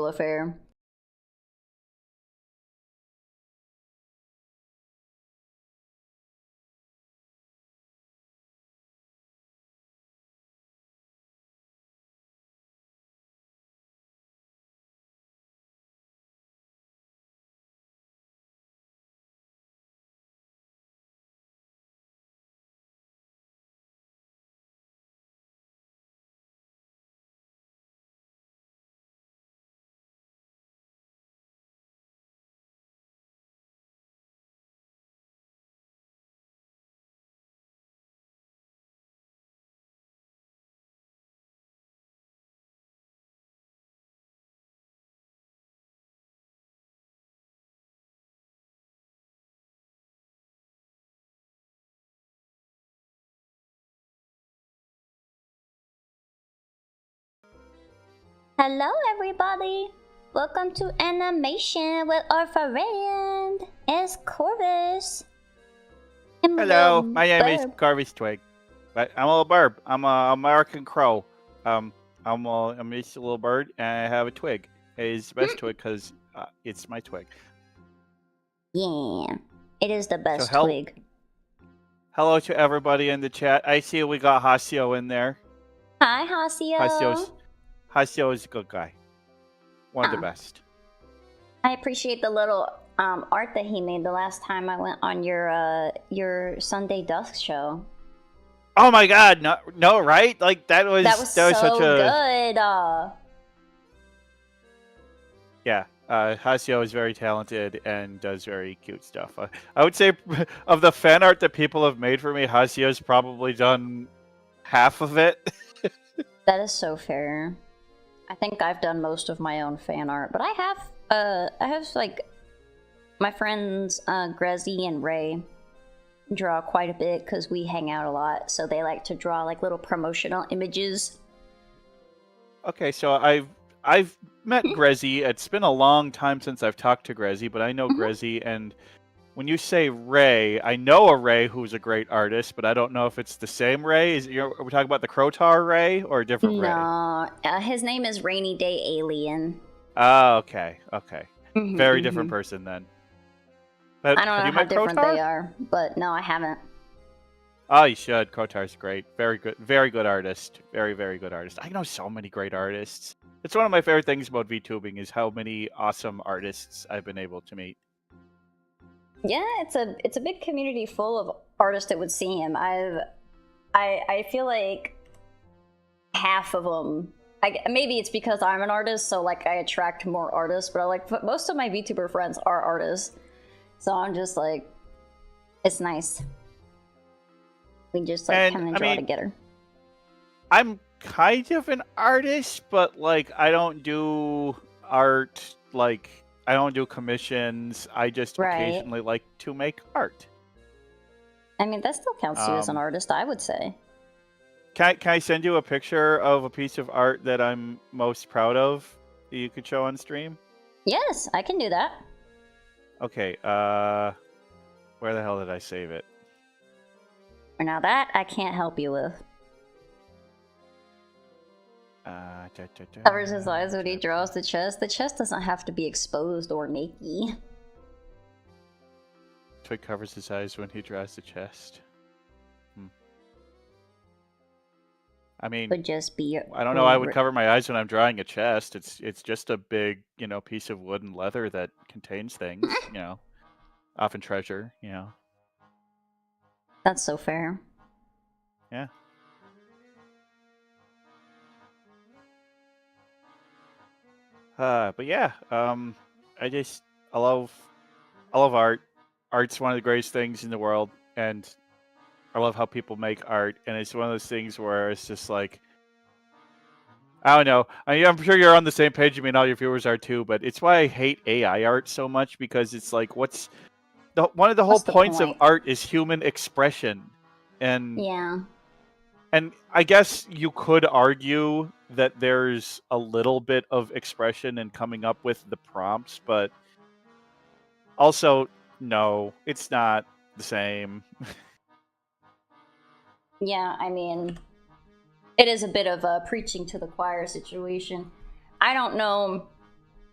affair. Hello everybody! Welcome to Ani-May-tion with our friend, it's Corvus. Hello, my name is Corvus Twig. But I'm a little bird. I'm a American crow. I'm just a little bird, and I have a twig. It's the best twig because it's my twig. Yeah, it is the best So twig. Hello to everybody in the chat. I see we got Hasio in there. Hi Hasio. Hasio is a good guy. One of the best. I appreciate the little art that he made the last time I went on your Sunday Dusk show. Oh my God! No, right? Like that was so such a good. Yeah, Hasio is very talented and does very cute stuff. I would say of the fan art that people have made for me, Hasio's probably done half of it. That is so fair. I think I've done most of my own fan art, but I have like my friends Grezzy and Ray draw quite a bit because we hang out a lot, so they like to draw like little promotional images. Okay, so I've met Grezzy. It's been a long time since I've talked to Grezzy, but I know Grezzy, and when you say Ray, I know a Ray who's a great artist, but I don't know if it's the same Ray. Are we talking about the Crotar Ray or a different Ray? No, his name is Rainy Day Alien. Oh, okay. Very different person then. But I don't know how different Crotar? they are, but no, I haven't. Oh, you should. Crotar's great. Very good artist. Very, very good artist. I know so many great artists. It's one of my favorite things about VTubing is how many awesome artists I've been able to meet. Yeah, it's a big community full of artists that would see him. I feel like half of them. Maybe it's because I'm an artist, so like I attract more artists. But most of my VTuber friends are artists, so I'm just like, it's nice. We just like come and draw together. I'm kind of an artist, but like I don't do art like. I don't do commissions. I just occasionally like to make art. I mean, that still counts you as an artist, I would say. Can I send you a picture of a piece of art that I'm most proud of that you could show on stream? Yes, I can do that. Okay, where the hell did I save it? Now that I can't help you with. Covers his eyes when he draws the chest. The chest doesn't have to be exposed or naked. Twig covers his eyes when he draws the chest. I mean, would just be. I don't know. I would cover my eyes when I'm drawing a chest. It's just a big, piece of wood and leather that contains things. Often treasure. That's so fair. Yeah. But yeah, I love art. Art's one of the greatest things in the world, and I love how people make art. And it's one of those things where it's just like, I don't know. I'm sure you're on the same page. I mean, all your viewers are too. But it's why I hate AI art so much, because it's like, one of the whole points of art is human expression, and yeah. And I guess you could argue that there's a little bit of expression in coming up with the prompts, but also, no, it's not the same. Yeah, I mean, it is a bit of a preaching to the choir situation. I don't know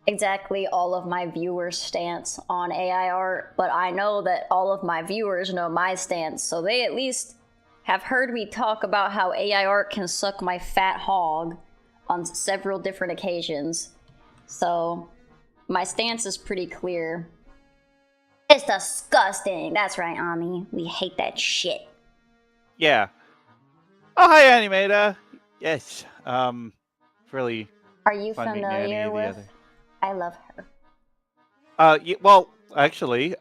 exactly all of my viewers' stance on AI art, but I know that all of my viewers know my stance, so they at least have heard me talk about how AI art can suck my fat hog on several different occasions. So my stance is pretty clear. It's disgusting. That's right, Ami. We hate that shit. Yeah. Oh, hi, Ani-May-tion. Yes. Really. Are you fun meeting familiar Annie, with? I love her. Well, actually,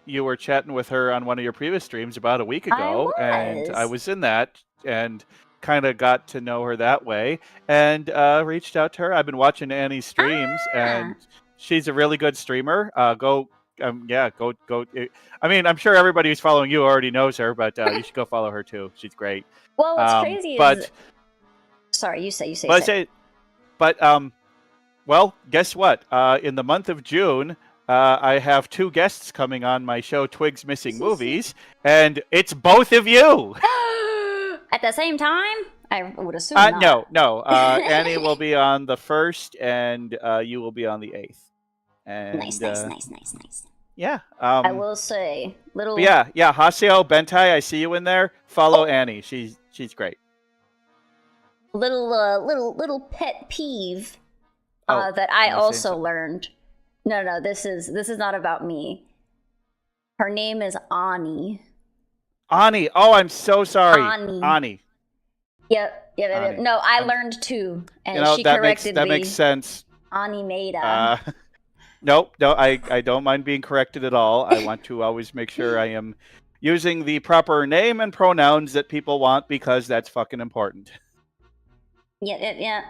you were chatting with her on one of your previous streams about a week ago, and I was in that and kind of got to know her that way, and reached out to her. I've been watching Annie's streams, and she's a really good streamer. Go. Go. I mean, I'm sure everybody who's following you already knows her, but you should go follow her too. She's great. Well, what's crazy is... Sorry, you say. Well, guess what? In the month of June, I have 2 guests coming on my show, Twig's Missing Movies, and it's both of you! At the same time? I would assume not. No. Annie will be on the 1st, and you will be on the 8th. And, nice. Yeah. I will say, little... Yeah, Haseo Bentai, I see you in there. Follow Annie. She's great. Little pet peeve that I also learned. No, this is not about me. Her name is Ani. Ani. Oh, I'm so sorry. Ani. Yep. No, I learned too, and she corrected me. That makes sense. Ani-May-tion. No, I don't mind being corrected at all. I want to always make sure I am using the proper name and pronouns that people want, because that's fucking important. Yeah.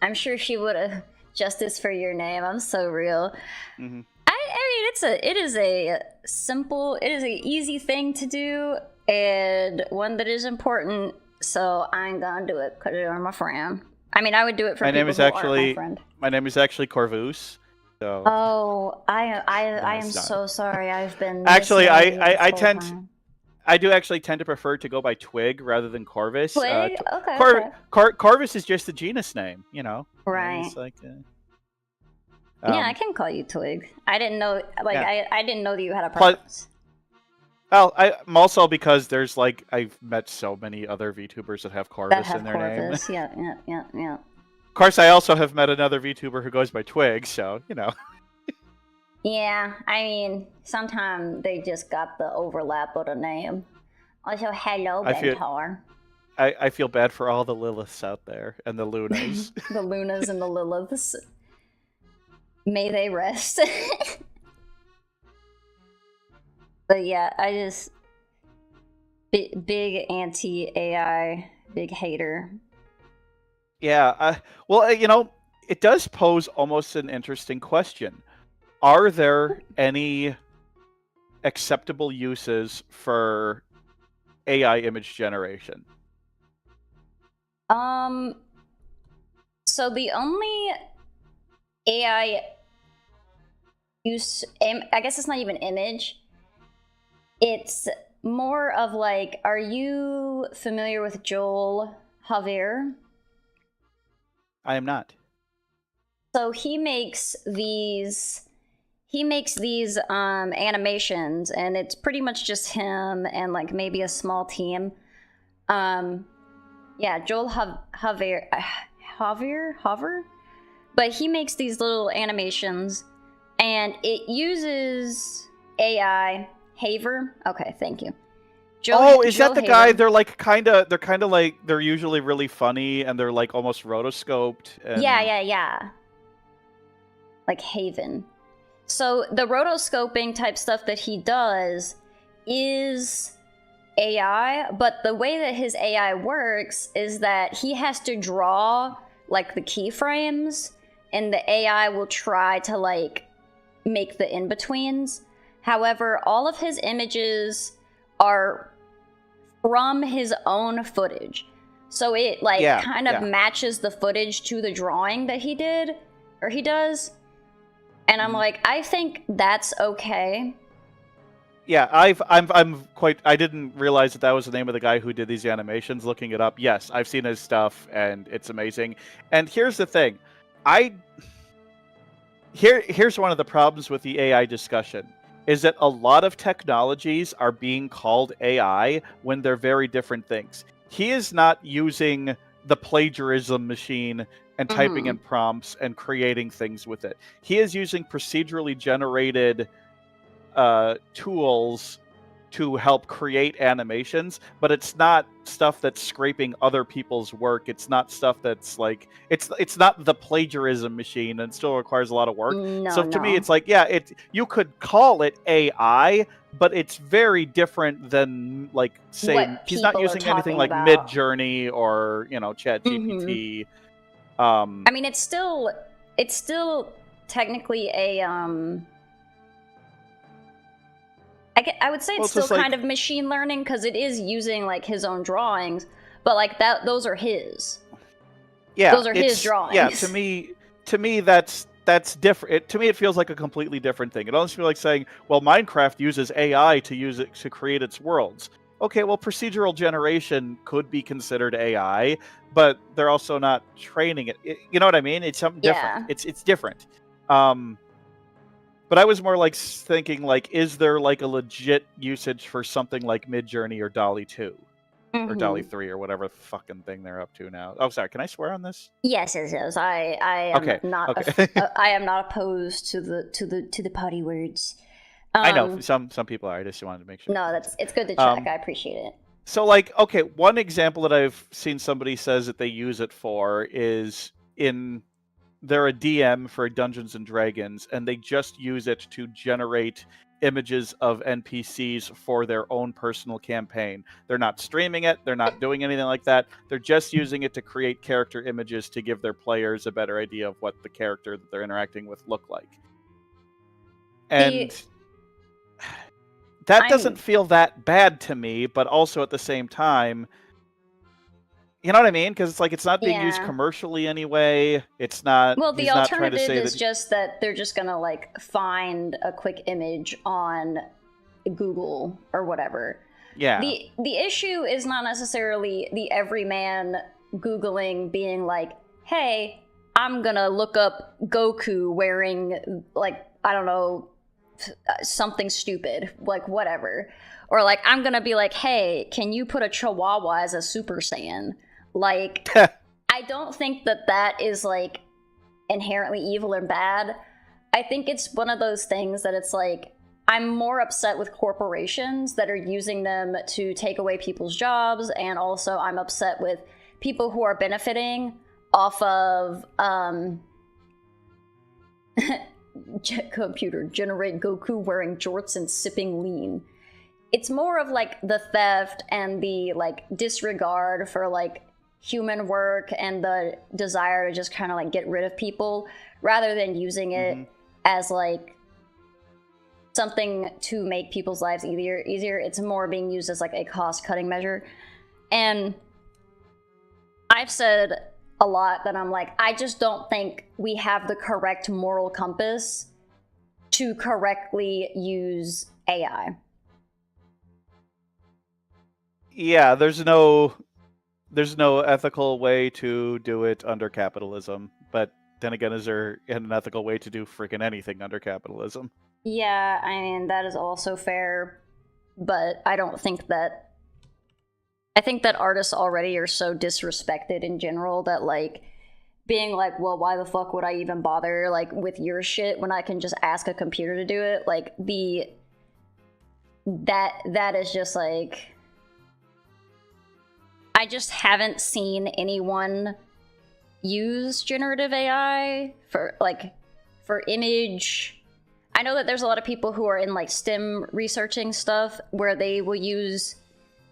I'm sure she would have justice for your name. I'm so real. Mm-hmm. I mean, it is an easy thing to do, and one that is important. So I'm gonna do it because you're my friend. I mean, I would do it for people who aren't my friend. My name is actually Corvus. So. Oh, I am so sorry. I've been actually I do actually tend to prefer to go by Twig rather than Corvus. Twig? Okay. Corvus is just a genus name, you know. Right. It's like, yeah, I can call you Twig. I didn't know, I didn't know that you had a preference. Well, I'm also, because there's I've met so many other VTubers that have Corvus in their name. Yeah. Of course, I also have met another VTuber who goes by Twig, so, you know. Yeah, I mean, sometimes they just got the overlap of the name. Also, hello, Bentar. I feel bad for all the Liliths out there, and the Lunas. The Lunas and the Liliths. May they rest. But yeah, I just... Big anti-AI, big hater. Yeah, well, you know, it does pose almost an interesting question. Are there any acceptable uses for AI image generation? So the only AI use, I guess it's not even image. It's more of are you familiar with Joel Javier? I am not. So he makes these animations, and it's pretty much just him and maybe a small team. Yeah, Joel Javier, but he makes these little animations, and it uses AI. Haver? Okay, thank you. Is that the guy? They're they're usually really funny, and they're almost rotoscoped. And... Yeah. Like Haven. So the rotoscoping type stuff that he does is AI, but the way that his AI works is that he has to draw the keyframes, and the AI will try to make the in-betweens. However, all of his images are from his own footage. So it kind of matches the footage to the drawing that he did, or he does. And I'm I think that's okay. Yeah, I didn't realize that was the name of the guy who did these animations. Looking it up, yes, I've seen his stuff, and it's amazing. And here's the thing, here's one of the problems with the AI discussion, is that a lot of technologies are being called AI when they're very different things. He is not using the plagiarism machine and typing in prompts and creating things with it. He is using procedurally generated tools to help create animations, but it's not stuff that's scraping other people's work. It's not stuff that's like it's not the plagiarism machine, and still requires a lot of work. So to me, it's like, yeah, you could call it AI, but it's very different than, like, say, he's not using anything like Mid-Journey or ChatGPT. I mean, it's still technically a I would say it's still kind of machine learning, because it is using like his own drawings, but like those are his. Yeah, those are his drawings. Yeah, to me that's different. To me, it feels like a completely different thing. It almost feels like saying, well, Minecraft uses AI to use it to create its worlds. Okay, well, procedural generation could be considered AI, but they're also not training it. You know what I mean? It's something different. It's different. But I was more like thinking, like, is there like a legit usage for something like Mid-Journey or DALL-E 2? Or DALL-E 3 or whatever fucking thing they're up to now. Oh, sorry. Can I swear on this? Yes. I am not. I am not opposed to the potty words. I know some people are. I just wanted to make sure. No, it's good to check. I appreciate it. So, like, okay, one example that I've seen somebody says that they use it for is they're a DM for Dungeons and Dragons, and they just use it to generate images of NPCs for their own personal campaign. They're not streaming it. They're not doing anything like that. They're just using it to create character images to give their players a better idea of what the character that they're interacting with look like. And that doesn't feel that bad to me, but also at the same time, you know what I mean? Because it's like, it's not being used commercially anyway. It's not. Well, the alternative is just that they're just gonna like find a quick image on Google or whatever. Yeah. The issue is not necessarily the everyman Googling being like, hey, I'm gonna look up Goku wearing, like, I don't know, something stupid, like whatever. Or like, I'm gonna be like, hey, can you put a Chihuahua as a Super Saiyan? Like, I don't think that is like inherently evil or bad. I think it's one of those things that it's like, I'm more upset with corporations that are using them to take away people's jobs, and also I'm upset with people who are benefiting off of computer generate Goku wearing jorts and sipping lean. It's more of like the theft and the like disregard for like human work and the desire to just kind of like get rid of people, rather than using it as like something to make people's lives easier. It's more being used as like a cost-cutting measure. And I've said a lot that I'm like, I just don't think we have the correct moral compass to correctly use AI. Yeah, there's no ethical way to do it under capitalism. But then again, is there an ethical way to do freaking anything under capitalism? Yeah, I mean, that is also fair, but I think that artists already are so disrespected in general that, like, being like, well, why the fuck would I even bother, like, with your shit when I can just ask a computer to do it? Like, that is just, like, I just haven't seen anyone use generative AI for image. I know that there's a lot of people who are in like STEM researching stuff where they will use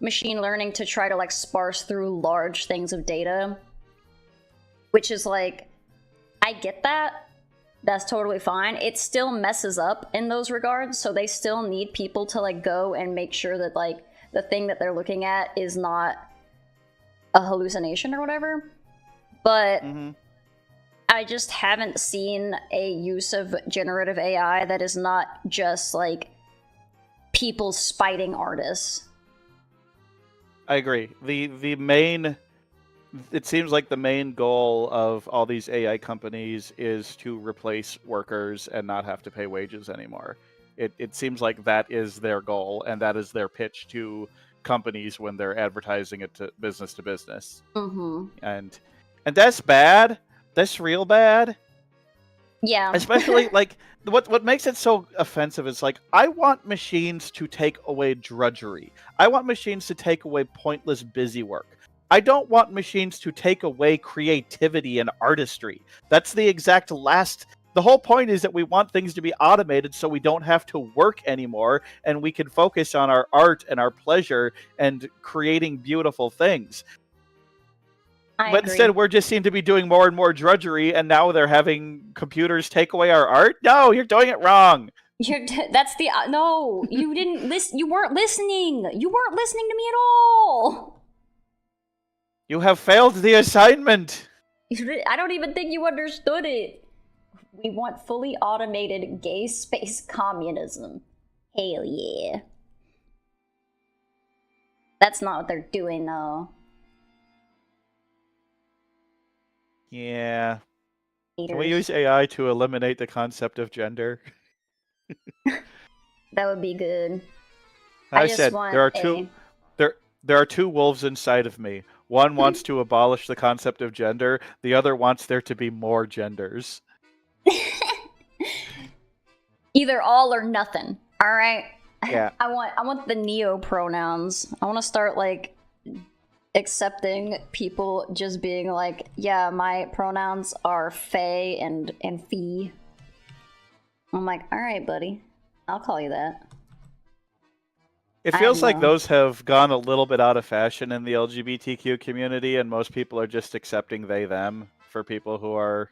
machine learning to try to like sparse through large things of data, which is like, I get that. That's totally fine. It still messes up in those regards, so they still need people to like go and make sure that like the thing that they're looking at is not a hallucination or whatever. But I just haven't seen a use of generative AI that is not just like people spiting artists. I agree. It seems like the main goal of all these AI companies is to replace workers and not have to pay wages anymore. It seems like that is their goal, and that is their pitch to companies when they're advertising it to business. Mm-hmm. And that's bad. That's real bad. Yeah. Especially like what makes it so offensive is like, I want machines to take away drudgery. I want machines to take away pointless busy work. I don't want machines to take away creativity and artistry. That's the exact last. The whole point is that we want things to be automated so we don't have to work anymore and we can focus on our art and our pleasure and creating beautiful things. But instead, we're just seem to be doing more and more drudgery, and now they're having computers take away our art? No, you're doing it wrong. No, you didn't listen. You weren't listening. You weren't listening to me at all. You have failed the assignment. I don't even think you understood it. We want fully automated gay space communism. Hell yeah. That's not what they're doing, though. Yeah. Can we use AI to eliminate the concept of gender? That would be good. I said there are two wolves inside of me. One wants to abolish the concept of gender. The other wants there to be more genders. Either all or nothing. All right. Yeah. I want the neo pronouns. I want to start like accepting people just being like, yeah, my pronouns are fae and fee. I'm like, all right, buddy, I'll call you that. It feels like those have gone a little bit out of fashion in the LGBTQ community, and most people are just accepting they, them for people who are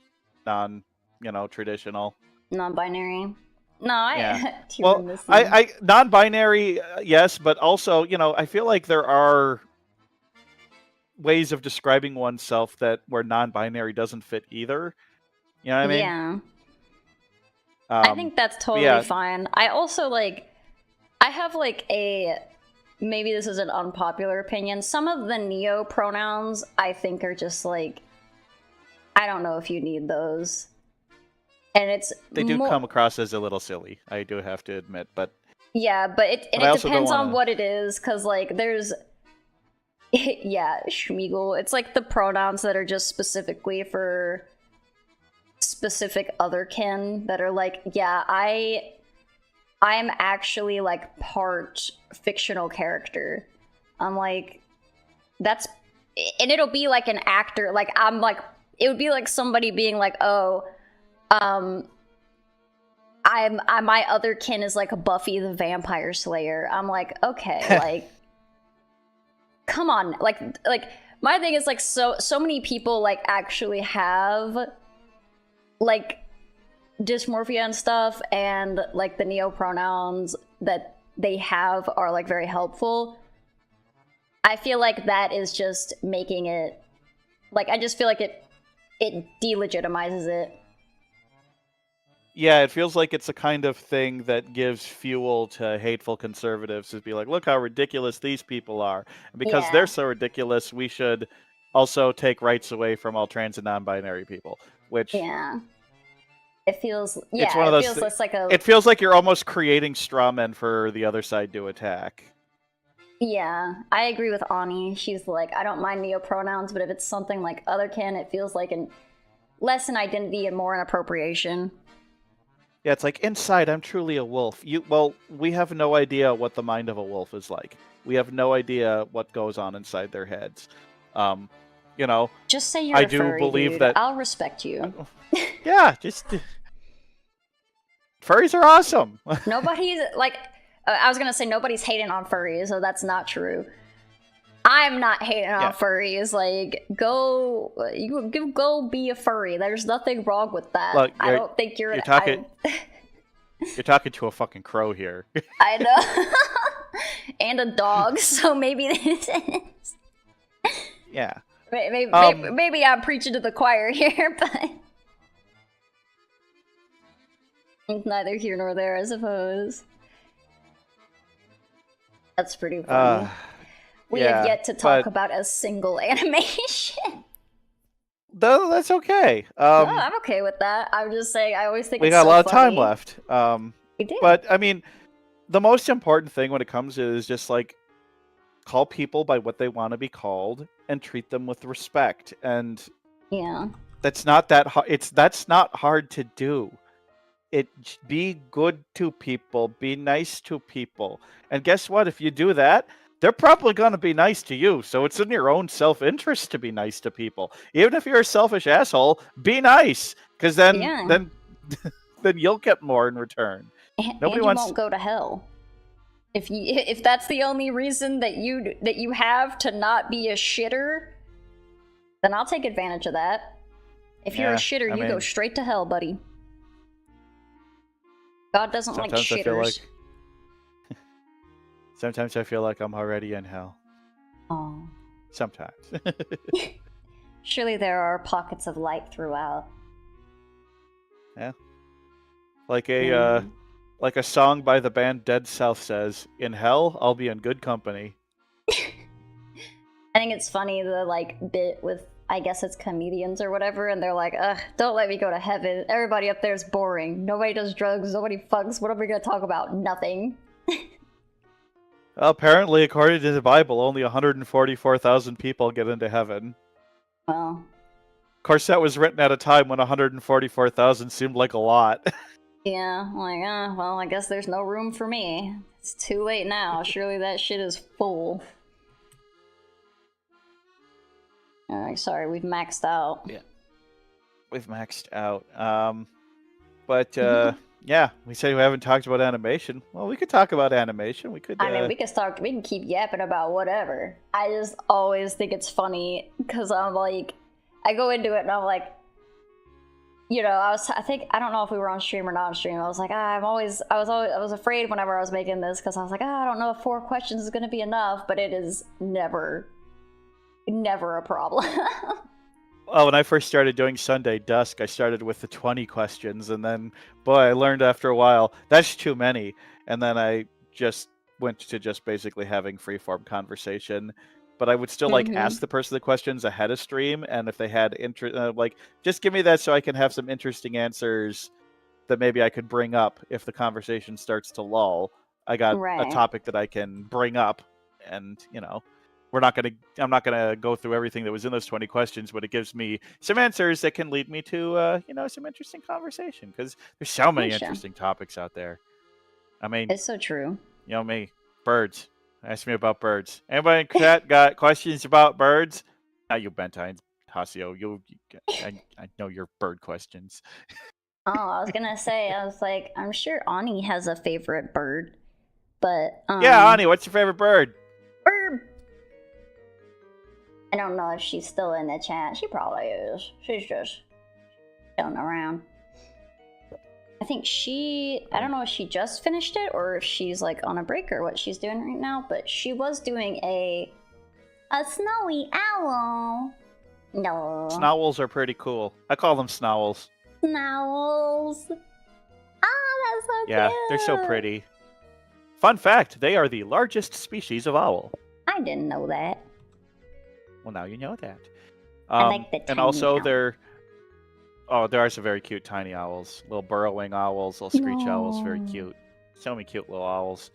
traditional. Non-binary. No, I non-binary, yes, but also, I feel like there are ways of describing oneself that where non-binary doesn't fit either. You know what I mean? Yeah. I think that's totally fine. I also I have maybe this is an unpopular opinion. Some of the neo pronouns I think are just I don't know if you need those. And they do come across as a little silly, I do have to admit, but yeah, but it depends on what it is, because there's yeah, Schmeagol. It's the pronouns that are just specifically for specific otherkin that are yeah, I'm actually part fictional character. I'm that's, and it'll be an actor. It would be somebody being oh, my otherkin is Buffy the Vampire Slayer. I'm okay, come on, my thing is so many people actually have dysmorphia and stuff, and the neo pronouns that they have are very helpful. I feel that is just making it I just feel it delegitimizes it. Yeah, it feels like it's a kind of thing that gives fuel to hateful conservatives to be look how ridiculous these people are. And because they're so ridiculous, we should also take rights away from all trans and non-binary people. Which it feels it's one of those it feels like you're almost creating straw men for the other side to attack. Yeah, I agree with Ani. She's I don't mind neo pronouns, but if it's something otherkin, it feels less an identity and more an appropriation. Yeah, it's inside I'm truly a wolf. We have no idea what the mind of a wolf is like. We have no idea what goes on inside their heads. Just say you're a furry, believe dude. that I'll respect you. Yeah, just furries are awesome. Nobody's I was gonna say nobody's hating on furries, so that's not true. I'm not hating on furries. Go be a furry. There's nothing wrong with that. Look, I don't think you're talking. You're talking to a fucking crow here. I know, and a dog. So maybe this is. Yeah. Maybe I'm preaching to the choir here, but it's neither here nor there, I suppose. That's pretty funny. We have yeah, yet to talk but about a single animation. though that's okay. No, I'm okay with that. I'm just saying, I always think We it's got a so lot of time funny. left. We do. But I mean, the most important thing when it comes to it is just like call people by what they want to be called and treat them with respect. And Yeah. that's not that hard. That's not hard to do. Be good to people, be nice to people. And guess what? If you do that, they're probably going to be nice to you. So it's in your own self-interest to be nice to people. Even if you're a selfish asshole, be nice, because then Yeah. then then you'll get more in return. Nobody And you wants won't go to hell. If that's the only reason that you have to not be a shitter, then I'll take advantage of that. If you're a Yeah, shitter, I you go mean- straight to hell, buddy. God doesn't like Sometimes I feel shitters. like sometimes I feel like I'm already in hell. Oh. Sometimes. Surely there are pockets of light throughout. Like a song by the band Dead South says, "In hell, I'll be in good company." I think it's funny the like bit with, I guess it's comedians or whatever, and they're like, ugh, don't let me go to heaven. Everybody up there is boring. Nobody does drugs, nobody fucks. What are we gonna talk about? Nothing. Apparently, according to the Bible, only 144,000 people get into heaven. Well, Of course, that was written at a time when 144,000 seemed like a lot. yeah, like, well, I guess there's no room for me. It's too late now. Surely that shit is full. Alright, sorry, we've maxed out. Yeah. We've maxed out. But yeah, we say we haven't talked about animation. Well, we could talk about animation. We could. I mean, we can keep yapping about whatever. I just always think it's funny because I'm like, I go into it and I'm like, you know, I don't know if we were on stream or not on stream. I was like, I was afraid whenever I was making this because I was like, I don't know if 4 questions is going to be enough, but it is never a problem. Oh, when I first started doing Sunday Dusk, I started with the 20 questions, and then, boy, I learned after a while that's too many. And then I just went to just basically having freeform conversation. But I would still like ask the person the questions ahead of stream, and if they had interest, like just give me that so I can have some interesting answers that maybe I could bring up if the conversation starts to lull. I got a Right. topic that I can bring up, and you know. I'm not gonna go through everything that was in those 20 questions, but it gives me some answers that can lead me to some interesting conversation, because there's so many Sure. interesting topics out there. I mean, It's so true. you know me, birds. Ask me about birds. Anybody in chat got questions about birds? Not you, Bentine, Hasio. I know your bird questions. Oh, I was gonna say, I was like, I'm sure Ani has a favorite bird, but Yeah, Ani, what's your favorite bird? bird. I don't know if she's still in the chat. She probably is. She's just chilling around. I think I don't know if she just finished it or if she's like on a break or what she's doing right now, but she was doing a snowy owl. No. Snowels are pretty cool. I call them snowels. Snowels. Oh, that's so Yeah, cute. they're so pretty. Fun fact, they are the largest species of owl. I didn't know that. Well, now you know that. I like the and tiny also owl. there are some very cute tiny owls, little burrowing owls, little screech owls, very No. cute. So many cute little owls.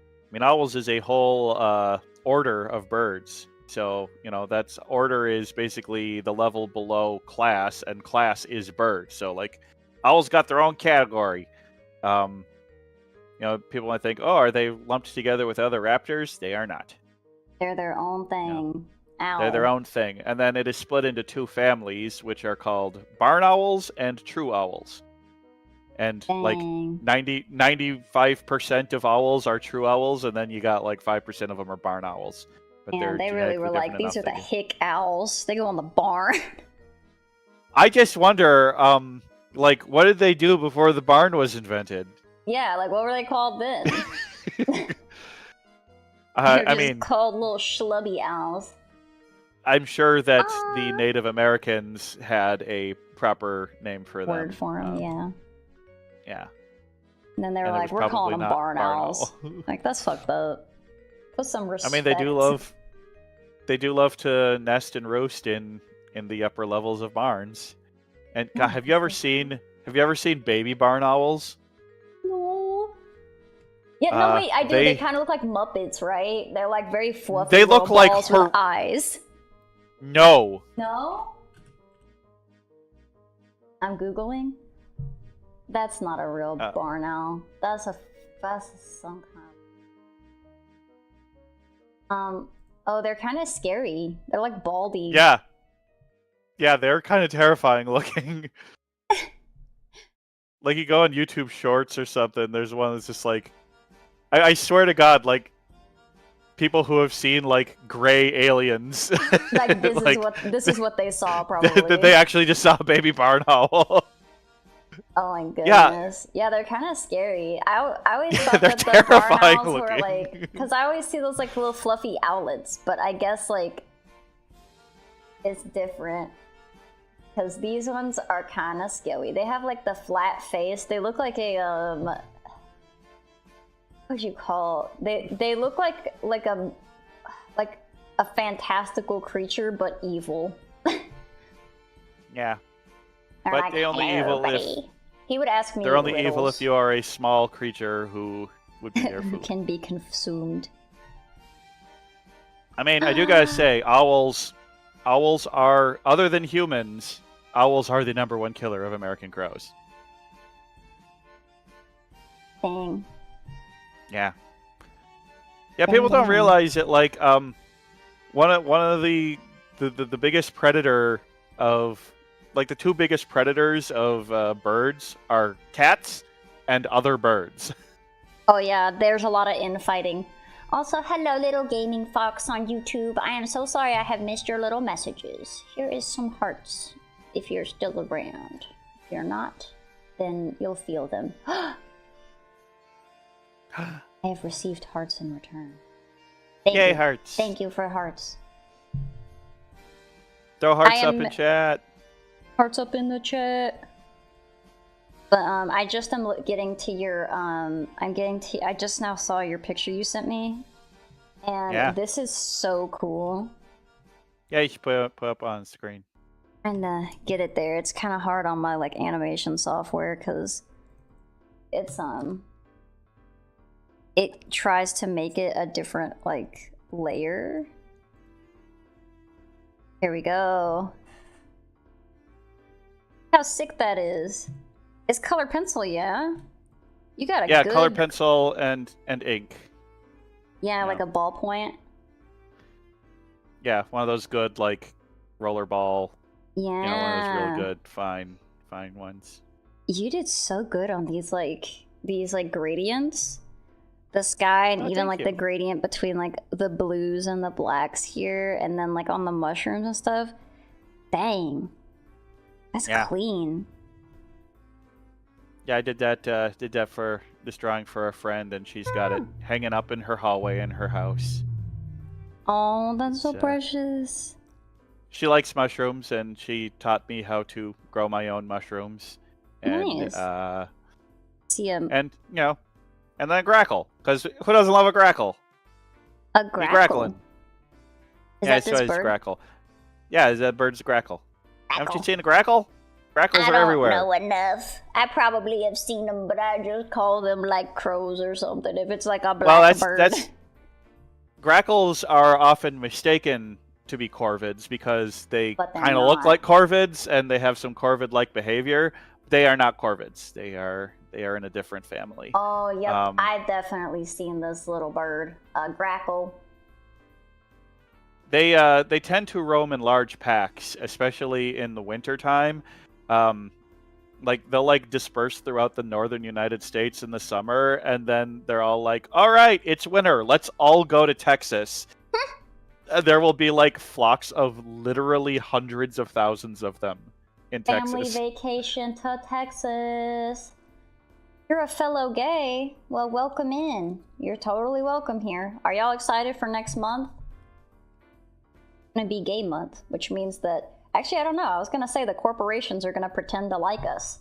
I mean, owls is a whole order of birds. So that's order is basically the level below class, and class is bird. So like, owls got their own category. People might think, oh, are they lumped together with other raptors? They are not. They're their own thing. Owl. They're their own thing. And then it is split into 2 families, which are called barn owls and true owls. And like Dang. 95% of owls are true owls, and then you got like 5% of them are barn owls. But Yeah, they really were like, these are the hick owls. They go on the barn. I just wonder, like, what did they do before the barn was invented? Yeah, like what were they called then? I just mean, called little schlubby owls. I'm sure that the Native Americans had a proper name for them. Word for them, yeah. Yeah. And then they were And it like, was we're calling probably them not barn barn owls. owl. Like, that's fucked up. Put some I respect. mean, they do love to nest and roost in the upper levels of barns. And God, have you ever seen baby barn owls? No. Yeah, no, wait, I do. They kind of look like Muppets, right? They're like very fluffy. They look like balls with eyes. No. No? I'm Googling. That's not a real barn owl. That's some kind of... Oh, they're kind of scary. They're like baldy. Yeah. Yeah, they're kind of terrifying looking. Like, you go on YouTube Shorts or something, there's one that's just like... I swear to God, like, people who have seen, like, gray aliens... Like, this is what they saw, probably. They actually just saw a baby barn owl. Oh my goodness. Yeah, they're kind of scary. I always thought that the barn owls were like... Because I always see those, like, little fluffy owlets, but I guess, like, it's different. Because these ones are kind of scary. They have, like, the flat face. They look like a, what would you call... They look like a fantastical creature, but evil. Yeah. They're but like, they only evil if... He would ask me They're only riddles. evil if you are a small creature who would be their Who food. can be consumed. I mean, I do gotta say, owls are, other than humans, owls are the #1 killer of American crows. Dang. Yeah. Yeah, people don't realize it. Like, one of the biggest predator of, like, the two biggest predators of birds are cats and other birds. Oh yeah, there's a lot of infighting. Also, hello little gaming fox on YouTube. I am so sorry I have missed your little messages. Here is some hearts, if you're still around. If you're not, then you'll feel them. I have received hearts in return. Yay, hearts. Thank you for hearts. Throw hearts up in chat. Hearts up in the chat. But I just am getting to your I just now saw your picture you sent me, and this is so cool. Yeah, you should put up on screen. Trying to get it there. It's kind of hard on my like animation software because it's it tries to make it a different like layer. Here we go. How sick that is. It's color pencil, yeah? You got a good... color pencil and ink. Yeah, like a ballpoint. Yeah, one of those good, like, rollerball. Yeah. You know, one of those really good, fine ones. You did so good on these gradients. The sky and even, like, the gradient between, like, the blues and the blacks here. And then, like, on the mushrooms and stuff. Dang. That's clean. Yeah, I did that for this drawing for a friend, and she's got it hanging up in her hallway in her house. Oh, that's so precious. She likes mushrooms, and she taught me how to grow my own mushrooms. And, nice. See him. And, you know, and then grackle, because who doesn't love a grackle? A grackle? Grackling. Is that this bird? Grackle. Yeah, that bird's grackle. Haven't you seen a grackle? Grackles are everywhere. I don't know enough. I probably have seen them, but I just call them like crows or something. If it's like a black bird. Grackles are often mistaken to be corvids because they kind of look like corvids and they have some corvid-like behavior. They are not corvids. They are in a different family. Oh, yep. I've definitely seen this little bird, grackle. They tend to roam in large packs, especially in the wintertime. Like, they'll, like, disperse throughout the northern United States in the summer, and then they're all like, all right, it's winter, let's all go to Texas. There will be, like, flocks of literally hundreds of thousands of them in Texas. Family vacation to Texas. You're a fellow gay. Well, welcome in. You're totally welcome here. Are y'all excited for next month? It's gonna be gay month, which means that... Actually, I don't know. I was going to say the corporations are going to pretend to like us.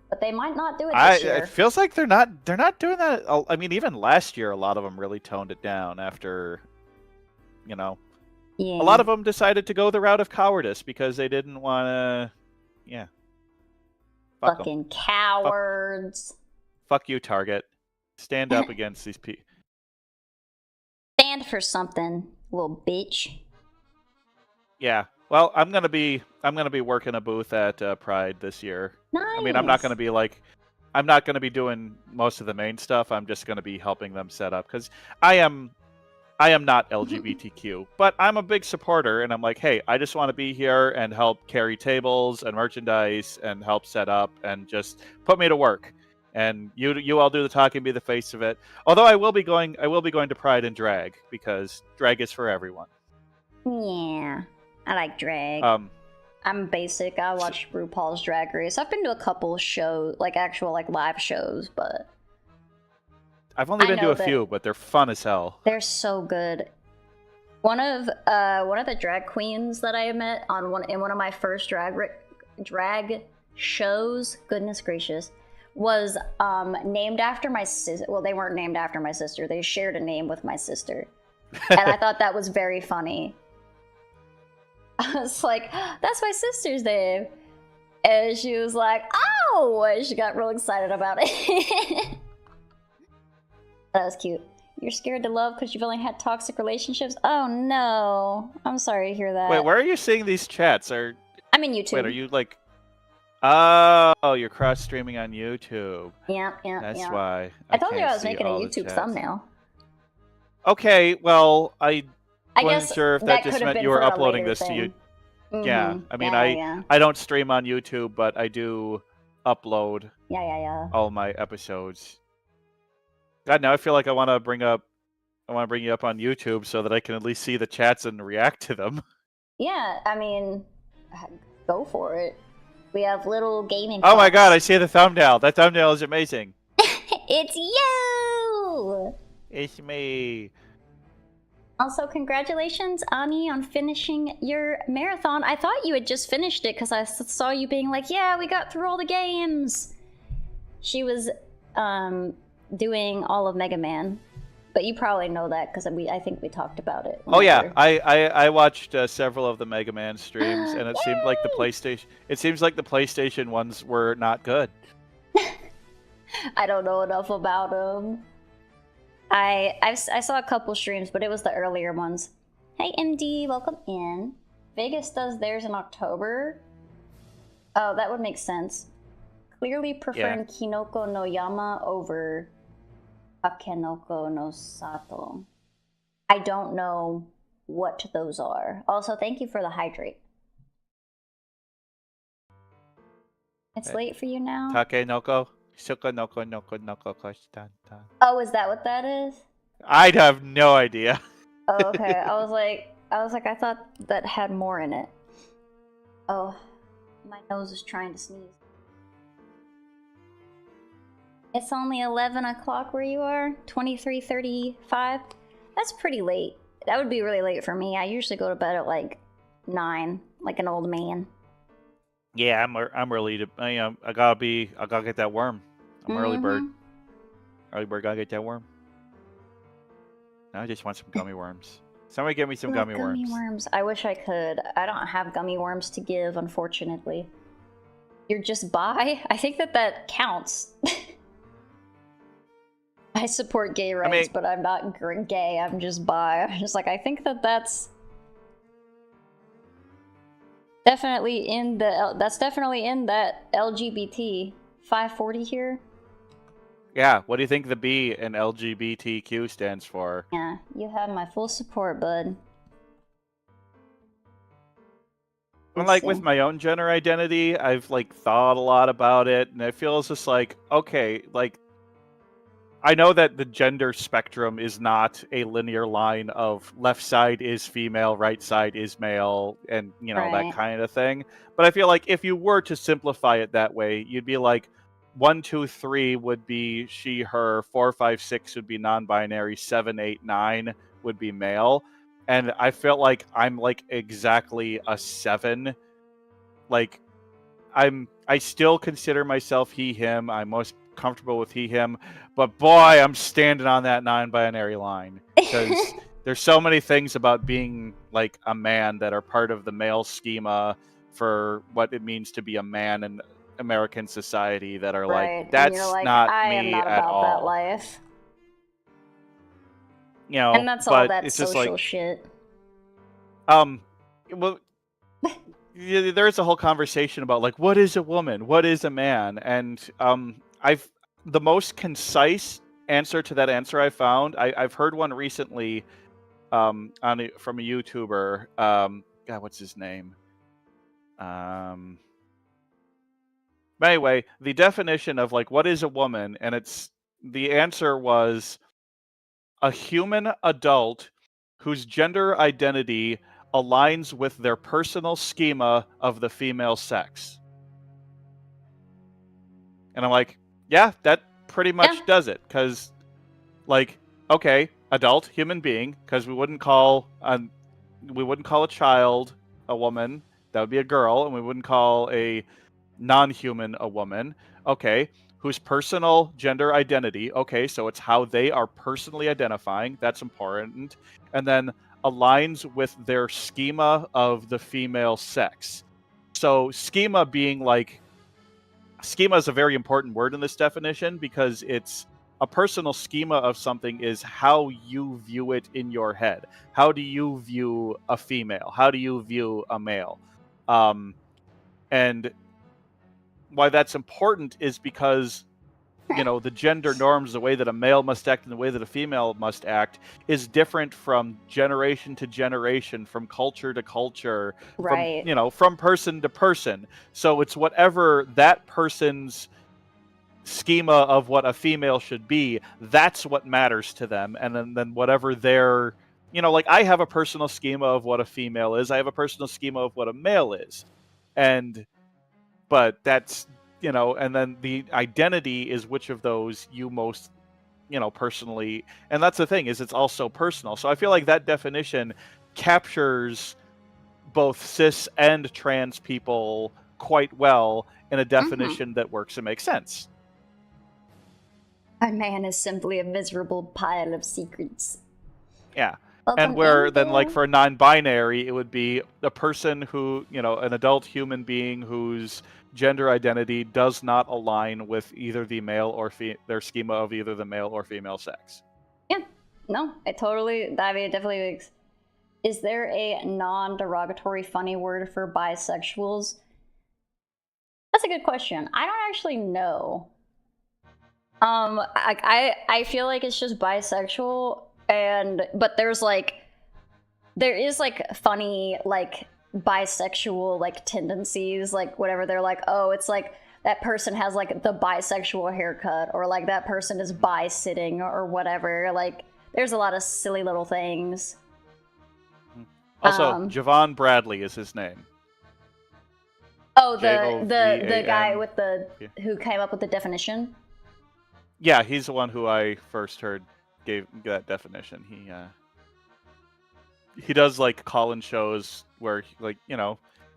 but they might not do it this year. It feels like they're not doing that. I mean, even last year, a lot of them really toned it down after, you know, Yeah. a lot of them decided to go the route of cowardice because they didn't want to. Yeah. Fucking cowards. Fuck you, Target. Stand up against these people. Stand for something, little bitch. Yeah. Well, I'm gonna be working a booth at Pride this year. Nice. I mean, I'm not gonna be doing most of the main stuff. I'm just gonna be helping them set up because I am not LGBTQ, but I'm a big supporter, and I'm like, hey, I just want to be here and help carry tables and merchandise and help set up and just put me to work. And you all do the talking, be the face of it. Although I will be going to Pride in drag because drag is for everyone. Yeah, I like drag. I'm basic. I watch RuPaul's Drag Race. I've been to a couple shows, like actual like live shows, but I've only been to a few, but they're fun as hell. They're so good. One of the drag queens that I met in one of my first drag shows, goodness gracious, was named after my sister. Well, they weren't named after my sister. They shared a name with my sister. And I thought that was very funny. I was like, that's my sister's name. And she was like, oh! And she got real excited about it. That was cute. You're scared to love because you've only had toxic relationships? Oh no. I'm sorry to hear that. Wait, where are you seeing these chats? I'm in YouTube. Wait, are you like... Oh, you're cross-streaming on YouTube. Yeah. That's why. I told you I was making a YouTube thumbnail. Okay, well, I wasn't guess sure if that just meant you were uploading this to you. Mm-hmm. Yeah, I mean, I don't stream on YouTube, but I do upload all my episodes. God, now I feel like I want to bring you up on YouTube so that I can at least see the chats and react to them. Yeah, I mean, go for it. We have little gaming. Oh my god, I see the thumbnail. That thumbnail is amazing. It's you! It's me. Also, congratulations, Ani, on finishing your marathon. I thought you had just finished it because I saw you being like, yeah, we got through all the games. She was doing all of Mega Man. But you probably know that because I think we talked about it. Oh yeah, I watched several of the Mega Man streams, and it seemed like the PlayStation ones were not good. I don't know enough about them. I saw a couple streams, but it was the earlier ones. Hey MD, welcome in. Vegas does theirs in October. Oh, that would make sense. Clearly preferring Kinoko no Yama over Takenoko no Sato. I don't know what those are. Also, thank you for the hydrate. It's late for you now? Takenoko? Sukonoko noko noko koshitanta. Oh, is that what that is? I'd have no idea. Oh, okay. I was like, I thought that had more in it. Oh, my nose is trying to sneeze. It's only 11 o'clock where you are? 23:35? That's pretty late. That would be really late for me. I usually go to bed at like 9, like an old man. Yeah, I'm early to. I gotta get that worm. I'm early bird. Early bird gotta get that worm. Now I just want some gummy worms. Somebody give me some gummy worms. I wish I could. I don't have gummy worms to give, unfortunately. You're just bi? I think that counts. I support gay rights, but I'm not gay. I'm just bi. I'm just like, I think that's definitely in that LGBT 540 here. Yeah, what do you think the B in LGBTQ stands for? Yeah, you have my full support, bud. Like with my own gender identity, I've like thought a lot about it, and it feels just like, okay, like I know that the gender spectrum is not a linear line of left side is female, right side is male, and that kind of thing. But I feel like if you were to simplify it that way, you'd be like 1, 2, 3 would be she, her, 4, 5, 6 would be non-binary, 7, 8, 9 would be male. And I felt like I'm like exactly a 7. Like I'm I still consider myself he, him. I'm most comfortable with he, him. But boy, I'm standing on that non-binary line. Because there's so many things about being like a man that are part of the male schema for what it means to be a man in American society that are Right. like, that's and you're like, not I am me not at about that all. life. You know, And that's all but that it's just social like, shit. well, there's a whole conversation about like, what is a woman, what is a man, and the most concise answer to that answer I found. I've heard one recently, from a YouTuber. God, what's his name? But anyway, the definition of like what is a woman, and the answer was a human adult whose gender identity aligns with their personal schema of the female sex. And I'm like, yeah, that pretty much does it. Because, like, okay, adult human being, because we wouldn't call a child a woman. That would be a girl, and we wouldn't call a non-human a woman. Okay, whose personal gender identity. Okay, so it's how they are personally identifying. That's important. And then aligns with their schema of the female sex. So schema being like, schema is a very important word in this definition because it's a personal schema of something is how you view it in your head. How do you view a female? How do you view a male? And why that's important is because, you know, the gender norms, the way that a male must act and the way that a female must act is different from generation to generation, from culture to culture, Right. from person to person. So it's whatever that person's schema of what a female should be, that's what matters to them. And then whatever their, like I have a personal schema of what a female is, I have a personal schema of what a male is. But that's, and then the identity is which of those you most, personally, and that's the thing, is it's also personal. So I feel like that definition captures both cis and trans people quite well in a definition that works and makes sense. A man is simply a miserable pile of secrets. Yeah. And where then, like, for a non-binary, it would be a person who, an adult human being whose gender identity does not align with either the male or their schema of either the male or female sex. Yeah. No, it definitely makes. Is there a non-derogatory funny word for bisexuals? That's a good question. I don't actually know. I feel like it's just bisexual. But there is like funny like bisexual like tendencies, like whatever. They're like, oh, it's like that person has like the bisexual haircut, or like that person is bi-sitting or whatever. Like there's a lot of silly little things. Also, Javon Bradley is his name. Oh, the guy with who came up with the definition. Yeah, he's the one who I first heard gave that definition. He does like call-in shows where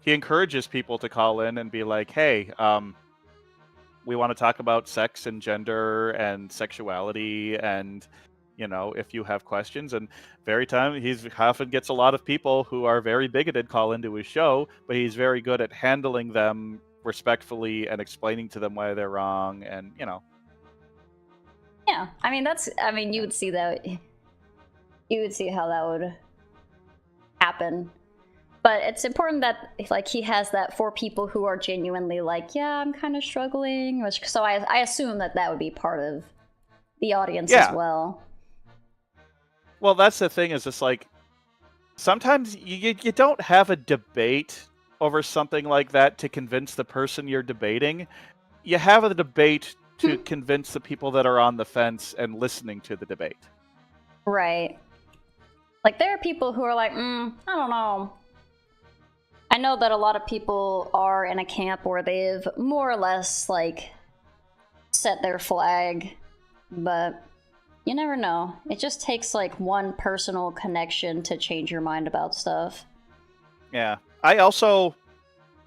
he encourages people to call in and be like, hey, we want to talk about sex and gender and sexuality, and if you have questions. And he often gets a lot of people who are very bigoted call into his show, but he's very good at handling them respectfully and explaining to them why they're wrong. And yeah, you would see that. You would see how that would happen. But it's important that like he has that for people who are genuinely like, yeah, I'm kind of struggling. So I assume that would be part of the audience as well. Well, that's the thing, is it's like sometimes you don't have a debate over something like that to convince the person you're debating. You have a debate to convince the people that are on the fence and listening to the debate. Right. Like, there are people who are like, I don't know. I know that a lot of people are in a camp where they've more or less, like, set their flag, but you never know. It just takes, like, one personal connection to change your mind about stuff. Yeah. I also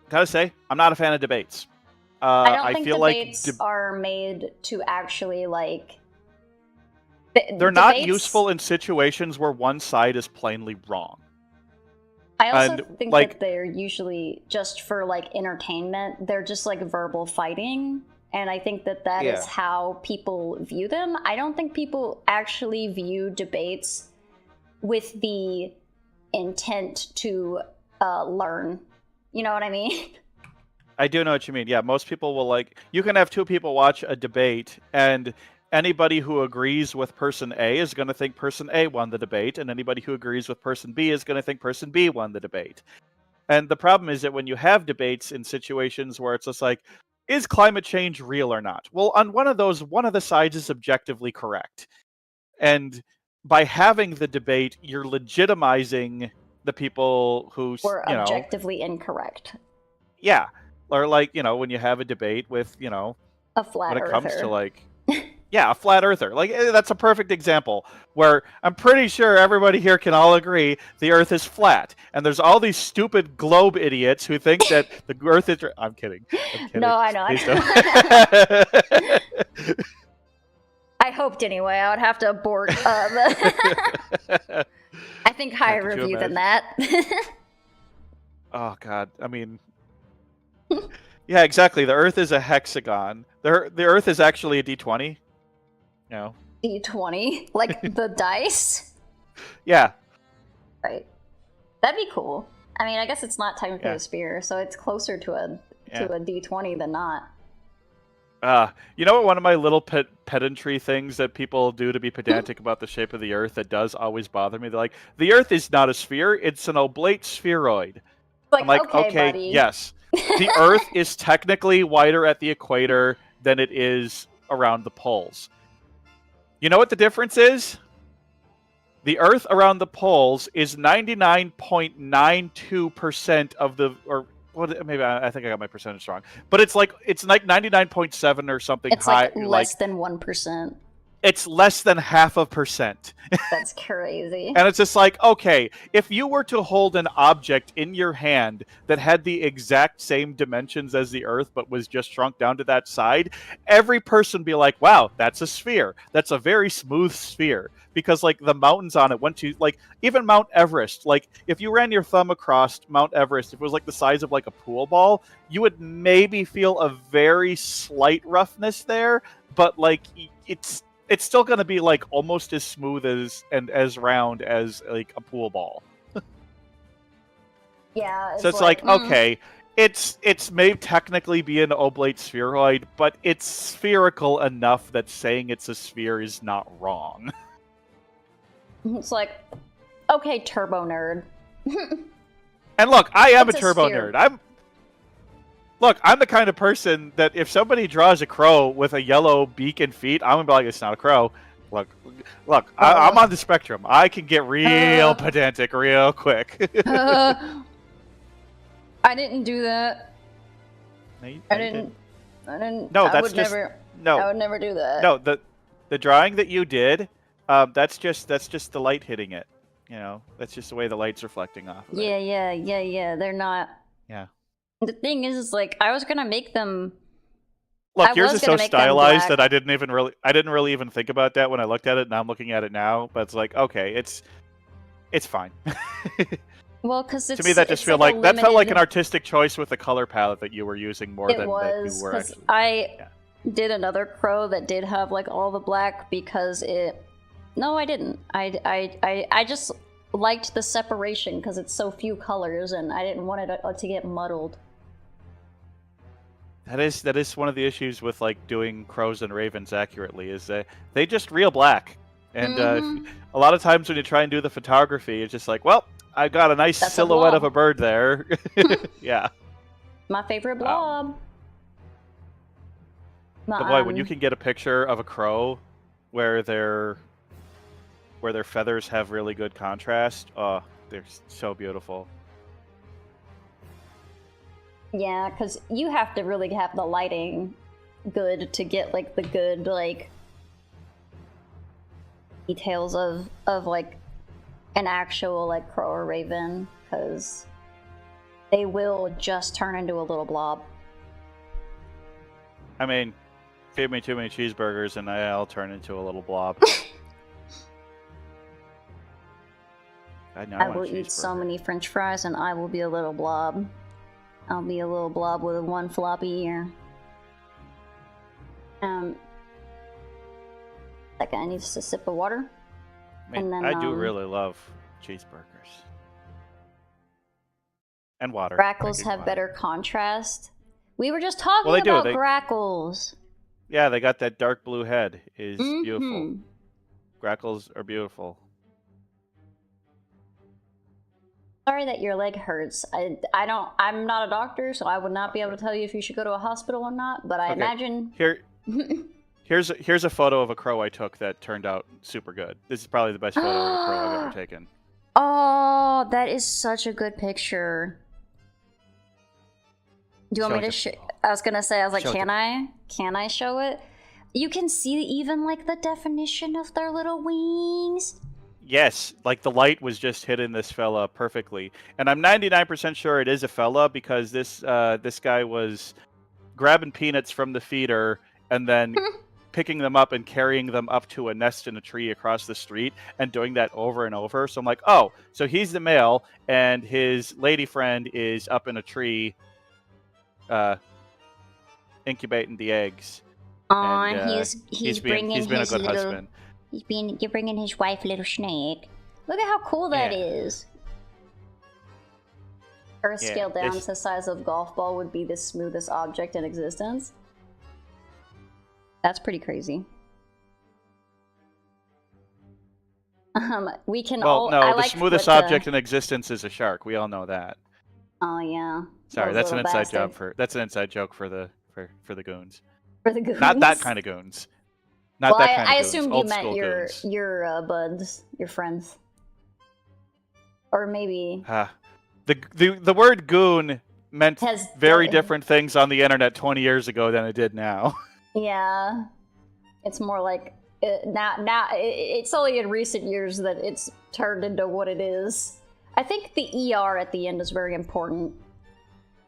gotta say, I'm not a fan of debates. I don't I think feel debates like are made to actually like. they're not debates- useful in situations where one side is plainly wrong. I also And, think like- that they're usually just for like entertainment. They're just like verbal fighting, and I think that that is Yeah. how people view them. I don't think people actually view debates with the intent to learn. You know what I mean? I do know what you mean. Yeah, most people will like. You can have two people watch a debate, and anybody who agrees with person A is going to think person A won the debate, and anybody who agrees with person B is going to think person B won the debate. And the problem is that when you have debates in situations where it's just like, is climate change real or not? Well, on one of those, one of the sides is objectively correct. And by having the debate, you're legitimizing the people who, Or you know, objectively incorrect. yeah. Or like, you know, when you have a debate with, you know, A flat when it earther. comes to like, yeah, a flat earther. Like, that's a perfect example where I'm pretty sure everybody here can all agree the Earth is flat, and there's all these stupid globe idiots who think that the Earth is. I'm kidding. I'm kidding. No, I know. Please don't. I hoped anyway. I would have to abort. I think higher Could you review than that. Oh God, I mean, yeah, exactly. The Earth is a hexagon. The Earth is actually a D20. You know. D20, like the dice. Yeah. Right. That'd be cool. I mean, I guess it's not technically Yeah. a sphere, so it's closer to a D20 than not. You know what? One of my little pedantry things that people do to be pedantic about the shape of the Earth that does always bother me. They're like, the Earth is not a sphere; it's an oblate spheroid. Like, I'm like, okay, buddy. yes. The Earth is technically wider at the equator than it is around the poles. You know what the difference is? The Earth around the poles is 99.92% of the, or what? Maybe I think I got my percentage wrong, but it's like 99.7 or something It's high. like less than 1%. It's less than 0.5%. That's crazy. And it's just like, okay, if you were to hold an object in your hand that had the exact same dimensions as the Earth but was just shrunk down to that side, every person would be like, wow, that's a sphere. That's a very smooth sphere. Because, like, the mountains on it went to, like, even Mount Everest, like, if you ran your thumb across Mount Everest, if it was, like, the size of, like, a pool ball, you would maybe feel a very slight roughness there, but, like, it's still going to be like almost as smooth as round as like a pool ball. Yeah. So it's like okay, it's may technically be an oblate spheroid, but it's spherical enough that saying it's a sphere is not wrong. It's like, okay, turbo nerd. And look, I am It's a a turbo sphere. nerd. I'm the kind of person that if somebody draws a crow with a yellow beak and feet, I'm gonna be like, it's not a crow. Look, I'm on the spectrum. I can get real pedantic real quick. I didn't do that. No, you I didn't. didn't. No, I that's would just never. no. I would never do that. No, the drawing that you did, that's just the light hitting it. You know, that's just the way the light's reflecting off of it. Yeah. They're not. Yeah. The thing is like, I was gonna make them. Look, I yours was is so gonna make them stylized black. that I didn't really even think about that when I looked at it. Now I'm looking at it now, but it's like, okay, it's fine. Well, because To me, that just felt like a that felt like an limited- artistic choice with the color palette that you were using more It than that was you were because actually. I did another crow that did have like all the black because it. No, I didn't. I just liked the separation because it's so few colors, and I didn't want it to get muddled. That is one of the issues with like doing crows and ravens accurately is that they just real black, and a lot of times when you try and do the photography, it's just like, well, I got a nice That's a silhouette of blob. a bird there. Yeah, My favorite blob. but boy, when you can get a picture of a crow where their feathers have really good contrast, oh, they're so beautiful. Yeah, because you have to really have the lighting good to get like the good like details of like an actual like crow or raven, because they will just turn into a little blob. I mean, feed me too many cheeseburgers and I'll turn into a little blob. I will eat so many French fries and I will be a little blob. I'll be a little blob with one floppy ear. Second, I need just a sip of water. I mean, and then, I do really love cheeseburgers. And water. Grackles have water. better contrast. We were just talking about grackles. Yeah, they got that dark blue head. Is beautiful. Grackles are beautiful. Sorry that your leg hurts. I'm not a doctor, so I would not be able to tell you if you should go to a hospital or not, but I imagine... Here's a photo of a crow I took that turned out super good. This is probably the best photo of a crow I've ever taken. Oh, that is such a good picture. Do you want me to show? I was gonna say, I was like, can I show it? You can see even like the definition of their little wings. Yes, like the light was just hitting this fella perfectly, and I'm 99% sure it is a fella because this guy was grabbing peanuts from the feeder and then picking them up and carrying them up to a nest in a tree across the street and doing that over and over. So I'm like, oh, so he's the male and his lady friend is up in a tree incubating the eggs. And he's been a good husband. You're bringing his wife a little snake. Look at how cool that is. Earth scaled down to the size of a golf ball would be the smoothest object in existence. That's pretty crazy. We can all. Well, no, the smoothest object in existence is a shark. We all know that. Oh yeah. Sorry, that's an inside joke for the goons. For the goons. Not that kind of goons. Not that kind of goons. I assumed you meant goons. your buds, your friends, or maybe. The word goon meant very different things on the internet 20 years ago than it did now. Yeah, it's more like now. It's only in recent years that it's turned into what it is. I think the ER at the end is very important.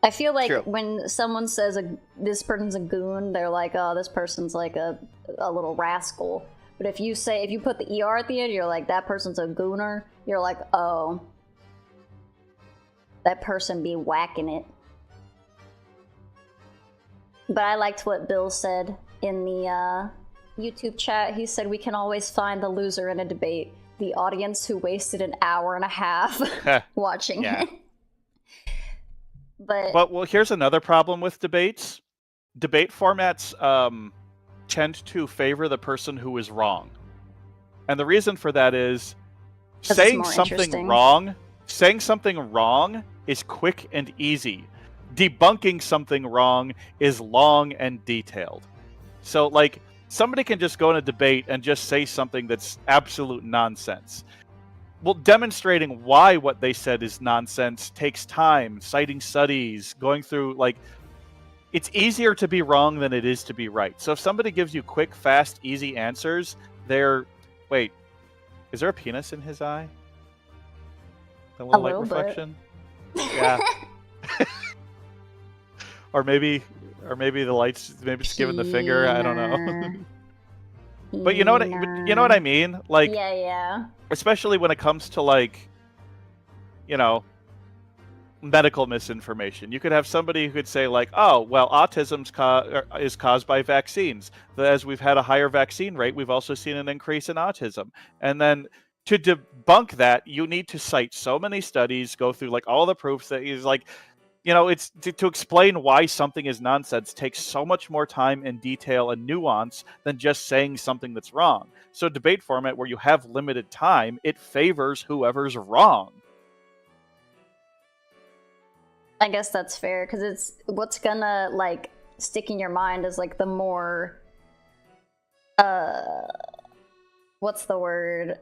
I feel like when someone says this person's a goon, they're like, oh, this person's like a little rascal. But if you put the ER at the end, you're like, that person's a gooner. You're like, oh, that person be whacking it. But I liked what Bill said in the YouTube chat. He said we can always find the loser in a debate. The audience who wasted an hour and a half watching it. But well, here's another problem with debates. Debate formats tend to favor the person who is wrong. And the reason for that is saying something wrong is quick and easy. Debunking something wrong is long and detailed. So, like, somebody can just go in a debate and just say something that's absolute nonsense. Well, demonstrating why what they said is nonsense takes time, citing studies, going through, like, it's easier to be wrong than it is to be right. So if somebody gives you quick, fast, easy answers, wait, is there a penis in his eye? A little light reflection? Yeah. Or maybe the lights, maybe it's giving the finger. I don't know. But you know what I mean? Like, yeah. Especially when it comes to, like, medical misinformation. You could have somebody who could say, like, oh, well, autism is caused by vaccines. As we've had a higher vaccine rate, we've also seen an increase in autism. And then to debunk that, you need to cite so many studies, go through, like, all the proofs that he's like. It's to explain why something is nonsense takes so much more time and detail and nuance than just saying something that's wrong. So debate format where you have limited time, it favors whoever's wrong. I guess that's fair, because it's what's gonna, like, stick in your mind is, like, the more, what's the word?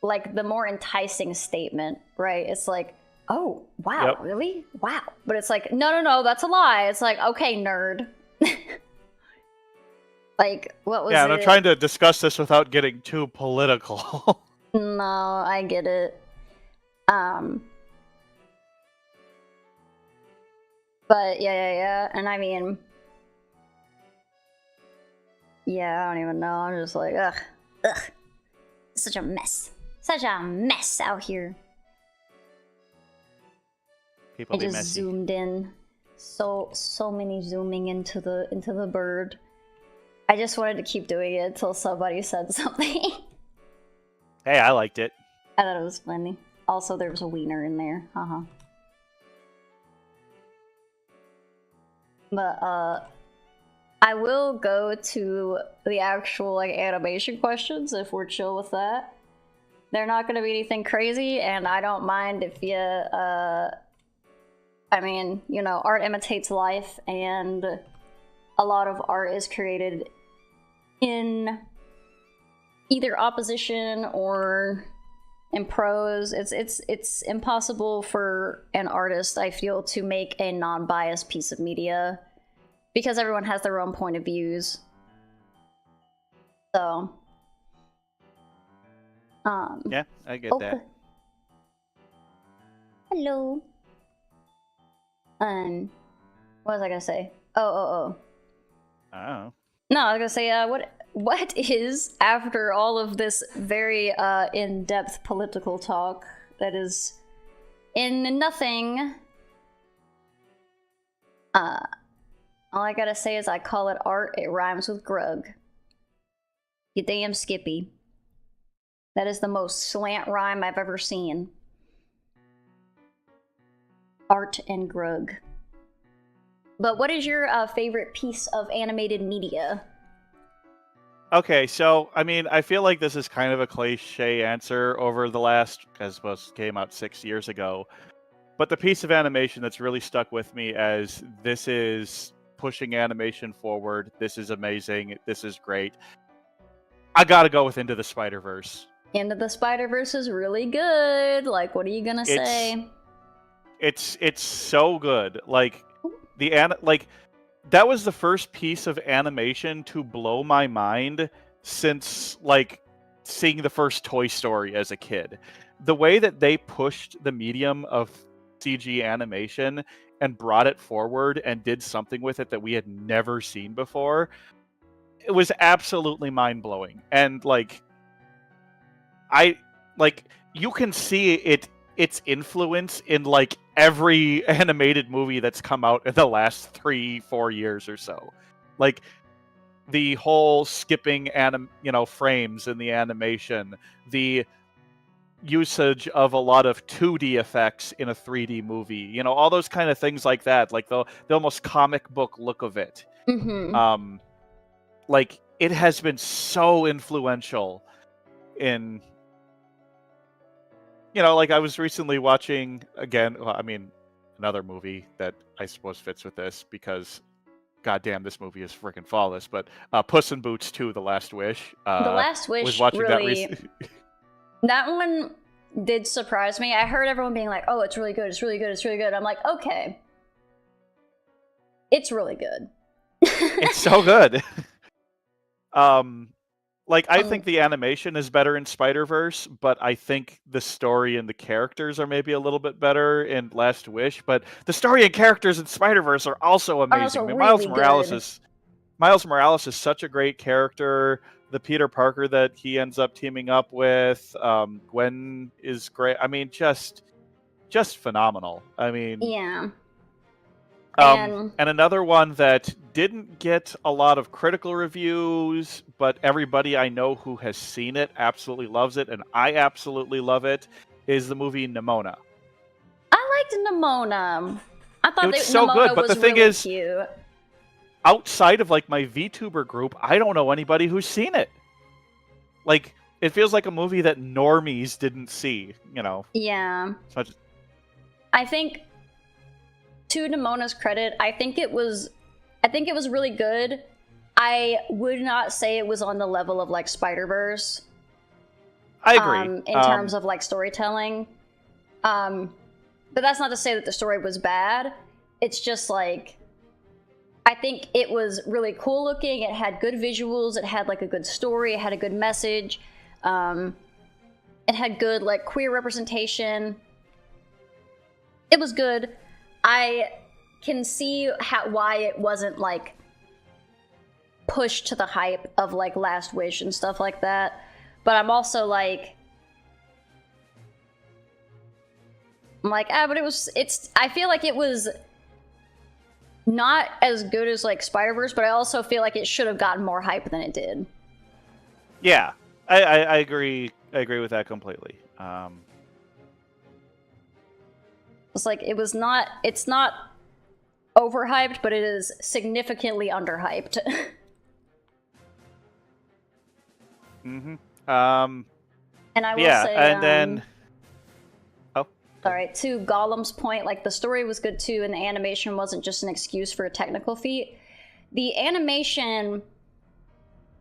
Like, the more enticing statement, right? It's like, oh, wow, really? Wow. But it's like, no, that's a lie. It's like, okay, nerd. Like, what was it? Yeah, and I'm trying to discuss this without getting too political. No, I get it. But, yeah. And I mean, Yeah, I don't even know. I'm just like, ugh. Ugh. Such a mess. Such a mess out here. People I be just messy. zoomed in. So many zooming into the bird. I just wanted to keep doing it until somebody said something. Hey, I liked it. I thought it was funny. Also, there was a wiener in there. But, I will go to the actual, like, animation questions if we're chill with that. They're not gonna be anything crazy, and I don't mind if you, I mean, you know, art imitates life, and a lot of art is created in either opposition or in prose. It's impossible for an artist, I feel, to make a non-biased piece of media because everyone has their own point of views. So, Yeah, I get that. Hello. What was I gonna say? Oh. Oh. No, I was gonna say, what is, after all of this very in-depth political talk that is in nothing, all I gotta say is I call it art, it rhymes with grug. You damn Skippy. That is the most slant rhyme I've ever seen. Art and grug. But what is your favorite piece of animated media? Okay, so, I mean, I feel like this is kind of a cliche answer over the last, because it came out 6 years ago. But the piece of animation that's really stuck with me as this is pushing animation forward, this is amazing, this is great. I gotta go with Into the Spider-Verse. Into the Spider-Verse is really good. Like, what are you gonna say? It's so good. Like, that was the first piece of animation to blow my mind since, like, seeing the first Toy Story as a kid. The way that they pushed the medium of CG animation and brought it forward and did something with it that we had never seen before, it was absolutely mind-blowing. And, like, you can see its influence in, like, every animated movie that's come out in the last 3-4 years or so. Like, the whole skipping frames in the animation, the usage of a lot of 2D effects in a 3D movie, all those kind of things like that, like the almost comic book look of it. Mm-hmm. Like, it has been so influential in, like, I was recently watching again, another movie that I suppose fits with this because, goddamn, this movie is freaking flawless. But Puss in Boots 2: The Last Wish. The Last Wish was watching really. That that one did surprise me. I heard everyone being like, "Oh, it's really good. It's really good. It's really good." I'm like, okay, it's really good. It's so good. I think the animation is better in Spider-Verse, but I think the story and the characters are maybe a little bit better in Last Wish. But the story and characters in Spider-Verse are also amazing. Also Miles really Miles Morales is such a great character. The Peter Parker that he ends up teaming up with, Gwen is great. I mean, just phenomenal. I mean, yeah. and another one that didn't get a lot of critical reviews, but everybody I know who has seen it absolutely loves it, and I absolutely love it, is the movie Nimona. I liked Nimona. I thought it was so Nimona good, but was the thing really is, cute. Outside of, like, my VTuber group, I don't know anybody who's seen it. Like, it feels like a movie that normies didn't see, Yeah. Such... I think, to Nimona's credit, I think it was really good. I would not say it was on the level of, like, Spider-Verse. I agree. In terms of, like, storytelling. But that's not to say that the story was bad. It's just, like, I think it was really cool looking. It had good visuals. It had, like, a good story. It had a good message. It had good, like, queer representation. It was good. I can see why it wasn't, like, pushed to the hype of like Last Wish and stuff like that. But I'm also like, but I feel like it was not as good as like Spider-Verse, but I also feel like it should have gotten more hype than it did. Yeah, I agree. I agree with that completely. It's like it's not overhyped, but it is significantly underhyped. Mm-hmm. And I will say, and then all right, to Gollum's point, like the story was good too, and the animation wasn't just an excuse for a technical feat. The animation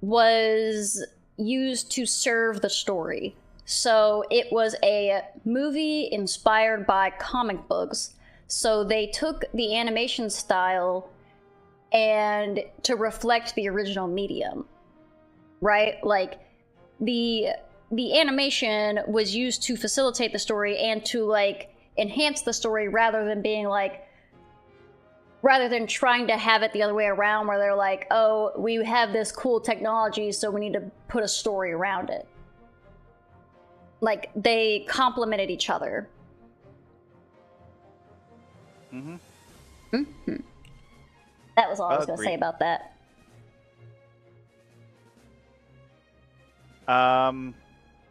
was used to serve the story. So it was a movie inspired by comic books. So they took the animation style and to reflect the original medium, right? Like the animation was used to facilitate the story and to like enhance the story rather than trying to have it the other way around where they're like, oh, we have this cool technology, so we need to put a story around it. Like they complemented each other. Mm-hmm. That was all I was going to say about that.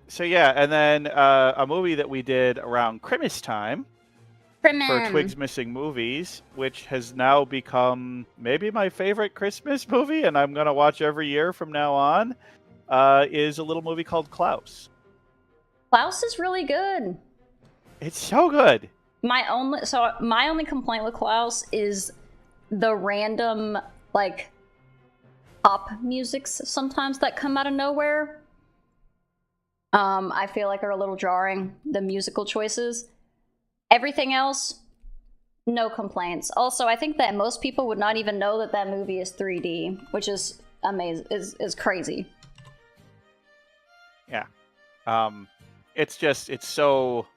So yeah, and then a movie that we did around Christmas time for Twigs Missing Movies, which has now become maybe my favorite Christmas movie, and I'm gonna watch every year from now on, is a little movie called Klaus. Klaus is really good. It's so good. My only complaint with Klaus is the random like pop musics sometimes that come out of nowhere. I feel like are a little jarring, the musical choices. Everything else, no complaints. Also, I think that most people would not even know that that movie is 3D, which is amazing, is crazy. Yeah. It's so...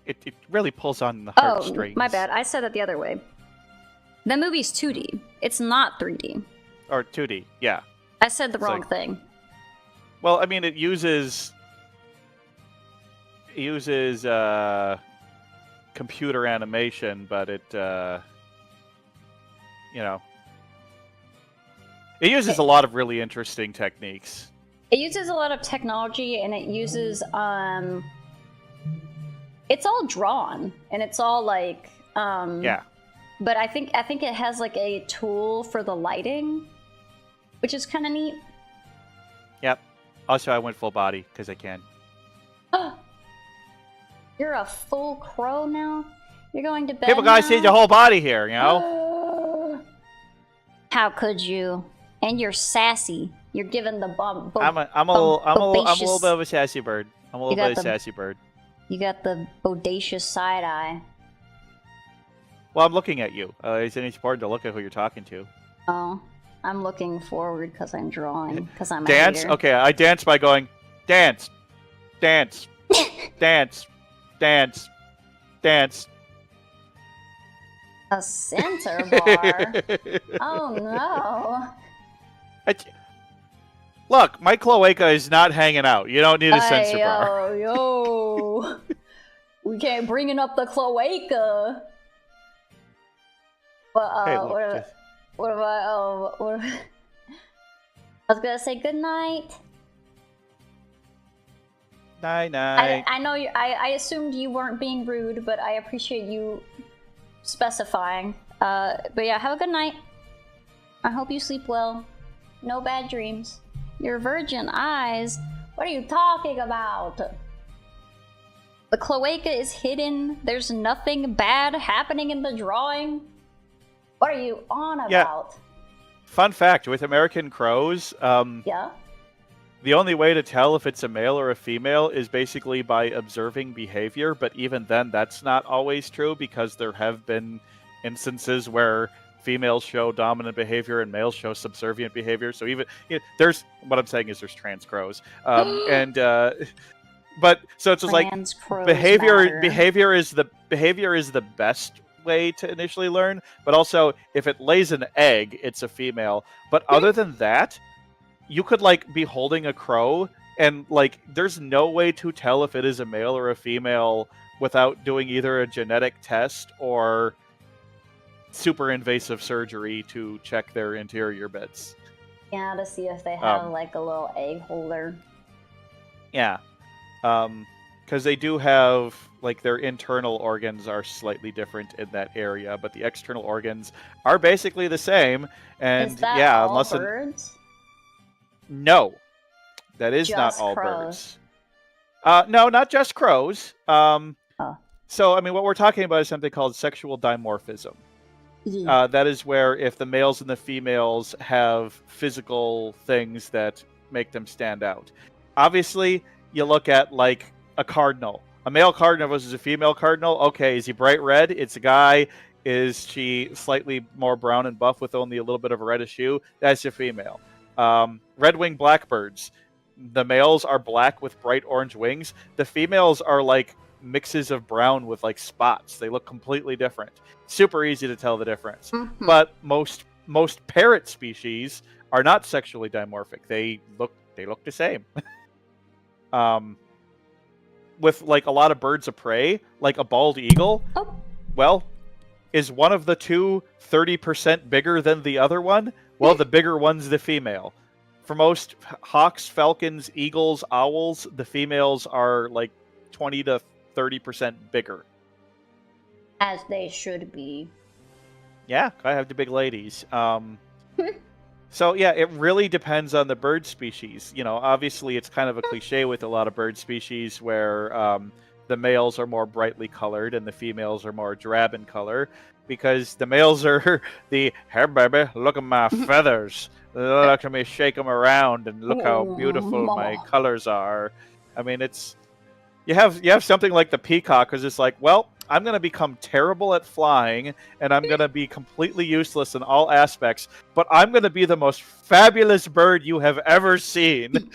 It really pulls on the heartstrings. Oh, my bad. I said it the other way. The movie's 2D. It's not 3D. Or 2D, yeah. I said the wrong thing. Well, I mean, it uses computer animation, but it it uses a lot of really interesting techniques. It uses a lot of technology, and it uses it's all drawn, and it's all like yeah. But I think it has like a tool for the lighting, which is kind of neat. Yep. Also, I went full body because I can. You're a full crow now? You're going to bed People gotta see your whole body here, you know? How could you? And you're sassy. You're giving the bump. I'm a little bit of a sassy bird. I'm a little bit of a sassy bird. You got the bodacious side eye. Well, I'm looking at you. It's important to look at who you're talking to. Oh. I'm looking forward because I'm drawing, because I'm a dance? hater. Okay, I dance by going, dance, dance, dance, dance, dance. A center bar? Oh no. Look, my cloaca is not hanging out. You don't need a censor bar. Yo. We can't bring it up the cloaca. But, hey, look, what about, I was gonna say good night. Night, night. I know I assumed you weren't being rude, but I appreciate you specifying. But yeah, have a good night. I hope you sleep well. No bad dreams. Your virgin eyes? What are you talking about? The cloaca is hidden. There's nothing bad happening in the drawing. What are you on about? Yeah. Fun fact, with American crows, yeah? the only way to tell if it's a male or a female is basically by observing behavior, but even then that's not always true because there have been instances where females show dominant behavior and males show subservient behavior. So even there's what I'm saying is there's trans crows. But so it's just like behavior is the best way to initially learn. But also, if it lays an egg, it's a female. But other than that, you could like be holding a crow, and like there's no way to tell if it is a male or a female without doing either a genetic test or super invasive surgery to check their interior bits. Yeah, to see if they have like a little egg holder. Yeah. Because they do have, like, their internal organs are slightly different in that area, but the external organs are basically the same. And Is that yeah, all unless birds? no, that is not Just all crows. birds. No, not just crows. Oh. So I mean, what we're talking about is something called sexual dimorphism. Yeah. That is where if the males and the females have physical things that make them stand out. Obviously, you look at like a cardinal. A male cardinal versus a female cardinal. Okay, is he bright red? It's a guy. Is she slightly more brown and buff with only a little bit of a reddish hue? That's a female. Red-winged blackbirds. The males are black with bright orange wings. The females are like mixes of brown with like spots. They look completely different. Super easy to tell the difference. Mm-hmm. But most parrot species are not sexually dimorphic. They look the same. With like a lot of birds of prey, like a bald eagle, well, is one of the two 30% bigger than the other one? Well, the bigger one's the female. For most hawks, falcons, eagles, owls, the females are like 20 to 30% bigger. As they should be. Yeah, I have the big ladies. So yeah, it really depends on the bird species. You know, obviously it's kind of a cliche with a lot of bird species where the males are more brightly colored and the females are more drab in color, because the males are the, hey baby, look at my feathers. Look at me shake them around and look how beautiful my colors are. I mean, it's you have something like the peacock, because it's like, well, I'm going to become terrible at flying, and I'm going to be completely useless in all aspects, but I'm going to be the most fabulous bird you have ever seen.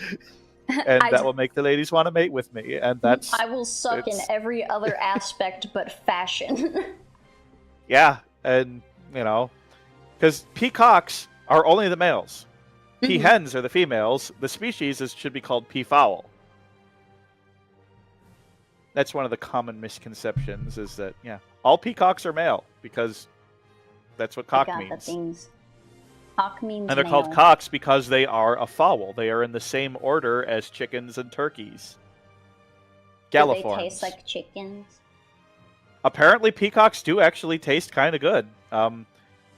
And that will make the ladies want to mate with me, and that's... I will suck in every other aspect but fashion. Yeah, and, you know, because peacocks are only the males. Peahens are the females. The species should be called peafowl. That's one of the common misconceptions, is that, yeah, all peacocks are male, because that's what cock means. The things. Cock means and they're called cocks because they are a fowl. They are in the same order as chickens and turkeys. Galliforms. Do they taste like chickens? Apparently, peacocks do actually taste kind of good.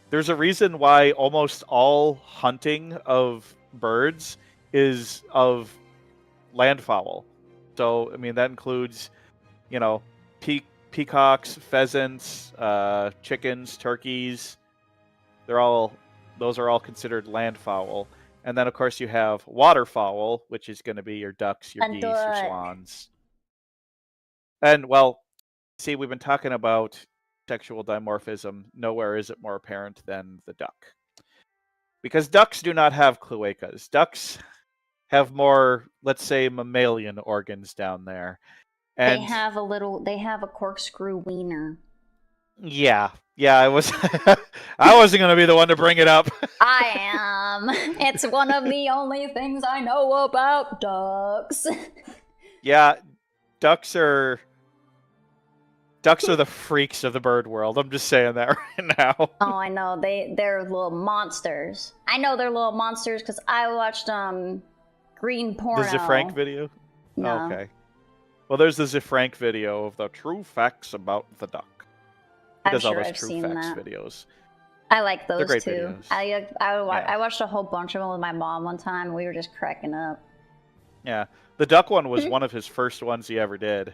There's a reason why almost all hunting of birds is of landfowl. So, I mean, that includes, you know, peacocks, pheasants, chickens, turkeys. Those are all considered landfowl. And then, of course, you have waterfowl, which is going to be your ducks, your geese, your swans. And, well, see, we've been talking about sexual dimorphism. Nowhere is it more apparent than the duck. Because ducks do not have cloacas. Ducks have more, let's say, mammalian organs down there. And they have a corkscrew wiener. Yeah, I was I wasn't going to be the one to bring it up. I am. It's one of the only things I know about ducks. Yeah, ducks are the freaks of the bird world. I'm just saying that right now. Oh, I know. They're little monsters. I know they're little monsters because I watched Green Porno. The Zifrank video? No. Oh, okay. Well, there's the Zifrank video of the true facts about the duck. He does all those true facts videos. I like those great too. Videos. I watched a whole bunch of them with my mom one time, and we were just cracking up. Yeah. The duck one was one of his first ones he ever did.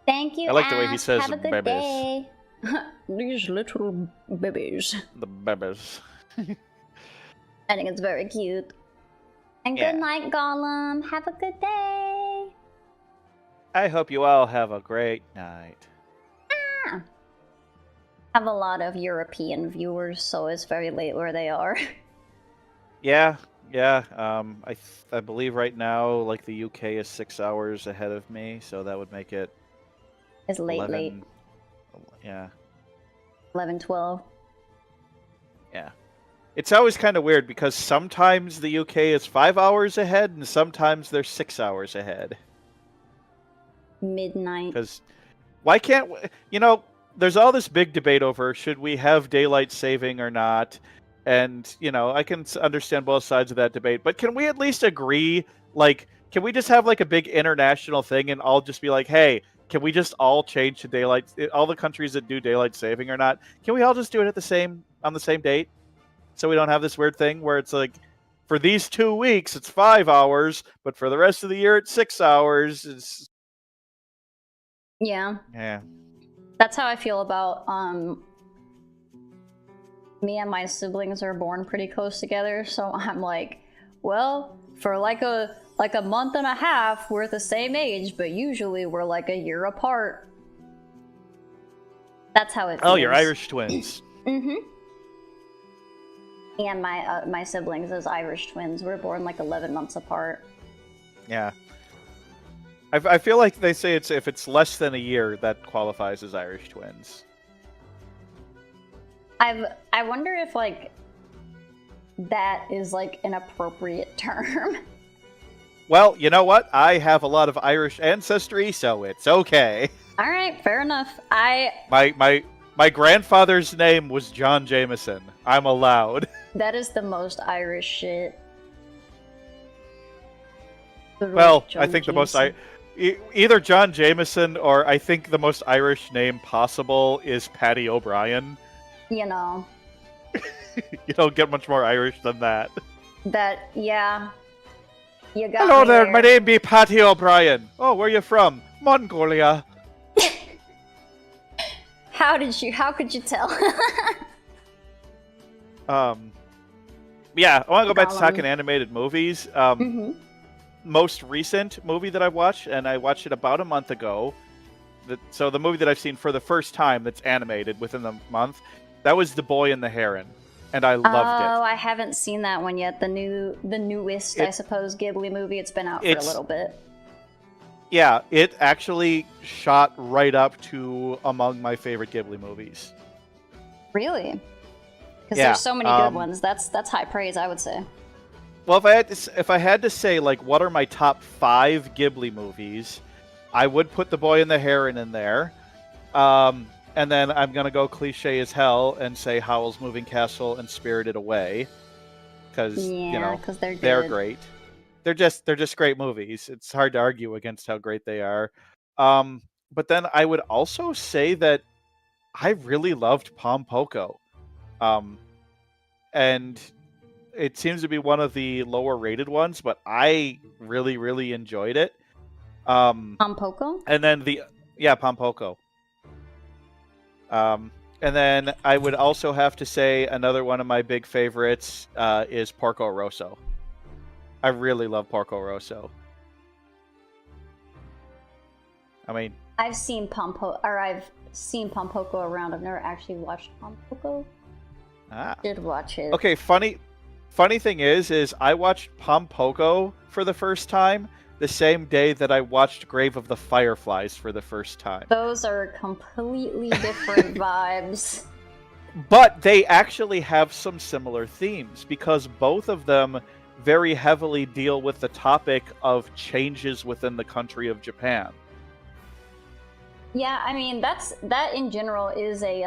Thank you, I like the way he says have a good babies. Day. These little babies. The babies. I think it's very cute. And good night, Gollum. Have a good day. I hope you all have a great night. I have a lot of European viewers, so it's very late where they are. Yeah. I believe right now, like, the UK is 6 hours ahead of me, so that would make it It's late. Yeah. 11, 12. Yeah. It's always kind of weird because sometimes the UK is 5 hours ahead and sometimes they're 6 hours ahead. Midnight. Because why can't there's all this big debate over should we have daylight saving or not, and I can understand both sides of that debate, but can we at least agree, like, can we just have like a big international thing and all just be like, hey, can we just all change to daylight, all the countries that do daylight saving or not, can we all just do it on the same date, so we don't have this weird thing where it's like for these 2 weeks it's 5 hours, but for the rest of the year it's 6 hours. Yeah. Yeah. That's how I feel about me and my siblings are born pretty close together, so I'm like, well, for like a month and a half we're the same age, but usually we're like a year apart. That's how it feels. Oh, you're Irish twins. Mm-hmm. And my siblings as Irish twins were born like 11 months apart. Yeah. I feel like they say if it's less than a year, that qualifies as Irish twins. I wonder if like that is like an appropriate term. Well, you know what? I have a lot of Irish ancestry, so it's okay. All right, fair enough. My grandfather's name was John Jameson. I'm allowed. That is the most Irish shit. Well, I think the most either John Jameson or I think the most Irish name possible is Paddy O'Brien. You know. You don't get much more Irish than that. Yeah. You got Hello me there, my name be Paddy O'Brien. Oh, where you from? Mongolia. How could you tell? Yeah, I want to go back to talking animated movies. Most recent movie that I watched, and I watched it about a month ago. So the movie that I've seen for the first time that's animated within the month, that was The Boy and the Heron, and I loved it. Oh, I haven't seen that one yet. The newest, I suppose, Ghibli movie. It's been out for a little bit. Yeah, it actually shot right up to among my favorite Ghibli movies. Really? Because there's so many good ones. That's high praise, I would say. Well, if I had to say, like, what are my top 5 Ghibli movies, I would put The Boy and the Heron in there. And then I'm gonna go cliche as hell and say Howl's Moving Castle and Spirited Away, because they're great. They're just great movies. It's hard to argue against how great they are. But then I would also say that I really loved Pom Poko. And it seems to be one of the lower rated ones, but I really, really enjoyed it. Pom Poko? And then Pom Poko. And then I would also have to say another one of my big favorites is Porco Rosso. I really love Porco Rosso. I mean, I've seen Pom Poko around. I've never actually watched Pom Poko. Did watch it. Okay, funny thing is I watched Pom Poko for the first time the same day that I watched Grave of the Fireflies for the first time. Those are completely different vibes. But they actually have some similar themes because both of them very heavily deal with the topic of changes within the country of Japan. Yeah, I mean that in general is a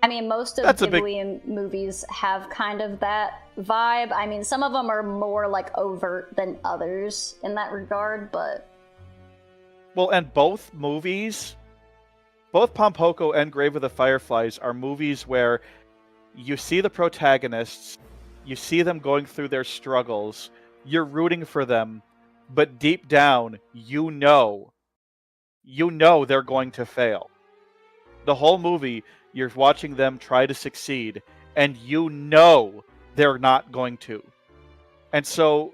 I mean, most of Ghibli movies have kind of that vibe. I mean, some of them are more like overt than others in that regard, but well, and both movies, both Pom Poko and Grave of the Fireflies, are movies where you see the protagonists, you see them going through their struggles, you're rooting for them, but deep down, you know they're going to fail. The whole movie, you're watching them try to succeed, and you know they're not going to. And so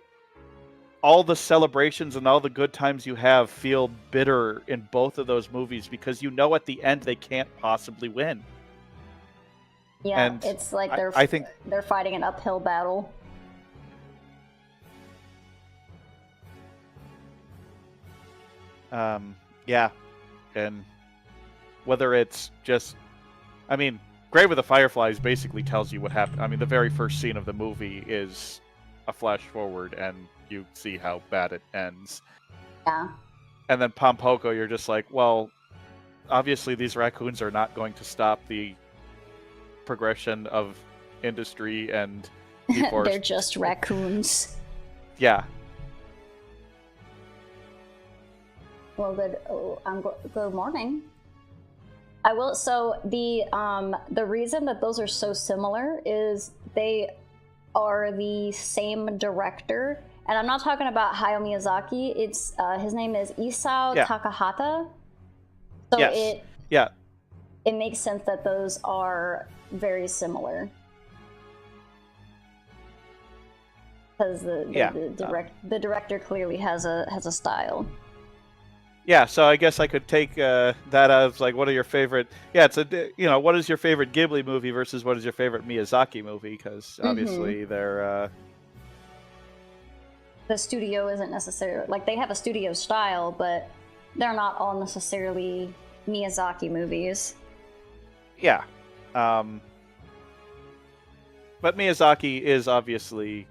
all the celebrations and all the good times you have feel bitter in both of those movies because you know at the end they can't possibly win. Yeah, and it's like they're fighting an uphill battle. Yeah, and whether it's just, I mean, Grave of the Fireflies basically tells you what happened. I mean, the very first scene of the movie is a flash forward, and you see how bad it ends. Yeah. And then Pompoko, you're just like, well, obviously these raccoons are not going to stop the progression of industry and They're just raccoons. Yeah. Well, good morning. I will. So the reason that those are so similar is they are the same director, and I'm not talking about Hayao Miyazaki. It's his name is Isao Takahata. So yes. it makes sense that those are very similar. Because the director clearly has a style. Yeah, so I guess I could take that as like, what are your favorite? Yeah, it's what is your favorite Ghibli movie versus what is your favorite Miyazaki movie? Because obviously they're the studio isn't necessarily like they have a studio style, but they're not all necessarily Miyazaki movies. Yeah, but Miyazaki is obviously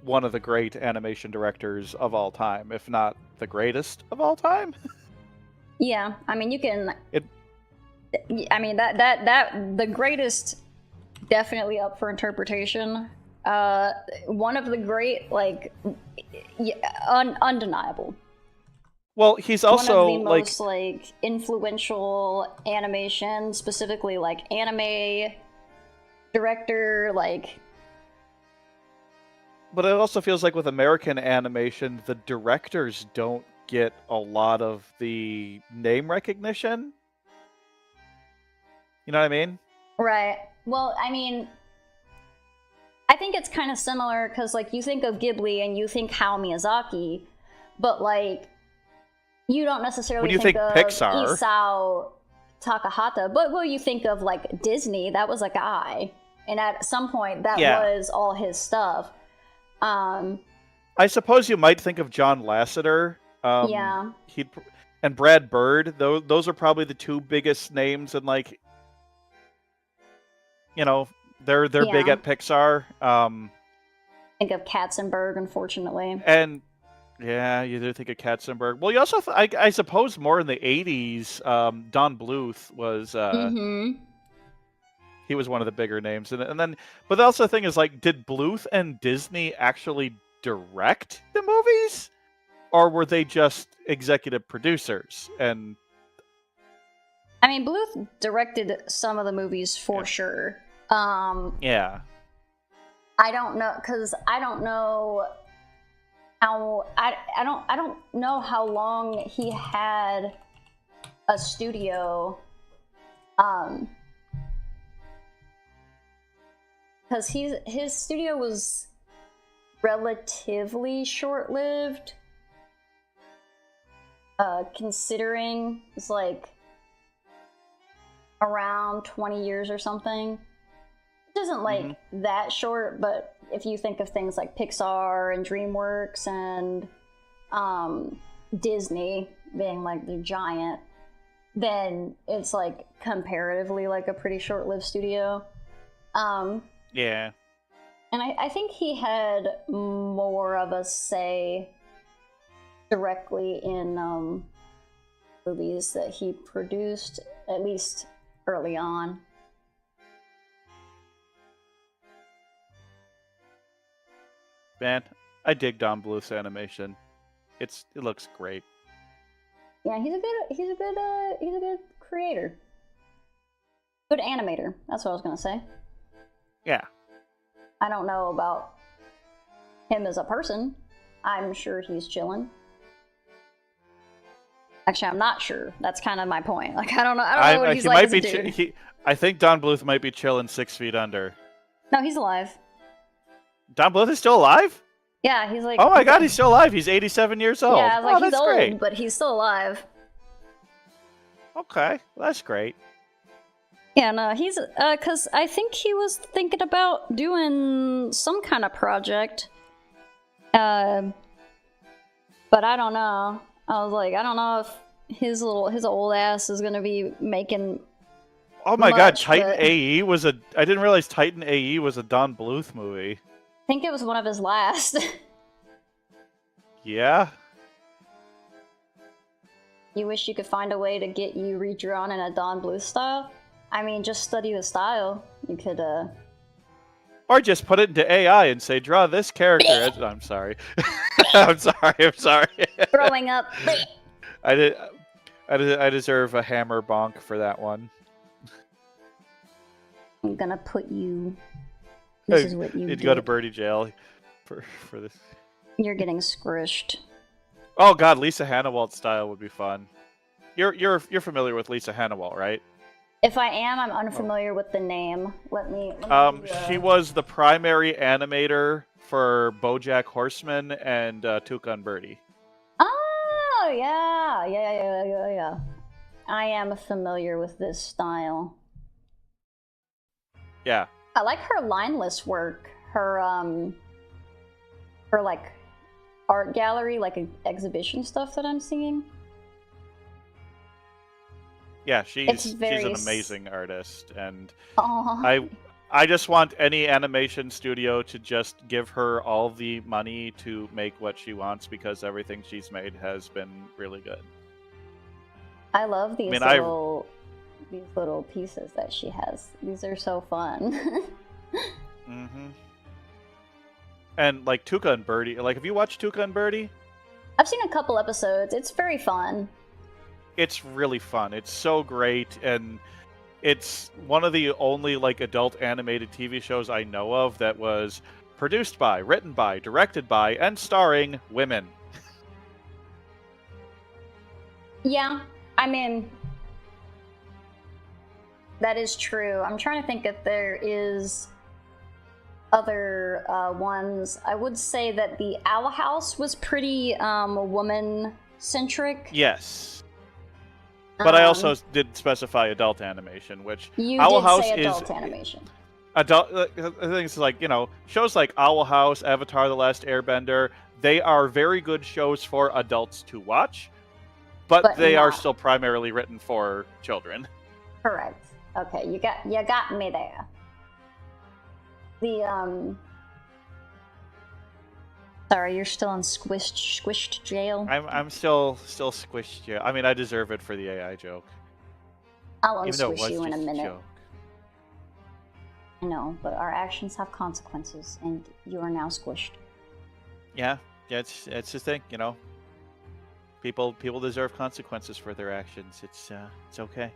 one of the great animation directors of all time, if not the greatest of all time. Yeah, I mean, you can. I mean that the greatest, definitely up for interpretation. One of the great, undeniable. Well, he's also one of the most influential animation, specifically anime director, But it also feels like with American animation, the directors don't get a lot of the name recognition. You know what I mean? Right. Well, I mean, I think it's kind of similar because, you think of Ghibli and you think Hayao Miyazaki, but, you don't necessarily think of Pixar. Isao Takahata. But when you think of, Disney, that was a guy. And at some point, that was all his stuff. I suppose you might think of John Lasseter. Yeah. And Brad Bird. Those are probably the two biggest names, and they're big at Pixar. Think of Katzenberg, unfortunately. And yeah, you do think of Katzenberg. Well, you also, I suppose, more in the '80s. Don Bluth was. He was one of the bigger names, and then, but also the thing is, did Bluth and Disney actually direct the movies, or were they just executive producers? And I mean, Bluth directed some of the movies for sure. Yeah. I don't know, because I don't know how I don't know how long he had a studio. Because his studio was relatively short-lived, considering it's around 20 years or something. It isn't that short, but if you think of things like Pixar and DreamWorks and Disney being the giant, then it's comparatively a pretty short-lived studio. Yeah. And I think he had more of a say directly in movies that he produced, at least early on. Man, I dig Don Bluth's animation. It looks great. Yeah, he's a good creator. Good animator. That's what I was gonna say. Yeah. I don't know about him as a person. I'm sure he's chilling. Actually, I'm not sure. That's kind of my point. I don't know. I don't know what he's like as a dude. I think Don Bluth might be chilling 6 feet under. No, he's alive. Don Bluth is still alive? Yeah, he's Oh my god, he's still alive. He's 87 years old. Yeah, he's old, great. But he's still alive. Okay, that's great. Yeah, no, he's, because I think he was thinking about doing some kind of project. But I don't know. I was I don't know if his old ass is gonna be making. Oh my god, Much, Titan but- AE was a... I didn't realize Titan AE was a Don Bluth movie. I think it was one of his last. Yeah? You wish you could find a way to get you redrawn in a Don Bluth style? I mean, just study the style. You could, Or just put it into AI and say, draw this character as... I'm sorry. I'm sorry. throwing up. I deserve a hammer bonk for that one. I'm gonna put you. This is what you You'd get. go to birdie jail for this. You're getting squished. Oh god, Lisa Hannawalt style would be fun. You're familiar with Lisa Hannawalt, right? If I am, I'm unfamiliar with the name. Let me She was the primary animator for BoJack Horseman and Tuca and Birdie. Oh yeah. I am familiar with this style. Yeah. I like her lineless work. Her like art gallery, like exhibition stuff that I'm seeing. Yeah, she's an very amazing artist, and Aww. I just want any animation studio to just give her all the money to make what she wants, because everything she's made has been really good. I love these these little pieces that she has. These are so fun. Mm-hmm. And like Tuca and Birdie, like have you watched Tuca and Birdie? I've seen a couple episodes. It's very fun. It's really fun. It's so great, and it's one of the only like adult animated TV shows I know of that was produced by, written by, directed by, and starring women. Yeah, I mean, that is true. I'm trying to think if there is other ones. I would say that the Owl House was pretty woman-centric. Yes. But I also did specify adult animation, which you Owl did House say is adult animation. adult. The thing is, like, you know, shows like Owl House, Avatar: The Last Airbender, they are very good shows for adults to watch, but they are still primarily written for children. Correct. Okay, you got me there. The Sorry, you're still in squished jail. I'm still squished. Yeah, I mean, I deserve it for the AI joke. I'll Even though it unsquish was you in a just minute. joke. I know, but our actions have consequences, and you are now squished. Yeah, it's the thing, you know. People deserve consequences for their actions. It's okay.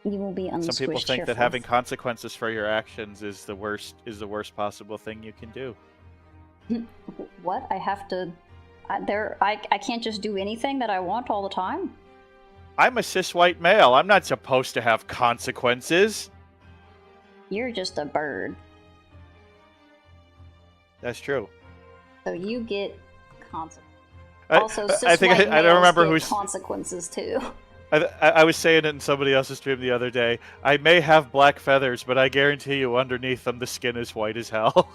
You will be unsquished. Some people think that having consequences for your actions is the worst possible thing you can do. What? I have to... I can't just do anything that I want all the time? I'm a cis white male. I'm not supposed to have consequences. You're just a bird. That's true. So you get consequences. I don't remember who's consequences too. I was saying it in somebody else's stream the other day. I may have black feathers, but I guarantee you underneath them the skin is white as hell.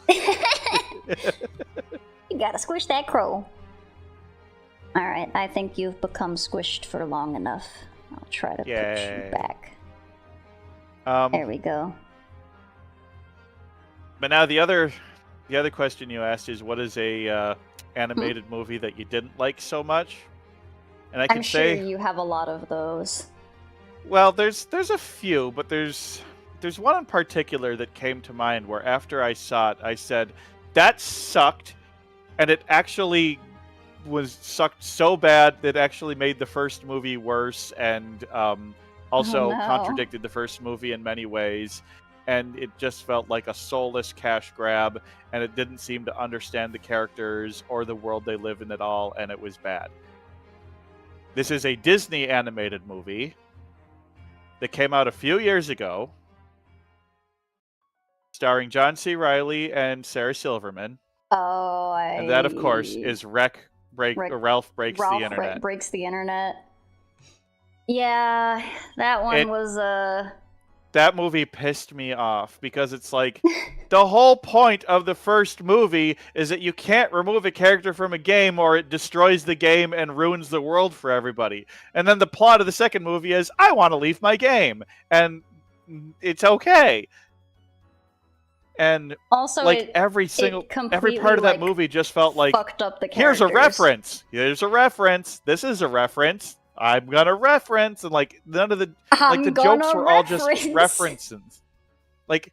You gotta squish that crow. Alright, I think you've become squished for long enough. I'll try to put you back. There we go. But now the other question you asked is, what is a animated movie that you didn't like so much? And I'm sure you have a lot of those. Well, there's a few, but there's one in particular that came to mind where after I saw it, I said, that sucked, and it actually was sucked so bad that it actually made the first movie worse, and also contradicted the first movie in many ways, and it just felt like a soulless cash grab, and it didn't seem to understand the characters or the world they live in at all, and it was bad. This is a Disney animated movie that came out a few years ago, starring John C. Reilly and Sarah Silverman. Oh, and that, of course, is Ralph Breaks the Internet. Breaks the Internet. Yeah, that one was that movie pissed me off because it's like the whole point of the first movie is that you can't remove a character from a game or it destroys the game and ruins the world for everybody. And then the plot of the second movie is I want to leave my game and it's okay. And Also, like every part of that movie just felt like fucked up the here's a characters. reference. This is a reference. I'm gonna reference, and like none of the jokes were all just references. Like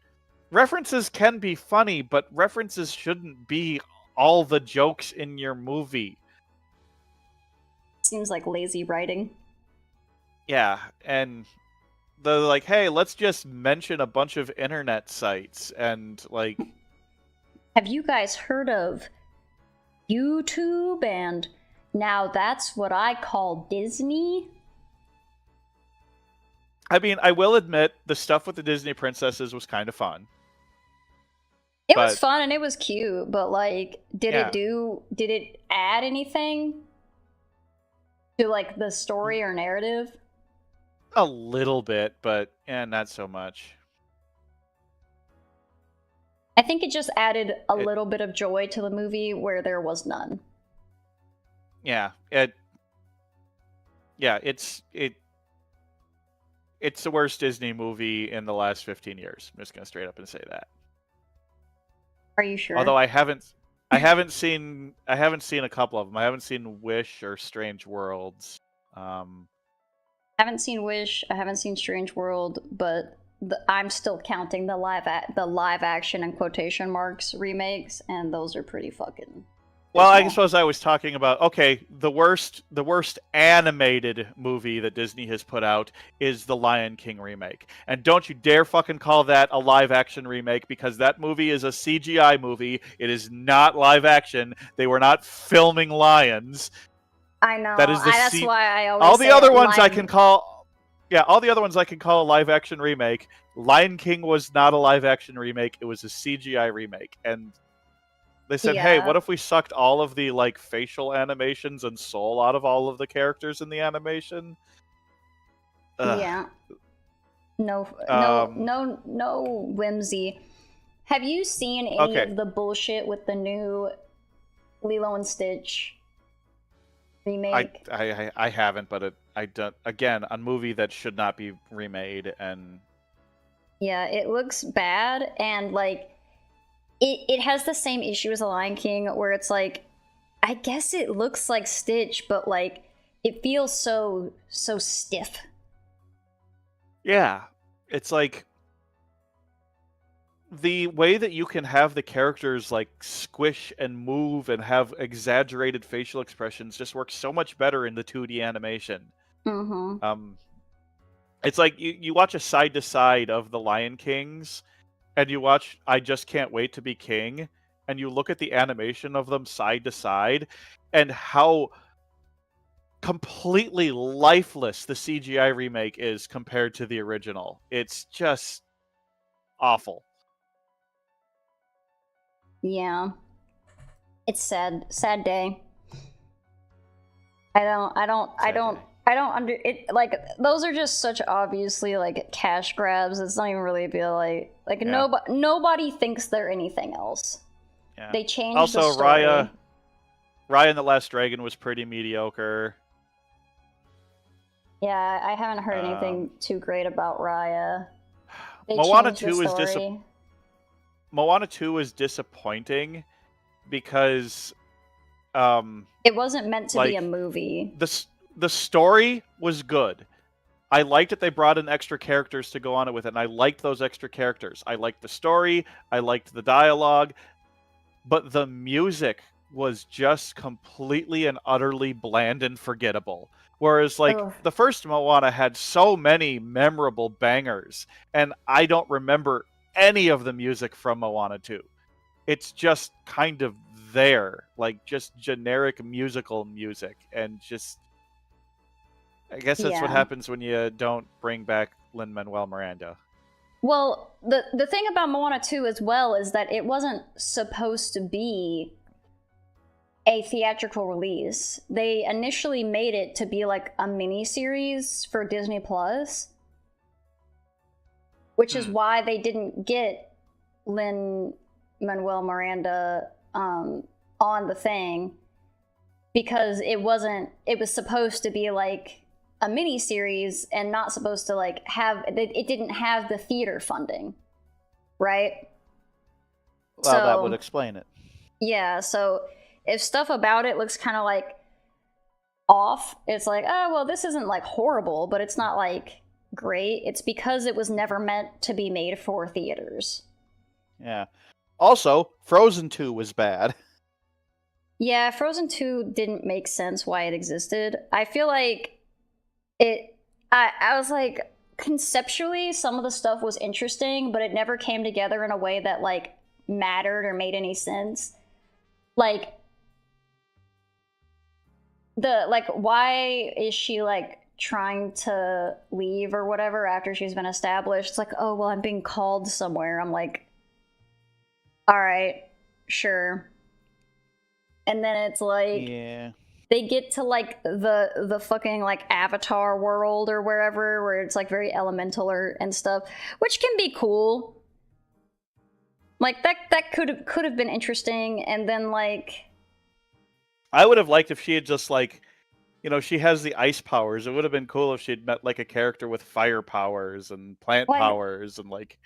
references can be funny, but references shouldn't be all the jokes in your movie. Seems like lazy writing. Yeah, and they're like, hey, let's just mention a bunch of internet sites and like. Have you guys heard of YouTube and now that's what I call Disney? I mean, I will admit the stuff with the Disney princesses was kind of fun. It was fun and it was cute, but like, did it add anything to like the story or narrative? A little bit, but not so much. I think it just added a little bit of joy to the movie where there was none. Yeah, it's the worst Disney movie in the last 15 years. I'm just gonna straight up and say that. Are you sure? Although I haven't seen a couple of them. I haven't seen Wish or Strange Worlds. I haven't seen Wish. I haven't seen Strange World, but I'm still counting the live action and quotation marks remakes, and those are pretty fucking. Well, I suppose I was talking about the worst animated movie that Disney has put out is the Lion King remake. And don't you dare fucking call that a live action remake because that movie is a CGI movie. It is not live action. They were not filming lions. I know. That's why I always all the other ones I can call all the other ones I can call a live action remake. Lion King was not a live action remake. It was a CGI remake. And they said, hey, what if we sucked all of the like facial animations and soul out of all of the characters in the animation? Ugh. Yeah. No whimsy. Have you seen any of the bullshit with the new Lilo and Stitch remake? I haven't, but I don't. Again, a movie that should not be remade, and yeah, it looks bad, and like. It has the same issue as The Lion King, where it's like, I guess it looks like Stitch, but like, it feels so stiff. Yeah, it's like the way that you can have the characters like squish and move and have exaggerated facial expressions just works so much better in the 2D animation. Mm-hmm. It's like you watch a side to side of the Lion Kings. And you watch I Just Can't Wait to Be King, and you look at the animation of them side to side, and how completely lifeless the CGI remake is compared to the original. It's just awful. Yeah. It's sad day. I don't under it. Like those are just such obviously like cash grabs. It's not even really a bit like nobody thinks they're anything else. Yeah. They changed. Also, the story. Raya and the Last Dragon was pretty mediocre. Yeah, I haven't heard anything too great about Raya. Moana 2 is disappointing because it wasn't meant to be a movie. The story was good. I liked that they brought in extra characters to go on it with it, and I liked those extra characters. I liked the story, I liked the dialogue, but the music was just completely and utterly bland and forgettable. Whereas, like, the first Moana had so many memorable bangers, and I don't remember any of the music from Moana 2. It's just kind of there, like, just generic musical music, and just... I guess that's what happens when you don't bring back Lin-Manuel Miranda. Well, the thing about Moana 2 as well is that it wasn't supposed to be a theatrical release. They initially made it to be like a mini-series for Disney Plus, which is why they didn't get Lin-Manuel Miranda on the thing, because it was supposed to be like a mini series and not supposed to like it didn't have the theater funding, right? Well, that would explain it. Yeah, so if stuff about it looks kind of like off, it's like, oh, well, this isn't like horrible, but it's not like great. It's because it was never meant to be made for theaters. Yeah. Also, Frozen 2 was bad. Yeah, Frozen 2 didn't make sense why it existed. I feel like I was like, conceptually, some of the stuff was interesting, but it never came together in a way that like mattered or made any sense. Like, why is she like trying to leave or whatever after she's been established? It's like, oh, well, I'm being called somewhere. I'm like, all right, sure. And then it's like, yeah, they get to like the fucking like Avatar world or wherever, where it's like very elemental and stuff, which can be cool. Like that could have been interesting. And then like, I would have liked if she had just like, you know, she has the ice powers. It would have been cool if she'd met like a character with fire powers and plant powers and like.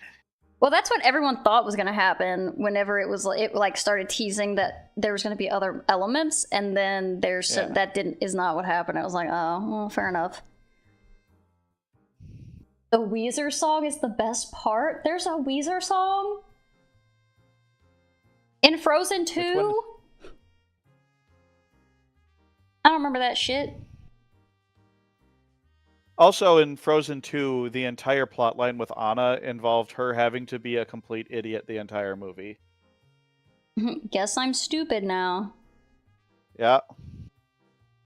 Well, that's what everyone thought was going to happen whenever it like started teasing that there was going to be other elements, and then that is not what happened. I was like, oh, well, fair enough. The Weezer song is the best part. There's a Weezer song in Frozen 2. I don't remember that shit. Also, in Frozen 2, the entire plotline with Anna involved her having to be a complete idiot the entire movie. Guess I'm stupid now. Yeah.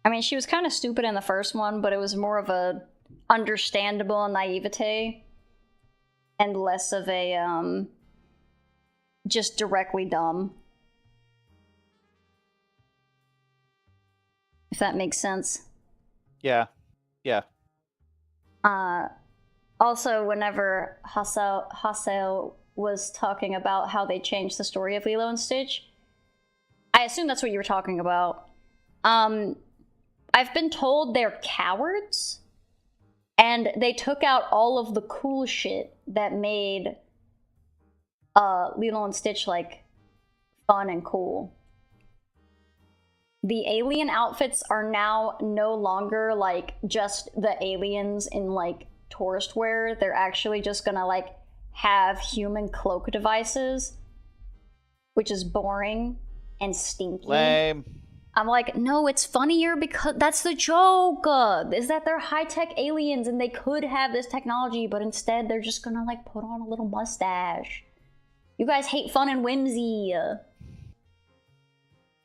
I mean, she was kind of stupid in the first one, but it was more of a understandable naivete and less of a just directly dumb. If that makes sense. Yeah. Yeah. Also, whenever Hassel was talking about how they changed the story of Lilo and Stitch, I assume that's what you were talking about. I've been told they're cowards, and they took out all of the cool shit that made Lilo and Stitch like fun and cool. The alien outfits are now no longer like just the aliens in like tourist wear. They're actually just gonna like have human cloak devices, which is boring and stinky. Lame. I'm like, no, it's funnier because that's the joke. Is that they're high-tech aliens and they could have this technology, but instead they're just gonna like put on a little mustache. You guys hate fun and whimsy.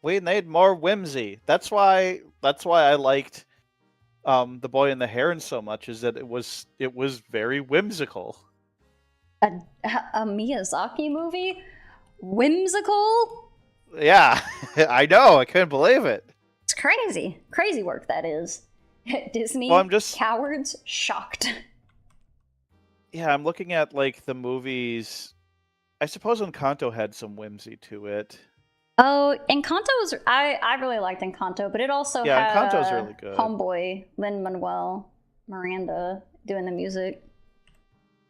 We need more whimsy. That's why I liked The Boy and the Heron so much, is that it was very whimsical. A Miyazaki movie? Whimsical? Yeah, I know. I couldn't believe it. It's crazy. Crazy work that is. Disney, well, I'm just cowards, shocked. Yeah, I'm looking at like the movies. I suppose Encanto had some whimsy to it. Oh, Encanto was... I really liked Encanto, but it also had Encanto's really good. Homeboy, Lin-Manuel Miranda, doing the music.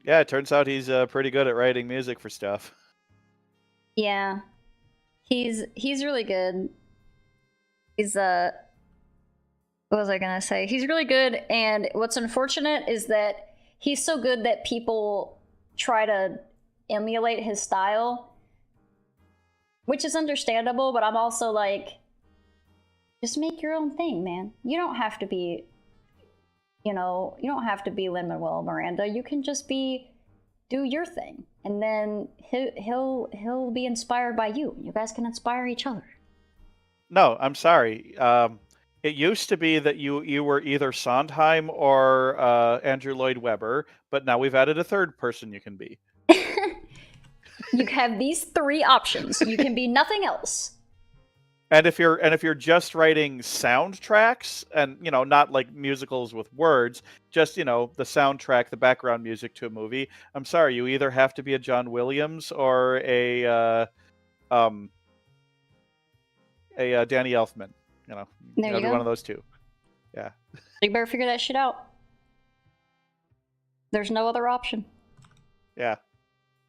Yeah, it turns out he's pretty good at writing music for stuff. Yeah. He's really good. He's what was I gonna say? He's really good, and what's unfortunate is that he's so good that people try to emulate his style, which is understandable, but I'm also like, just make your own thing, man. You don't have to be, you don't have to be Lin-Manuel Miranda. You can just do your thing, and then he'll be inspired by you. You guys can inspire each other. No, I'm sorry. It used to be that you were either Sondheim or Andrew Lloyd Webber, but now we've added a third person you can be. You have these three options. You can be nothing else. And if you're just writing soundtracks and, not like musicals with words, just, the soundtrack, the background music to a movie, I'm sorry, you either have to be a John Williams or a Danny Elfman. There you be go. one of those two. Yeah. You better figure that shit out. There's no other option. Yeah.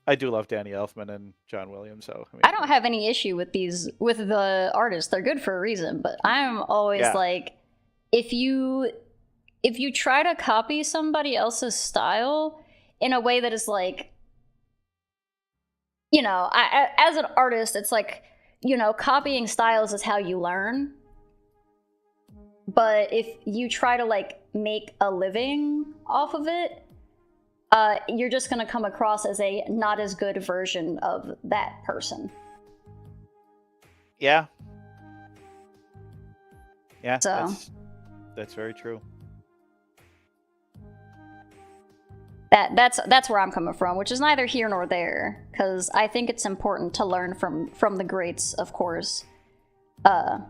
I do love Danny Elfman and John Williams, so I don't have any issue with the artists. They're good for a reason, but I'm always like, if you try to copy somebody else's style in a way that is like, as an artist, it's like, copying styles is how you learn. But if you try to like make a living off of it, you're just going to come across as a not as good version of that person. Yeah. Yeah, so that's very true. That's where I'm coming from, which is neither here nor there, because I think it's important to learn from the greats, of course. But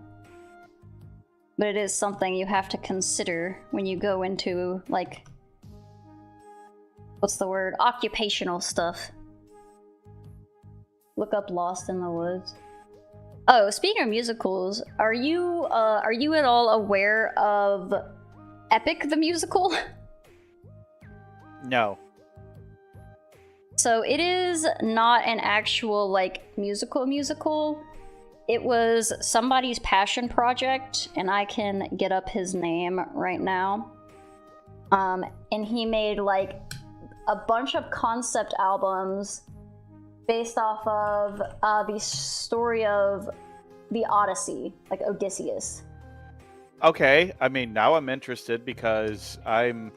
it is something you have to consider when you go into, like, what's the word? Occupational stuff. Look up Lost in the Woods. Oh, speaking of musicals, are you at all aware of Epic the Musical? No. So it is not an actual, like, musical. It was somebody's passion project, and I can get up his name right now. And he made, like, a bunch of concept albums based off of the story of the Odyssey, like Odysseus. Okay, I mean, now I'm interested because I'm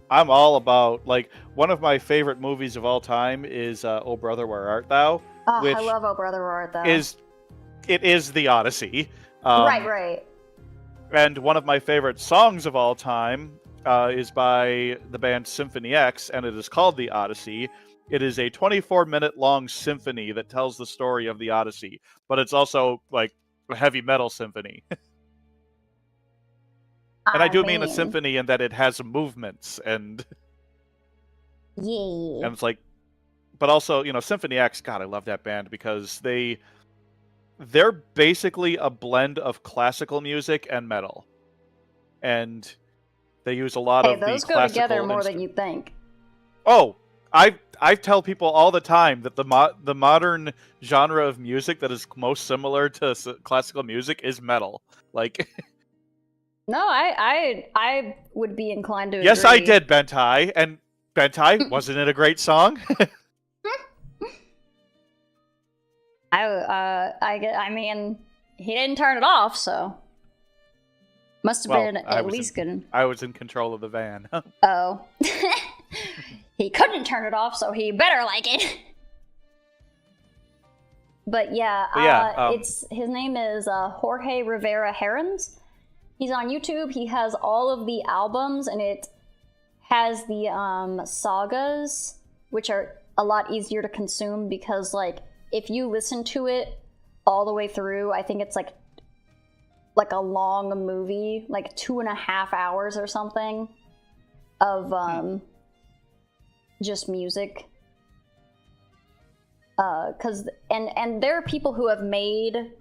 all about, like, one of my favorite movies of all time is Oh Brother, Where Art Thou? Oh, I love Oh Brother, Where Art Thou. It is the Odyssey. Right. And one of my favorite songs of all time is by the band Symphony X, and it is called The Odyssey. It is a 24-minute long symphony that tells the story of the Odyssey, but it's also, like, a heavy metal symphony. And I do mean a symphony in that it has movements and... Yeah. And it's like... But also, Symphony X, God, I love that band because they're basically a blend of classical music and metal. And they use a lot of the classical... those go together more than you think. Oh, I tell people all the time that the modern genre of music that is most similar to classical music is metal. Like... No, I would be inclined to agree. Yes, I did, Bentai. And Bentai, wasn't it a great song? I mean, he didn't turn it off, so must have been at least good. I was in control of the van. Oh, he couldn't turn it off, so he better like it. But yeah, his name is Jorge Rivera Herons. He's on YouTube. He has all of the albums, and it has the sagas, which are a lot easier to consume because, like, if you listen to it all the way through, I think it's like a long movie, like 2.5 hours or something of just music. And there are people who have made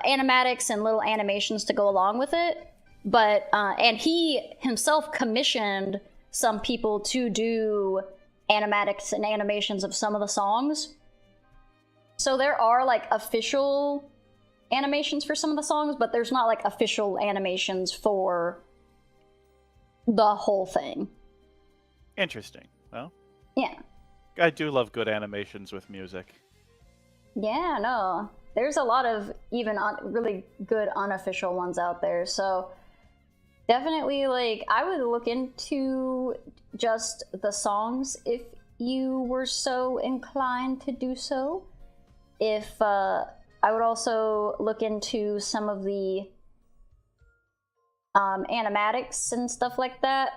animatics and little animations to go along with it, but and he himself commissioned some people to do animatics and animations of some of the songs. So there are, like, official animations for some of the songs, but there's not, like, official animations for the whole thing. Interesting. Well, yeah, I do love good animations with music. Yeah, no. There's a lot of even really good unofficial ones out there, so definitely, like, I would look into just the songs if you were so inclined to do so. If I would also look into some of the animatics and stuff like that,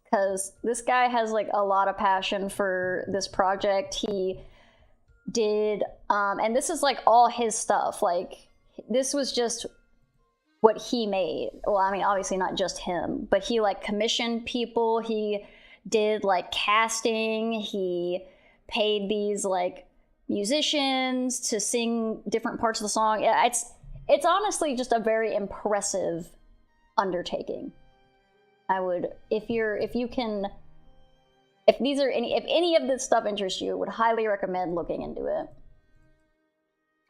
because this guy has, like, a lot of passion for this project. He did and this is, like, all his stuff. Like, this was just what he made. Well, I mean, obviously not just him, but he like commissioned people. He did like casting. He paid these like musicians to sing different parts of the song. It's honestly just a very impressive undertaking. I would, if any of this stuff interests you, would highly recommend looking into it.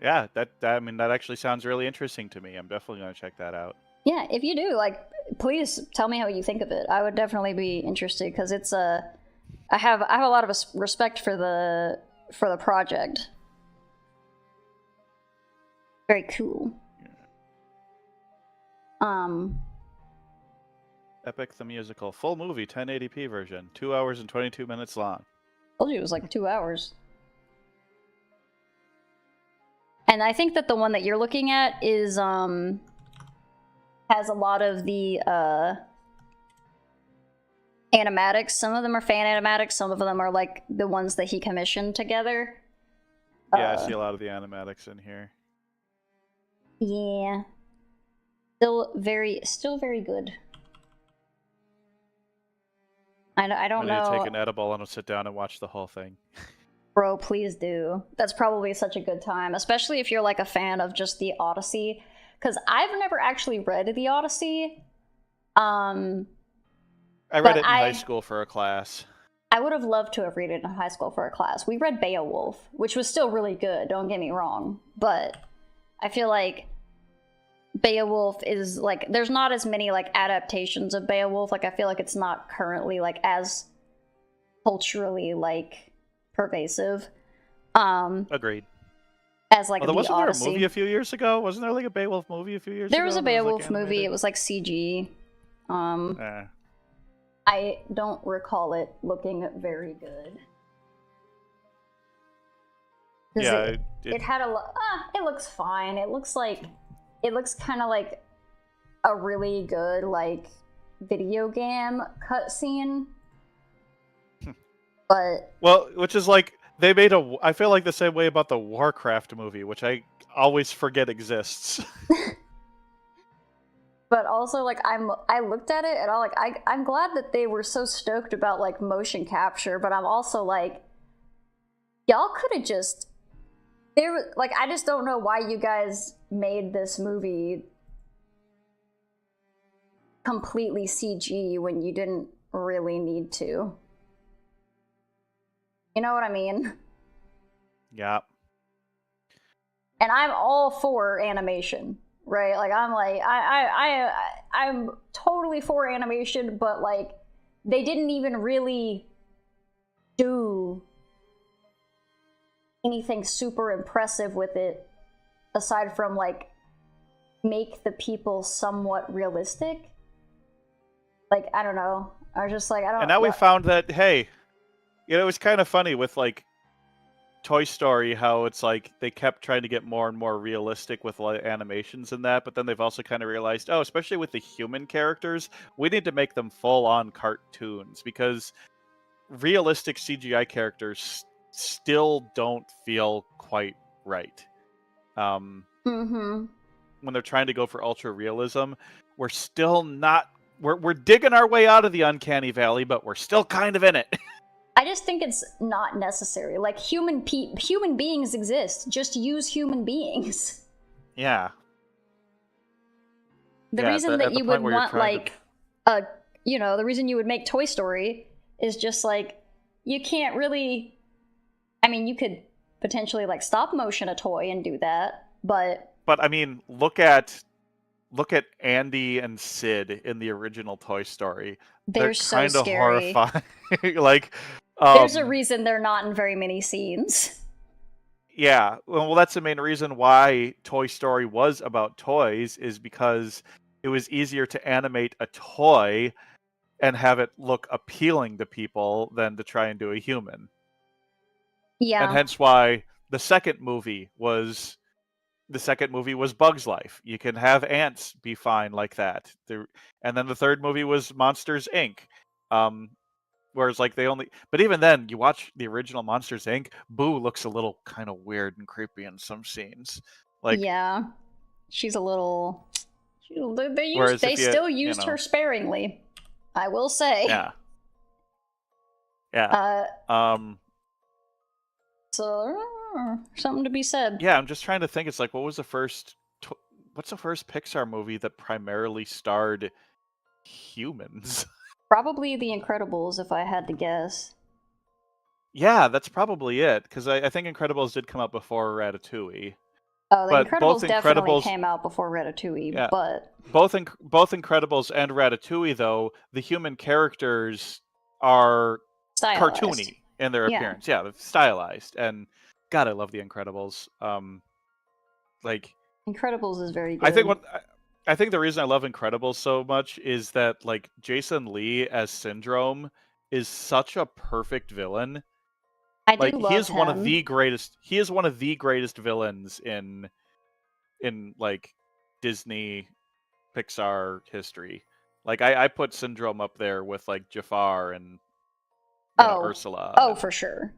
Yeah, that actually sounds really interesting to me. I'm definitely going to check that out. Yeah, if you do, like, please tell me how you think of it. I would definitely be interested because it's I have a lot of respect for the project. Very cool. Yeah. Epic the Musical, full movie, 1080p version, 2 hours and 22 minutes long. Told you it was like 2 hours. And I think that the one that you're looking at is has a lot of the animatics. Some of them are fan animatics, some of them are like the ones that he commissioned together. Yeah, I see a lot of the animatics in here. Yeah. Still very good. I don't know. I need to take an edible and I'll sit down and watch the whole thing. Bro, please do. That's probably such a good time, especially if you're like a fan of just the Odyssey. Because I've never actually read the Odyssey. I read it in high school for a class. I would have loved to have read it in high school for a class. We read Beowulf, which was still really good, don't get me wrong. But I feel like Beowulf is like, there's not as many like adaptations of Beowulf. Like I feel like it's not currently like as culturally like pervasive. Agreed. As like the wasn't Odyssey. There a movie a few years ago? Wasn't there like a Beowulf movie a few years ago? There was a Beowulf movie. It was like CG. I don't recall it looking very good. Yeah, it had a it looks fine. It looks kind of like a really good like video game cutscene. But which is like they made I feel like the same way about the Warcraft movie, which I always forget exists. But also like I looked at it and I'm glad that they were so stoked about like motion capture, but I'm also like, y'all could have just I just don't know why you guys made this movie completely CG when you didn't really need to. You know what I mean? Yeah. And I'm all for animation, right? Like I'm totally for animation, but like they didn't even really do anything super impressive with it aside from like make the people somewhat realistic. Like I don't know. I was just like I don't. And now we found that hey, you know, it was kind of funny with like Toy Story how it's like they kept trying to get more and more realistic with animations and that, but then they've also kind of realized, oh, especially with the human characters, we need to make them full-on cartoons because realistic CGI characters still don't feel quite right. When they're trying to go for ultra realism, we're still not. We're digging our way out of the uncanny valley, but we're still kind of in it. I just think it's not necessary. Like human beings exist. Just use human beings. Yeah. The reason that you would want like the reason you would make Toy Story is just like you can't really. I mean, you could potentially like stop motion a toy and do that, but I mean, look at Andy and Sid in the original Toy Story. They're so kind of scary. Horrifying. Like, there's a reason they're not in very many scenes. Yeah, well, that's the main reason why Toy Story was about toys, is because it was easier to animate a toy and have it look appealing to people than to try and do a human. Yeah. And hence why the second movie was Bug's Life. You can have ants be fine like that. And then the third movie was Monsters, Inc. Whereas like but even then, you watch the original Monsters, Inc., Boo looks a little kind of weird and creepy in some scenes. Like, yeah. She's a little. Whereas They if you, still you used know, her sparingly, I will say. yeah, yeah. So something to be said. Yeah, I'm just trying to think. It's like, what was the first? What's the first Pixar movie that primarily starred humans? Probably The Incredibles, if I had to guess. Yeah, that's probably it. Because I think Incredibles did come out before Ratatouille. Oh, The But both Incredibles definitely Incredibles, came out before Ratatouille, yeah, but both Incredibles and Ratatouille, though, the human characters are stylized. cartoony in their Yeah, appearance. Yeah, they're stylized, and God, I love the Incredibles. Like Incredibles is very I think good. what I think the reason I love Incredibles so much is that like Jason Lee as Syndrome is such a perfect villain. I do Like he love is one of him. the greatest. He is one of the greatest villains in like Disney Pixar history. Like I put Syndrome up there with like Jafar and Ursula. Oh, for sure.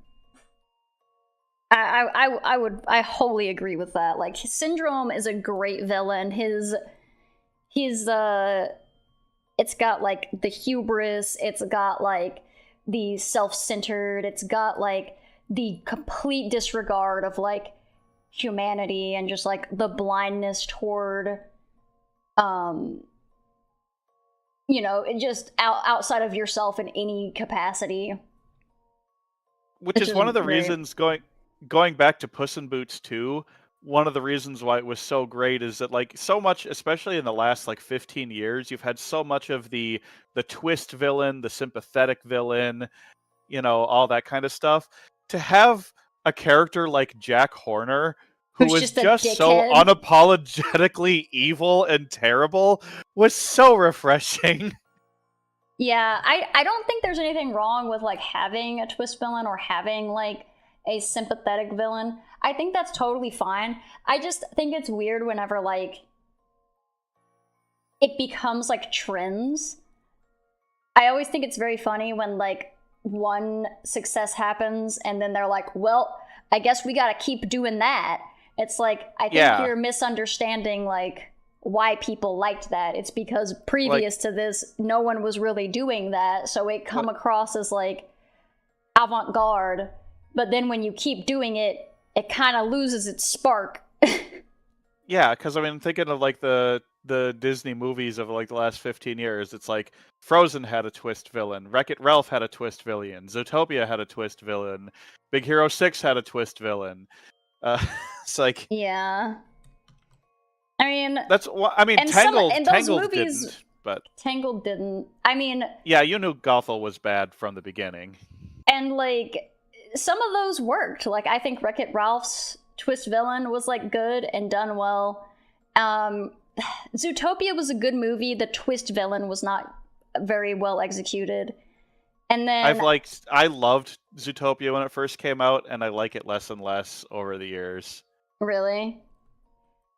I wholly agree with that. Like Syndrome is a great villain. He's it's got like the hubris, it's got like the self-centered, it's got like the complete disregard of like humanity and just like the blindness toward just outside of yourself in any capacity. Which is one of the reasons going back to Puss in Boots 2, one of the reasons why it was so great is that like so much, especially in the last like 15 years, you've had so much of the twist villain, the sympathetic villain, all that kind of stuff. To have a character like Jack Horner who Who's was just so dickhead. unapologetically evil and terrible was so refreshing. Yeah, I don't think there's anything wrong with like having a twist villain or having like a sympathetic villain. I think that's totally fine. I just think it's weird whenever like it becomes like trends. I always think it's very funny when like one success happens and then they're like, well, I guess we gotta keep doing that. It's like, I think you're misunderstanding like why people liked that. It's because previous to this, no one was really doing that. So it come across as like avant-garde. But then when you keep doing it, it kind of loses its spark. Yeah, because I mean, thinking of like the Disney movies of like the last 15 years, it's like Frozen had a twist villain, Wreck-It Ralph had a twist villain, Zootopia had a twist villain, Big Hero 6 had a twist villain. It's like, yeah. I mean, Tangled movies, didn't, but Tangled didn't. I mean, yeah, you knew Gothel was bad from the beginning, and like some of those worked. Like I think Wreck-It Ralph's twist villain was like good and done well. Zootopia was a good movie. The twist villain was not very well executed. And then I loved Zootopia when it first came out, and I like it less and less over the years. Really?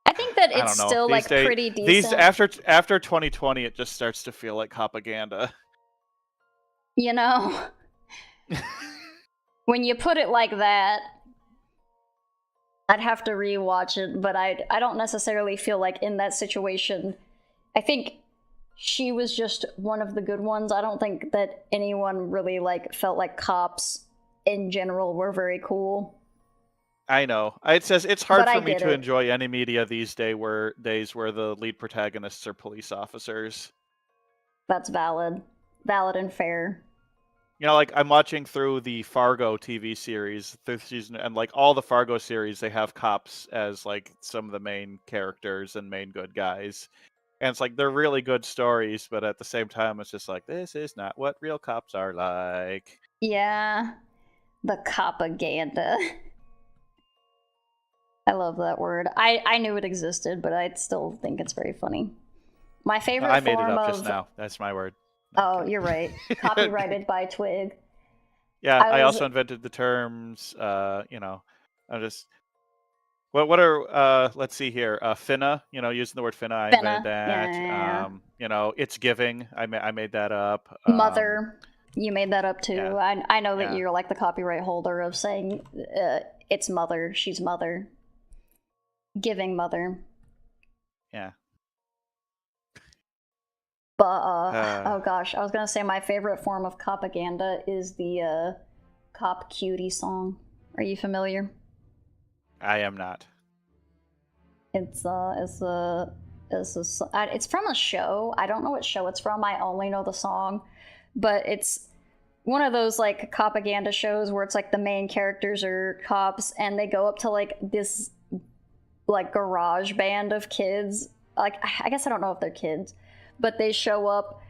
I think that it's still like pretty decent. These after 2020, it just starts to feel like propaganda. When you put it like that, I'd have to rewatch it, but I don't necessarily feel like in that situation. I think she was just one of the good ones. I don't think that anyone really like felt like cops in general were very cool. I know. It's hard for me to enjoy any media these days where the lead protagonists are police officers. That's valid and fair. Like I'm watching through the Fargo TV series through season, and like all the Fargo series, they have cops as like some of the main characters and main good guys. And it's like they're really good stories, but at the same time, it's just like, this is not what real cops are like. Yeah. The propaganda. I love that word. I knew it existed, but I still think it's very funny. My favorite I made it up just now. That's my word. No, you're right. Copyrighted by Twig. Yeah, I also invented the terms, I'm just... What are let's see here, finna, using the word finna, I invented that. Yeah. It's giving, I made that up. Mother, you made that up too. Yeah. I know that you're like the copyright holder of saying it's mother, she's mother. Giving mother. Yeah. But oh gosh, I was gonna say my favorite form of propaganda is the Cop Cutie song. Are you familiar? I am not. It's from a show. I don't know what show it's from. I only know the song, but it's one of those like propaganda shows where it's like the main characters are cops and they go up to like this like garage band of kids. Like I guess I don't know if they're kids, but they show up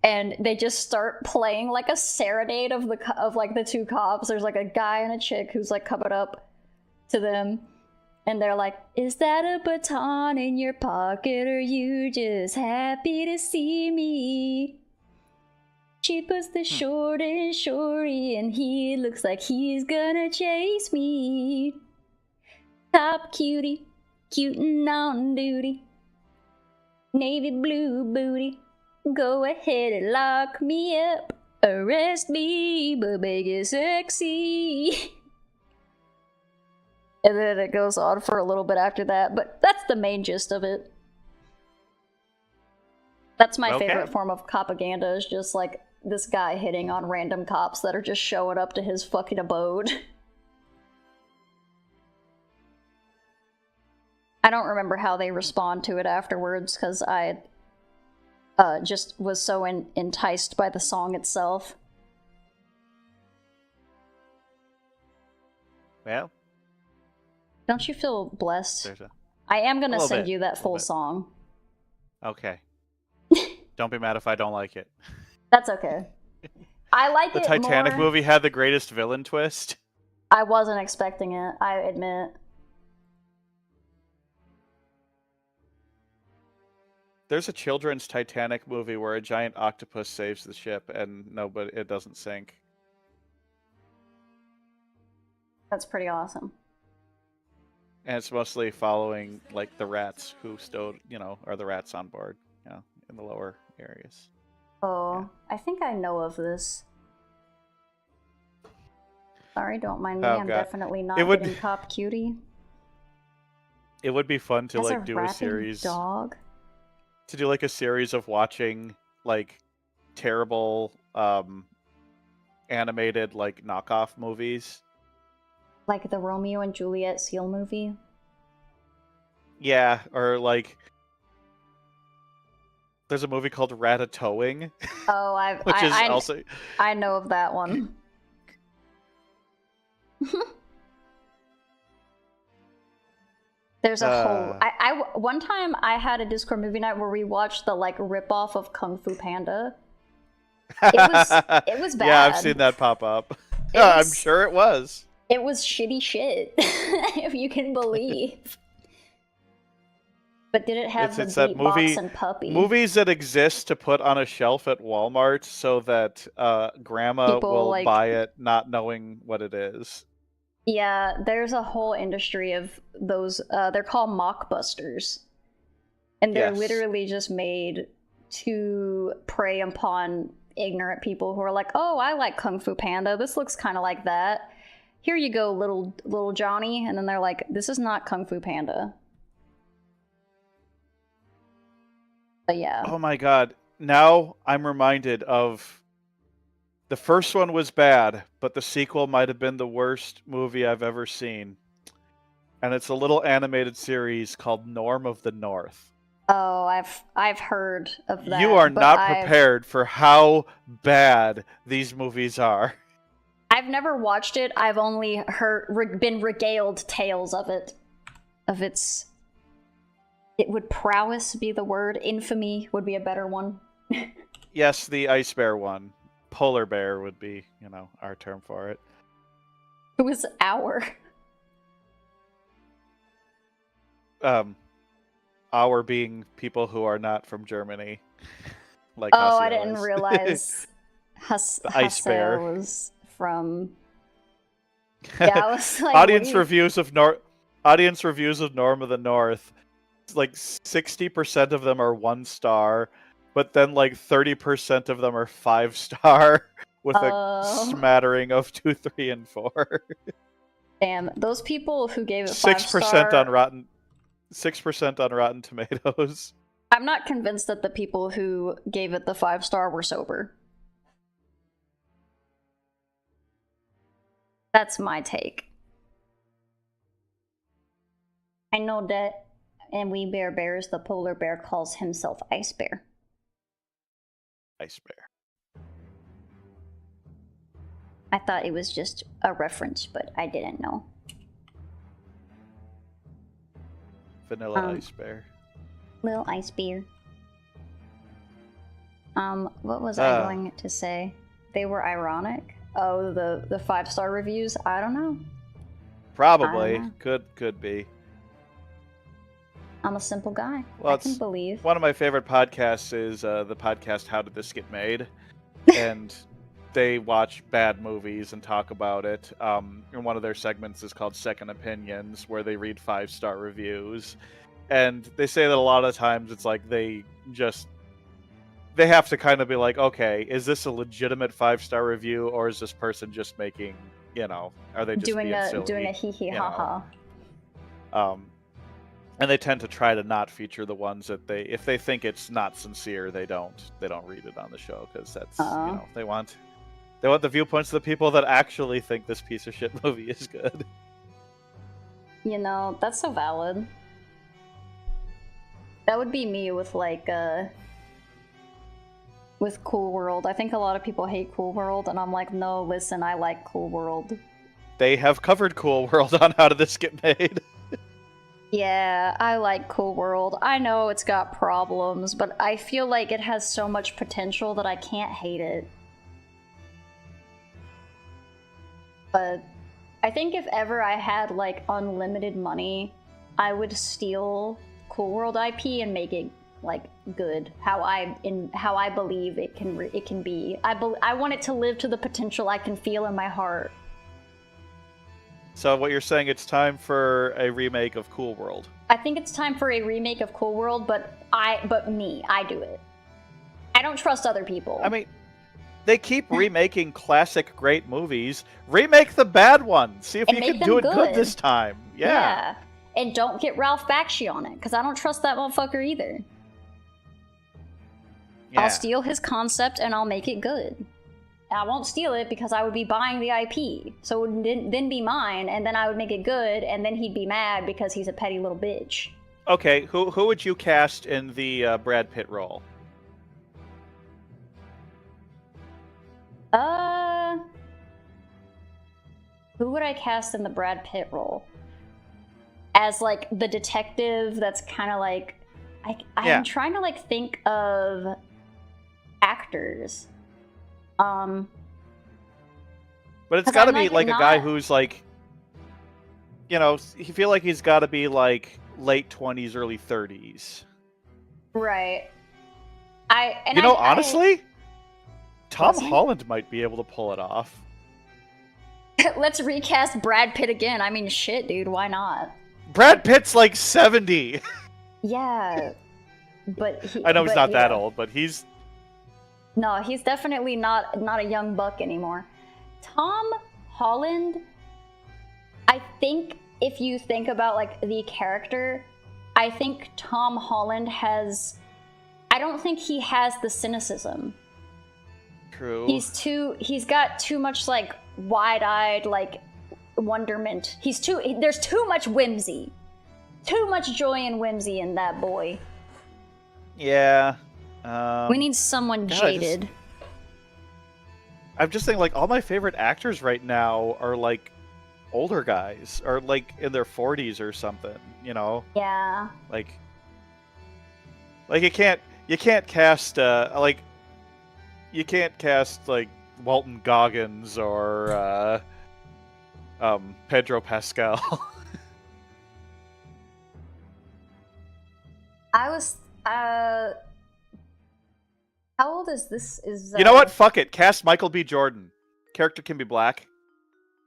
and they just start playing like a serenade of like the two cops. There's like a guy and a chick who's like coming up to them. And they're like, is that a baton in your pocket, or you just happy to see me? She puts the short in shorty, and he looks like he's gonna chase me. Top cutie, cutin' on duty. Navy blue booty, go ahead and lock me up. Arrest me, but make it sexy. And then it goes on for a little bit after that, but that's the main gist of it. That's my favorite form of propaganda, is just like this guy hitting on random cops that are just showing up to his fucking abode. I don't remember how they respond to it afterwards, because I just was so enticed by the song itself. Well, don't you feel blessed? I am gonna send you that full song. Okay. Don't be mad if I don't like it. That's okay. I like it more. The Titanic movie had the greatest villain twist. I wasn't expecting it, I admit. There's a children's Titanic movie where a giant octopus saves the ship and it doesn't sink. That's pretty awesome. And it's mostly following, like, the rats who are the rats on board, in the lower areas. Oh, yeah. I think I know of this. Sorry, don't mind me. I'm definitely not getting Cop Cutie. It would be fun to, like, do a series. Dog? To do, like, a series of watching, like, terrible, animated, like, knockoff movies. Like the Romeo and Juliet Seal movie? Yeah, or like... There's a movie called Ratatouille. Oh, I know of that one. There's a whole... one time I had a Discord movie night where we watched the like ripoff of Kung Fu Panda. It was bad. Yeah, I've seen that pop up. I'm sure it was. It was shitty shit, if you can believe. But did it have the beatbox and puppy? Movies that exist to put on a shelf at Walmart so that grandma will buy it not knowing what it is. Yeah, there's a whole industry of those. They're called mockbusters. And they're literally just made to prey upon ignorant people who are like, oh, I like Kung Fu Panda. This looks kind of like that. Here you go, little Johnny. And then they're like, this is not Kung Fu Panda. But yeah. Oh my god. Now I'm reminded of... The first one was bad, but the sequel might have been the worst movie I've ever seen. And it's a little animated series called Norm of the North. Oh, I've heard of that. You are not prepared for how bad these movies are. I've never watched it. I've only been regaled tales of it. Of its... It would prowess be the word. Infamy would be a better one. Yes, the ice bear one. Polar bear would be, our term for it. It was our. Our being people who are not from Germany. Like I didn't realize the ice bear was from... Yeah, I was like, Audience reviews of Norm of the North, like 60% of them are 1 star, but then like 30% of them are 5-star with a smattering of 2, 3, and 4. Damn, those people who gave it 6% 5-star... on Rotten. 6% on Rotten Tomatoes. I'm not convinced that the people who gave it the 5-star were sober. That's my take. I know that in We Bear Bears, the polar bear calls himself Ice Bear. Ice Bear. I thought it was just a reference, but I didn't know. Vanilla Ice Bear. Little Ice Bear. What was I going to say? They were ironic? Oh, the 5-star reviews? I don't know. Probably. I don't know. Could be. I'm a simple guy. Well, I can believe. One of my favorite podcasts is the podcast How Did This Get Made? And they watch bad movies and talk about it. And one of their segments is called Second Opinions, where they read 5-star reviews. And they say that a lot of times it's like they have to kind of be like, okay, is this a legitimate 5-star review, or is this person just making, are they just doing silly, a hee hee ha ha? And they tend to try to not feature the ones that if they think it's not sincere, they don't read it on the show, because that's they want the viewpoints of the people that actually think this piece of shit movie is good. That's so valid. That would be me with with Cool World. I think a lot of people hate Cool World, and I'm like, no, listen, I like Cool World. They have covered Cool World on How Did This Get Made? Yeah, I like Cool World. I know it's got problems, but I feel like it has so much potential that I can't hate it. But I think if ever I had unlimited money, I would steal Cool World IP and make it good, how I believe it can be. I want it to live to the potential I can feel in my heart. So what you're saying, it's time for a remake of Cool World? I think it's time for a remake of Cool World, but I do it. I don't trust other people. I mean, they keep remaking classic great movies. Remake the bad one. See if you can do it good this time. Yeah. And don't get Ralph Bakshi on it, because I don't trust that motherfucker either. Yeah. I'll steal his concept and I'll make it good. I won't steal it because I would be buying the IP. So it would then be mine, and then I would make it good, and then he'd be mad because he's a petty little bitch. Okay, who would you cast in the Brad Pitt role? Who would I cast in the Brad Pitt role? As the detective that's kind of I'm trying to think of actors. But it's got to be a guy who's you feel like he's got to be late 20s, early 30s. Right. Honestly, Tom Holland might be able to pull it off. Let's recast Brad Pitt again. I mean, shit, dude, why not? Brad Pitt's 70. Yeah, but I know he's not that old, but he's... No, he's definitely not a young buck anymore. Tom Holland, I think if you think about the character, I think Tom Holland I don't think he has the cynicism. True. He's got too much wide-eyed wonderment. There's too much whimsy. Too much joy and whimsy in that boy. Yeah. We need someone jaded. I'm just thinking, all my favorite actors right now are, older guys, or, in their 40s or something, Yeah. You can't cast, you can't cast, Walton Goggins or, Pedro Pascal. I was, how old is this? You know what? Fuck it. Cast Michael B. Jordan. Character can be black.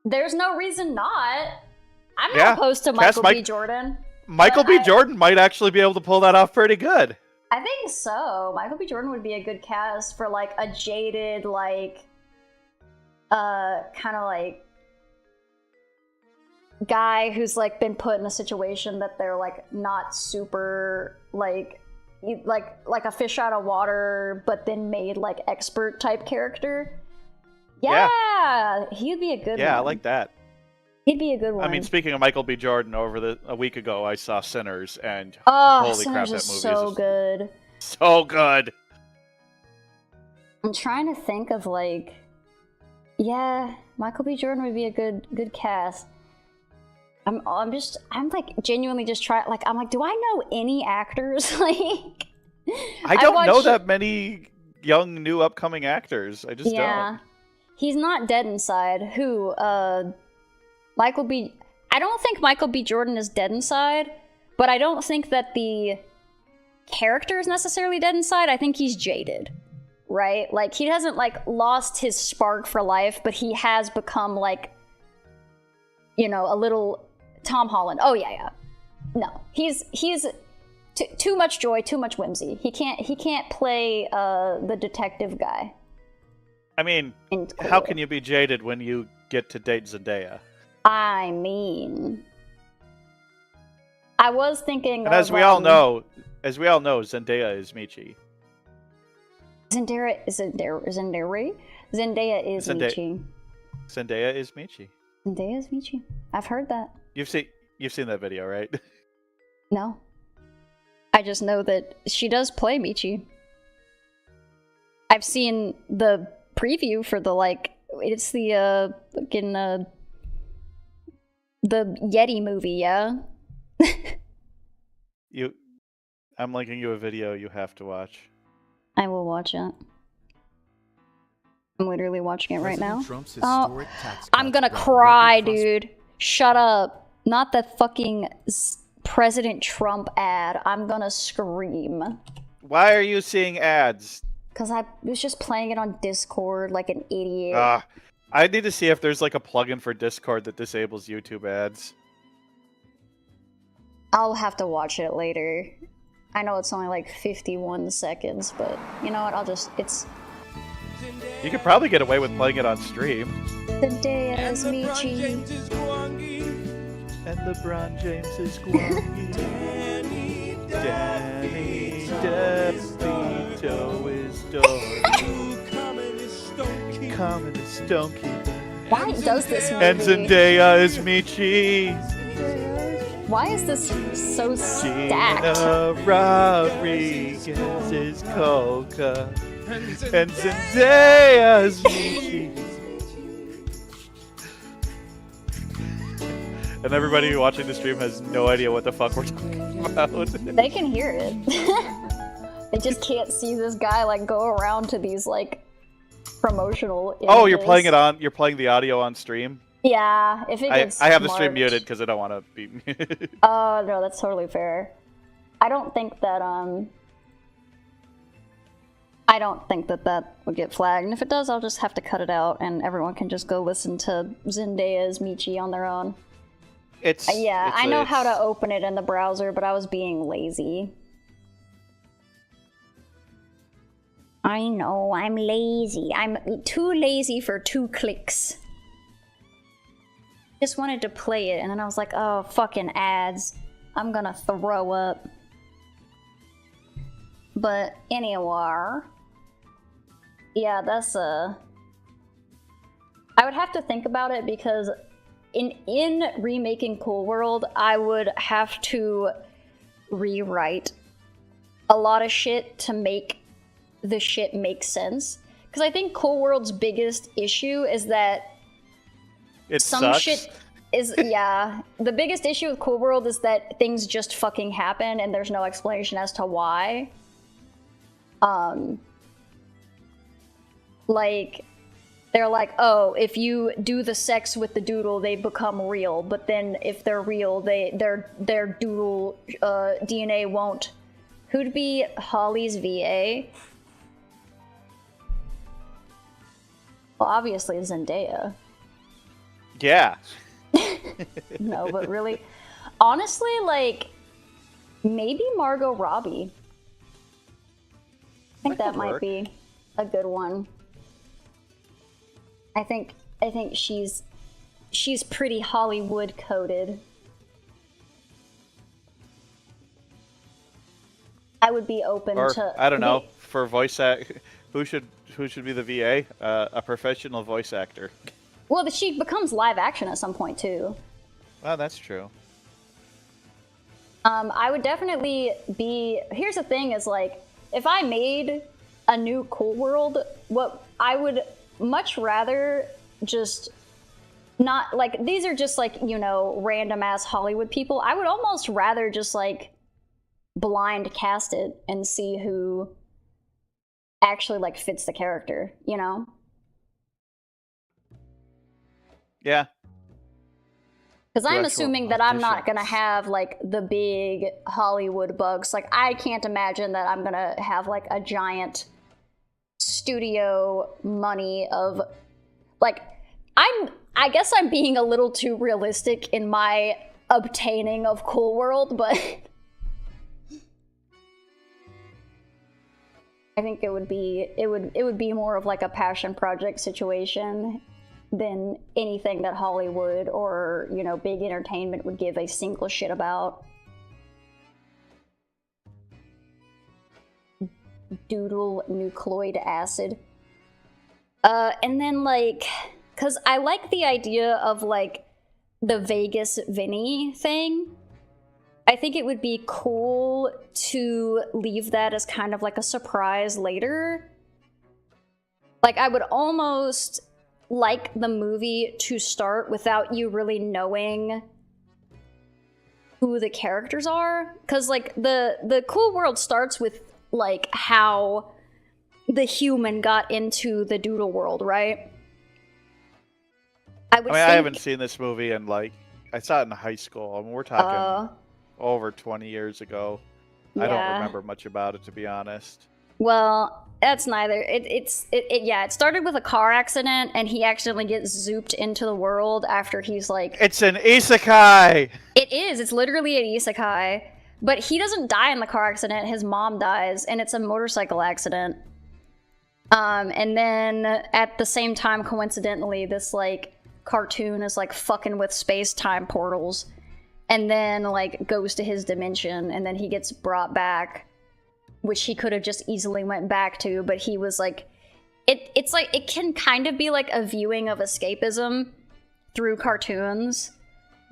There's no reason not. I'm not opposed to Michael B. Jordan. Michael B. Jordan might actually be able to pull that off pretty good. I think so. Michael B. Jordan would be a good cast for a jaded, kind of guy who's like been put in a situation that they're like not super like a fish out of water, but then made like expert type character. Yeah, he'd be a good one. Yeah, I like that. He'd be a good one. I mean, speaking of Michael B. Jordan, a week ago I saw Sinners, and holy crap, Sinners that is movie so is good. so good. I'm trying to think of like, yeah, Michael B. Jordan would be a good cast. I'm like genuinely just trying. Like, I'm like, do I know any actors? Like, I don't know that many young, new, upcoming actors. I just don't. He's not dead inside. Who? Michael B. I don't think Michael B. Jordan is dead inside, but I don't think that the character is necessarily dead inside. I think he's jaded, right? Like, he hasn't like lost his spark for life, but he has become like, you know, a little Tom Holland. Oh yeah. No, he's too much joy, too much whimsy. He can't play the detective guy. I mean, how can you be jaded when you get to date Zendaya? I mean, I was thinking. And as we all know, Zendaya is Michi. Zendaya is Michi. Zendaya is Michi. Zendaya is Michi. I've heard that. You've seen that video, right? No. I just know that she does play Michi. I've seen the preview for the it's the the Yeti movie, yeah. I'm linking you a video you have to watch. I will watch it. I'm literally watching it right now. Oh, I'm gonna cry, dude. Shut up. Not the fucking President Trump ad. I'm gonna scream. Why are you seeing ads? Because I was just playing it on Discord like an idiot. I need to see if there's like a plugin for Discord that disables YouTube ads. I'll have to watch it later. I know it's only like 51 seconds, but you know what? You could probably get away with playing it on stream. Zendaya is Michi. And LeBron James is Guangi. Danny DeVito is Dory. Communist Stonekeeper. Why does this movie? And Zendaya is Michi. Why is this so stacked? Gina Rodriguez is Coca. And Zendaya is Michi. And everybody watching the stream has no idea what the fuck we're talking about. They can hear it. They just can't see this guy like go around to these like promotional images. Oh, you're playing the audio on stream? Yeah, if it gets I have the stream muted because I don't want to be muted. Oh, no, that's totally fair. I don't think that would get flagged. And if it does, I'll just have to cut it out and everyone can just go listen to Zendaya's Michi on their own. I know how to open it in the browser, but I was being lazy. I know, I'm lazy. I'm too lazy for 2 clicks. Just wanted to play it, and then I was like, oh, fucking ads. I'm gonna throw up. But anyway, yeah, that's I would have to think about it because in remaking Cool World, I would have to rewrite a lot of shit to make the shit make sense. Because I think Cool World's biggest issue is that sucks. Shit is, yeah. The biggest issue with Cool World is that things just fucking happen and there's no explanation as to why. Like, they're like, oh, if you do the sex with the doodle, they become real. But then if they're real, their doodle DNA won't. Who'd be Holly's VA? Well, obviously Zendaya. Yeah. No, but really, honestly, like, maybe Margot Robbie. I think that might be a good one. I think she's she's pretty Hollywood coded. I would be open Or to. I don't know, for voice act, who should be the VA? A professional voice actor. Well, she becomes live action at some point too. Well, that's true. I would definitely be. Here's the thing: is like if I made a new Cool World, what I would much rather just not like these are just like random ass Hollywood people. I would almost rather just like blind cast it and see who actually like fits the character, Yeah. Because I'm assuming that I'm not gonna have like the big Hollywood bugs. Like I can't imagine that I'm gonna have like a giant studio money of like I guess I'm being a little too realistic in my obtaining of Cool World, but I think it would be more of like a passion project situation than anything that Hollywood or, big entertainment would give a single shit about. Doodle nucleoid acid. And then like, cause I like the idea of like the Vegas Vinny thing. I think it would be cool to leave that as kind of like a surprise later. Like I would almost like the movie to start without you really knowing who the characters are. Because like the Cool World starts with like how the human got into the Doodle world, right? I haven't seen this movie and like I saw it in high school. I mean, we're talking over 20 years ago. Yeah. I don't remember much about it, to be honest. Well, that's neither. It started with a car accident, and he accidentally gets zooped into the world after he's like... It's an isekai! It is. It's literally an isekai. But he doesn't die in the car accident. His mom dies, and it's a motorcycle accident. And then at the same time, coincidentally, this like cartoon is like fucking with space-time portals. And then like goes to his dimension, and then he gets brought back, which he could have just easily went back to, but he was like, it's like, it can kind of be like a viewing of escapism through cartoons,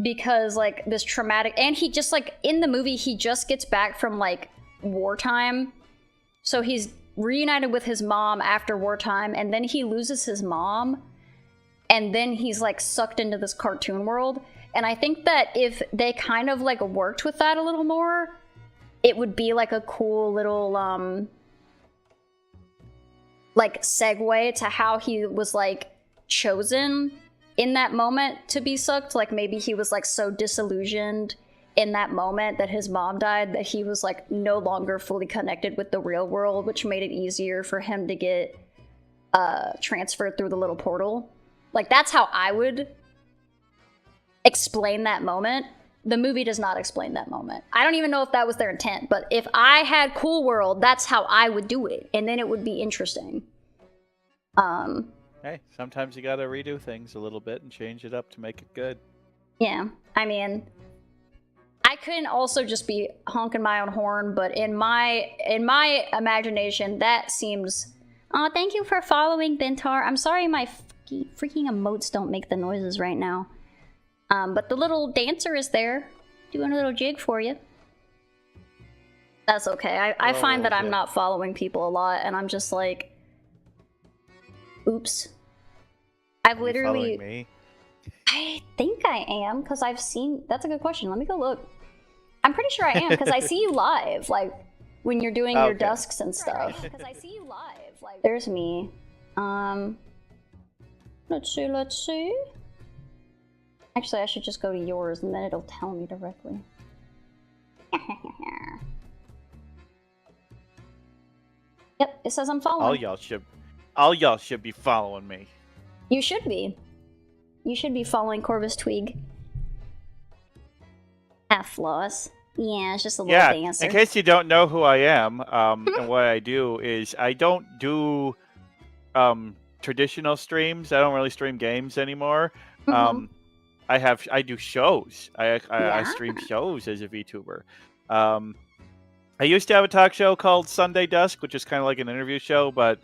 because like this traumatic, and he just like, in the movie, he just gets back from like wartime, so he's reunited with his mom after wartime, and then he loses his mom, and then he's like sucked into this cartoon world. And I think that if they kind of like worked with that a little more, it would be like a cool little like segue to how he was like chosen in that moment to be sucked. Like maybe he was like so disillusioned in that moment that his mom died that he was like no longer fully connected with the real world, which made it easier for him to get transferred through the little portal. Like that's how I would explain that moment. The movie does not explain that moment. I don't even know if that was their intent, but if I had Cool World, that's how I would do it, and then it would be interesting. Hey, sometimes you gotta redo things a little bit and change it up to make it good. Yeah, I mean, I couldn't also just be honking my own horn, but in my imagination, that seems... Oh, thank you for following, Bentar. I'm sorry my freaking emotes don't make the noises right now. But the little dancer is there, doing a little jig for you. That's okay. I find that I'm not following people a lot, and I'm just like, oops. I've literally... Following me? I think I am, because I've seen... That's a good question. Let me go look. I'm pretty sure I am, because I see you live, like, when you're doing your dusks and stuff. Because I see you live. Like, there's me. Let's see. Actually, I should just go to yours, and then it'll tell me directly. Yep, it says I'm following. All y'all should be following me. You should be. You should be following Corvus Twig. Floss. Yeah, it's just a little dancer. In case you don't know who I am, and what I do is I don't do traditional streams. I don't really stream games anymore. I do shows. I Yeah. stream shows as a VTuber. I used to have a talk show called Sunday Dusk, which is kind of like an interview show, but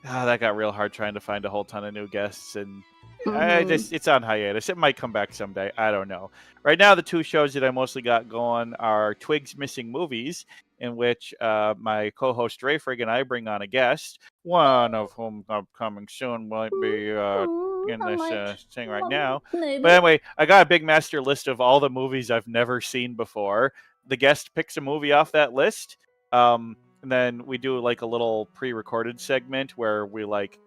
that got real hard trying to find a whole ton of new guests, and it's on hiatus. It might come back someday. I don't know. Right now, the two shows that I mostly got going are Twig's Missing Movies, in which my co-host Drayfrig and I bring on a guest, one of whom upcoming soon might be in this thing right now. Maybe. But anyway, I got a big master list of all the movies I've never seen before. The guest picks a movie off that list, and then we do like a little pre-recorded segment where we like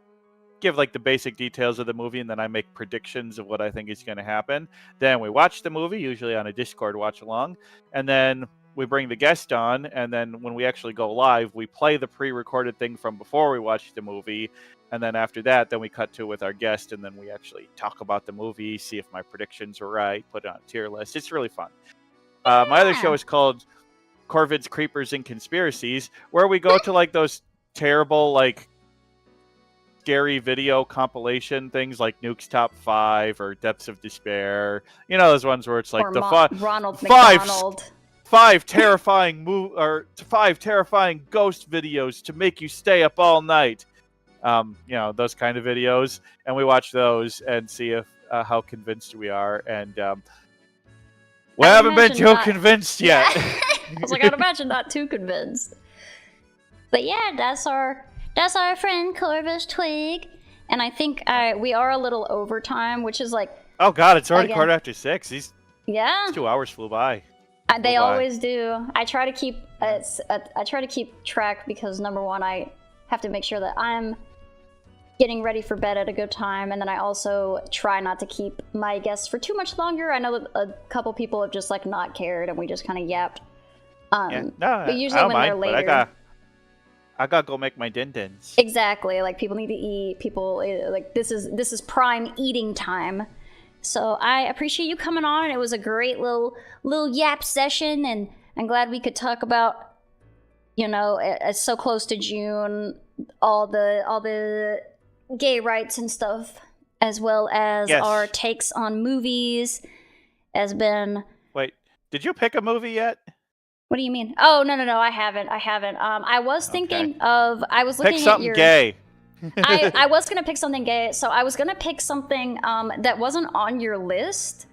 give like the basic details of the movie, and then I make predictions of what I think is going to happen. Then we watch the movie, usually on a Discord watch along, and then we bring the guest on, and then when we actually go live, we play the pre-recorded thing from before we watch the movie, and then after that, then we cut to it with our guest, and then we actually talk about the movie, see if my predictions were right, put it on a tier list. It's really fun. My other show is called Corvid's Creepers and Conspiracies, where we go to like those terrible like scary video compilation things like Nuke's Top 5 or Depths of Despair. You know, those ones where it's like or the Ronald McDonald. five terrifying five terrifying ghost videos to make you stay up all night. You know, those kind of videos, and we watch those and see if how convinced we are, and we haven't been too convinced yet. I was like, I'd imagine not too convinced. But yeah, that's our friend Corvus Twig, and I think we are a little overtime, which is like, oh god, it's already 6:15. These 2 hours flew by. They always do. I try to keep track because number one, I have to make sure that I'm getting ready for bed at a good time, and then I also try not to keep my guests for too much longer. I know that a couple people have just like not cared, and we just kind of yapped. But usually when they're later, I gotta go make my din-dins. Exactly, like people need to eat. People like this is prime eating time. So I appreciate you coming on, and it was a great little yap session, and I'm glad we could talk about, you know, it's so close to June, all the gay rights and stuff, as well as our takes on movies has been. Wait, did you pick a movie yet? What do you mean? Oh, no, I haven't. I was thinking of, I was looking pick something at your... gay. I was going to pick something gay, so I was going to pick something that wasn't on your list.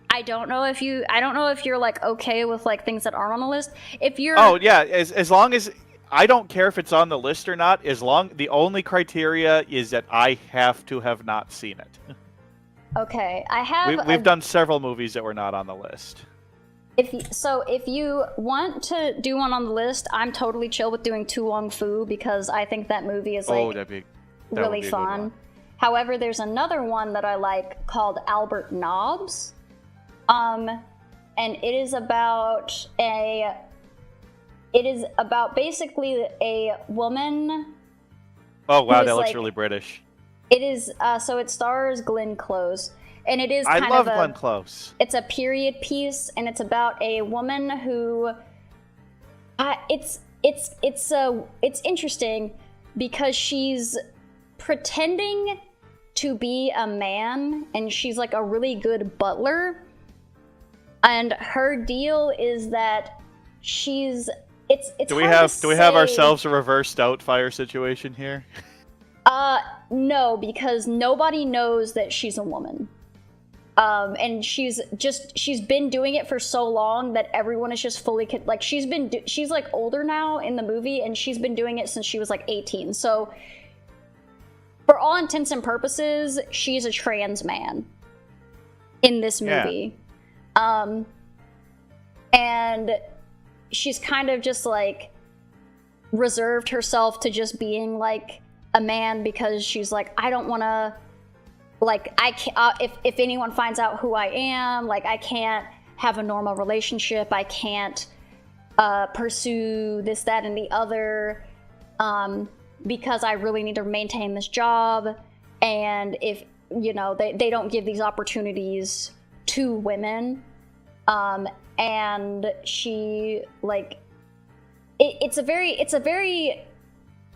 I don't know if you're like okay with like things that aren't on the list. If you're... Oh, yeah, as long as... I don't care if it's on the list or not, the only criteria is that I have to have not seen it. Okay, I have... We've done several movies that were not on the list. If you want to do one on the list, I'm totally chill with doing Tu Wong Fu because I think that movie is like really fun. However, there's another one that I like called Albert Nobbs, and it is about basically a woman. Oh wow, that looks really British. It is so it stars Glenn Close. And it is I love Glenn Close. It's a period piece, and it's about a woman who. It's interesting because she's pretending to be a man, and she's like a really good butler. And her deal is that she's. It's do we have ourselves a reverse Doubtfire situation here? No, because nobody knows that she's a woman. And she's been doing it for so long that everyone is just fully like she's like older now in the movie, and she's been doing it since she was like 18. So for all intents and purposes, she's a trans man in this movie. Yeah. And she's kind of just like reserved herself to just being like a man because she's like, I don't want to. Like, I can't, if anyone finds out who I am, like, I can't have a normal relationship. I can't pursue this, that, and the other because I really need to maintain this job. And if, you know, they don't give these opportunities to women. And she, like, it's a very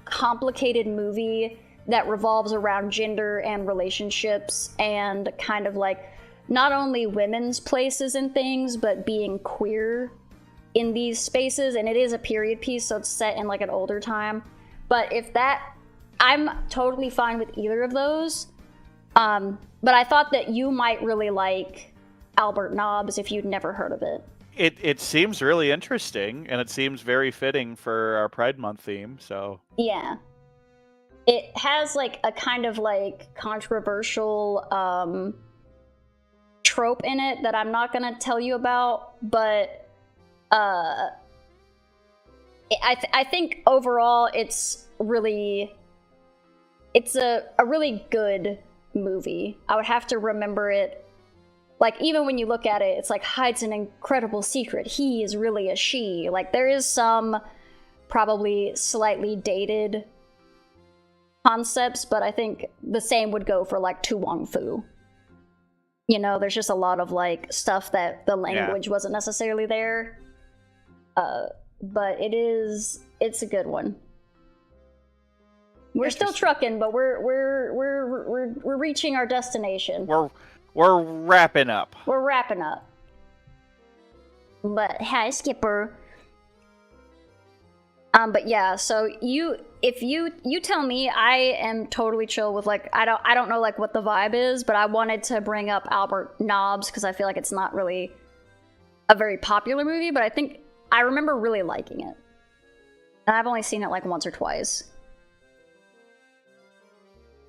complicated movie that revolves around gender and relationships and kind of like not only women's places and things, but being queer in these spaces. And it is a period piece, so it's set in like an older time. But I'm totally fine with either of those. But I thought that you might really like Albert Nobbs if you'd never heard of it. It seems really interesting, and it seems very fitting for our Pride Month theme, so... Yeah. It has, like, a kind of, like, controversial, trope in it that I'm not gonna tell you about, but, I think overall it's a really good movie. I would have to remember it. Like, even when you look at it, it's like, hides an incredible secret. He is really a she. Like, there is some probably slightly dated concepts, but I think the same would go for, like, Tu Wong Fu. You know, there's just a lot of, like, stuff that the language wasn't necessarily there. But it's a good one. We're still trucking, but we're reaching our destination. We're wrapping up. We're wrapping up. But hi, Skipper. But yeah, so if you tell me, I am totally chill with, like, I don't know like what the vibe is, but I wanted to bring up Albert Nobbs because I feel like it's not really a very popular movie, but I think I remember really liking it. And I've only seen it like once or twice.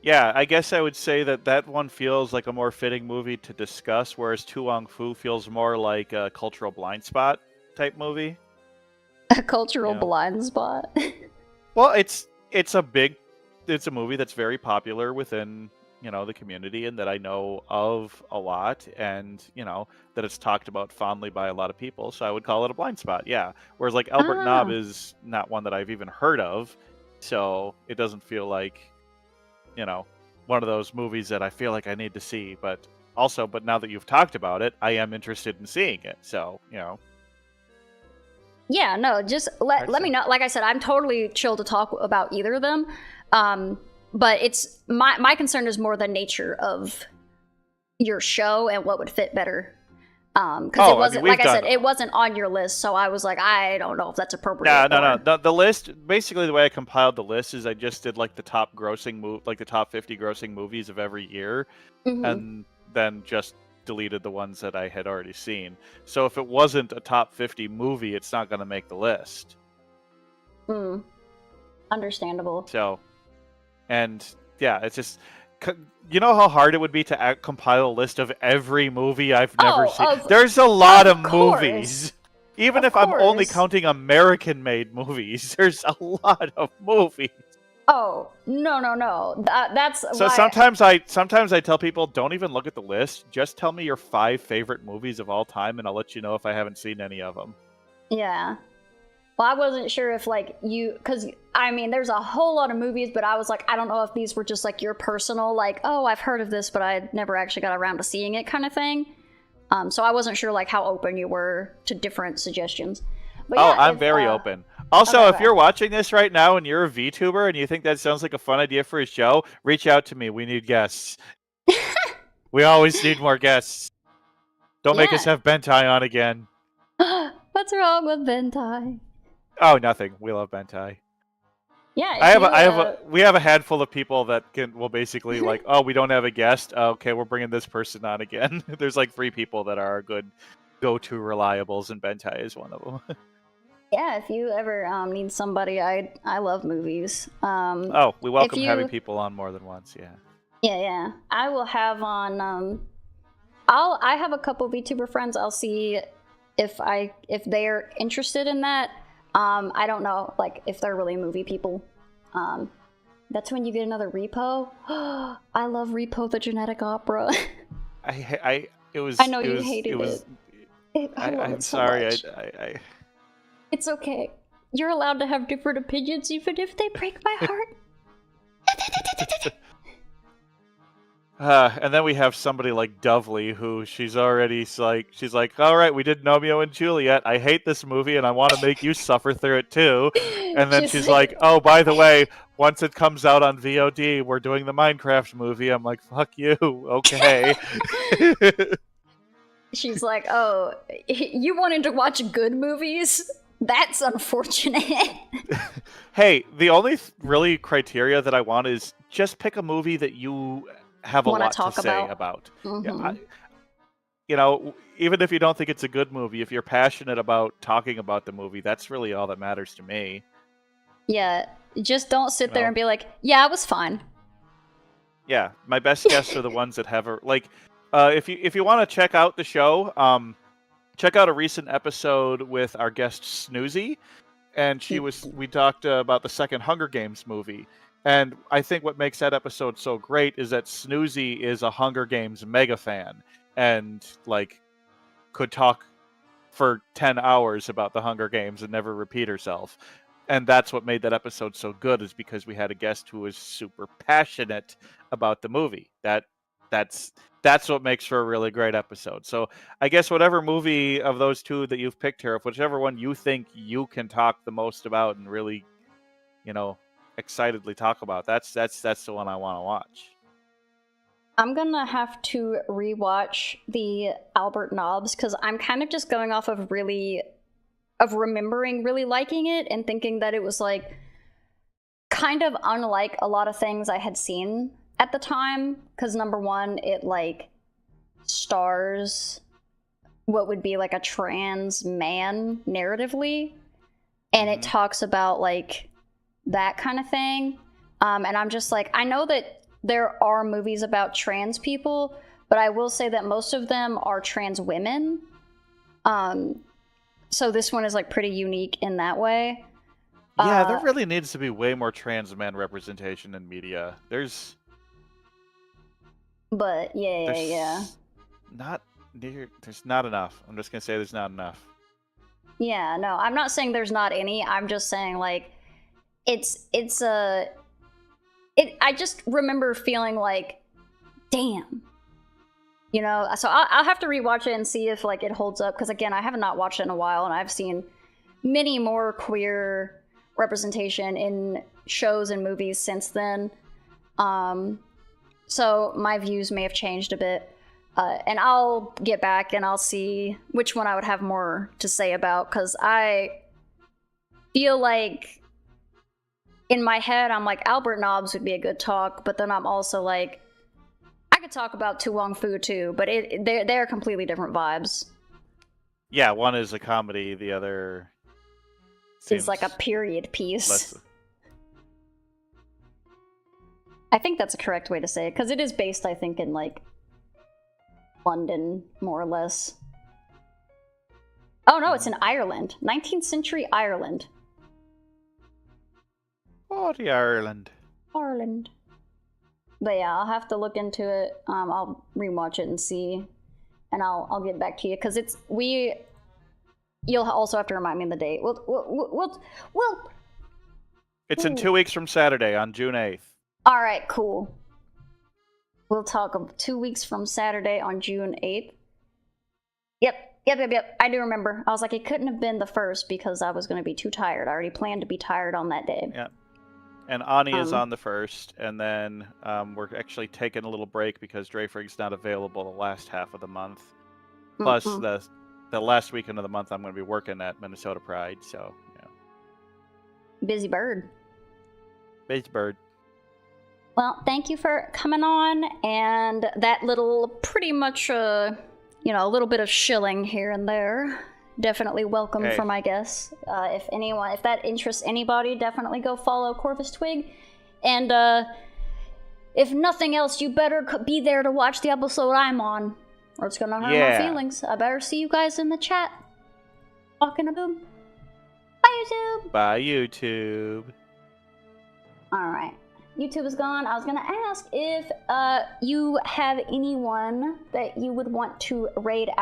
Yeah, I guess I would say that one feels like a more fitting movie to discuss, whereas Tu Wong Fu feels more like a cultural blind spot type movie. A cultural blind spot? Well, it's a movie that's very popular within, the community, and that I know of a lot, and, that it's talked about fondly by a lot of people, so I would call it a blind spot, yeah. Whereas, like, Albert Nobb is not one that I've even heard of, so it doesn't feel like, one of those movies that I feel like I need to see, but now that you've talked about it, I am interested in seeing it, so, Yeah, no, just let me know. Like I said, I'm totally chill to talk about either of them. But it's my concern is more the nature of your show and what would fit better. Because it wasn't, like I said, it wasn't on your list, so I was like, I don't know if that's appropriate. No. The list, basically the way I compiled the list is I just did like the top 50 grossing movies of every year, and then just deleted the ones that I had already seen. So if it wasn't a top 50 movie, it's not going to make the list. Understandable. So, and yeah, it's just... You know how hard it would be to compile a list of every movie I've never seen? There's a lot of movies. Even if I'm only counting American-made movies, there's a lot of movies. Oh, no. That's so why... sometimes I tell people, don't even look at the list. Just tell me your 5 favorite movies of all time, and I'll let you know if I haven't seen any of them. Yeah. Well, I wasn't sure if, like, because, I mean, there's a whole lot of movies, but I was like, I don't know if these were just, like, your personal, like, oh, I've heard of this, but I never actually got around to seeing it kind of thing. So I wasn't sure, like, how open you were to different suggestions. But yeah, I'm very open. Also, if you're watching this right now and you're a VTuber and you think that sounds like a fun idea for a show, reach out to me. We need guests. We always need more guests. Don't make us have Bentai on again. What's wrong with Bentai? Oh, nothing. We love Bentai. Yeah, we have a handful of people that will basically like, oh, we don't have a guest. Okay, we're bringing this person on again. There's like 3 people that are good go-to reliables, and Bentai is one of them. Yeah, if you ever need somebody, I love movies. We welcome having people on more than once. Yeah. Yeah. I will have on. I have a couple VTuber friends. I'll see if they're interested in that. I don't know, like, if they're really movie people. That's when you get another Repo. I love Repo the Genetic Opera. I know you hated it. I'm sorry. It's okay. You're allowed to have different opinions, even if they break my heart. And then we have somebody like Dovely, who she's like, all right, we did Romeo and Juliet. I hate this movie, and I want to make you suffer through it too. And then she's like, oh, by the way, once it comes out on VOD, we're doing the Minecraft movie. I'm like, fuck you, okay. She's like, oh, you wanted to watch good movies? That's unfortunate. Hey, the only really criteria that I want is just pick a movie that you have a lot to say about. Mm-hmm. Yeah, even if you don't think it's a good movie, if you're passionate about talking about the movie, that's really all that matters to me. Yeah, just don't sit there and be like, yeah, it was fine. Yeah, my best guests are the ones that have if you want to check out the show, check out a recent episode with our guest Snoozy, and we talked about the second Hunger Games movie. And I think what makes that episode so great is that Snoozy is a Hunger Games mega fan and could talk for 10 hours about the Hunger Games and never repeat herself. And that's what made that episode so good, is because we had a guest who was super passionate about the movie. That's what makes for a really great episode. So I guess whatever movie of those two that you've picked here, if whichever one you think you can talk the most about and really, excitedly talk about, that's the one I want to watch. I'm gonna have to rewatch the Albert Nobbs because I'm kind of just going off of remembering really liking it and thinking that it was kind of unlike a lot of things I had seen at the time. Because number one, it stars what would be a trans man narratively, and it talks about that kind of thing. And I'm just I know that there are movies about trans people, but I will say that most of them are trans women. So this one is pretty unique in that way. Yeah, there really needs to be way more trans men representation in media. There's not enough. I'm just gonna say there's not enough. Yeah, no, I'm not saying there's not any. I'm just saying I just remember feeling damn, so I'll have to rewatch it and see if it holds up, because again, I have not watched it in a while, and I've seen many more queer representation in shows and movies since then. So my views may have changed a bit, and I'll get back and I'll see which one I would have more to say about, because I feel in my head, I'm Albert Nobbs would be a good talk, but then I'm also I could talk about Tu Wong Fu too, but they're completely different vibes. Yeah, one is a comedy, the other is a period piece. I think that's a correct way to say it, because it is based, I think, in London, more or less. Oh no, it's in Ireland. 19th century Ireland. Oh, the Ireland. But yeah, I'll have to look into it. I'll rewatch it and see, and I'll get back to you, because you'll also have to remind me of the date. It's in 2 weeks from Saturday, on June 8th. All right, cool. We'll talk 2 weeks from Saturday on June 8th. Yep. I do remember. I was it couldn't have been the 1st because I was going to be too tired. I already planned to be tired on that day. Yeah. And Ani is on the 1st, and then we're actually taking a little break because Dreyfrig's not available the last half of the month. Plus, the last weekend of the month, I'm going to be working at Minnesota Pride, so, yeah. Busy bird. Well, thank you for coming on, and that little, pretty much, a little bit of shilling here and there. Definitely welcome from my guests. If that interests anybody, definitely go follow Corvus Twig. And if nothing else, you better be there to watch the episode I'm on, or it's gonna hurt my feelings. I better see you guys in the chat. Walking a boom. Bye, YouTube. All right. YouTube is gone. I was gonna ask if you have anyone that you would want to raid out.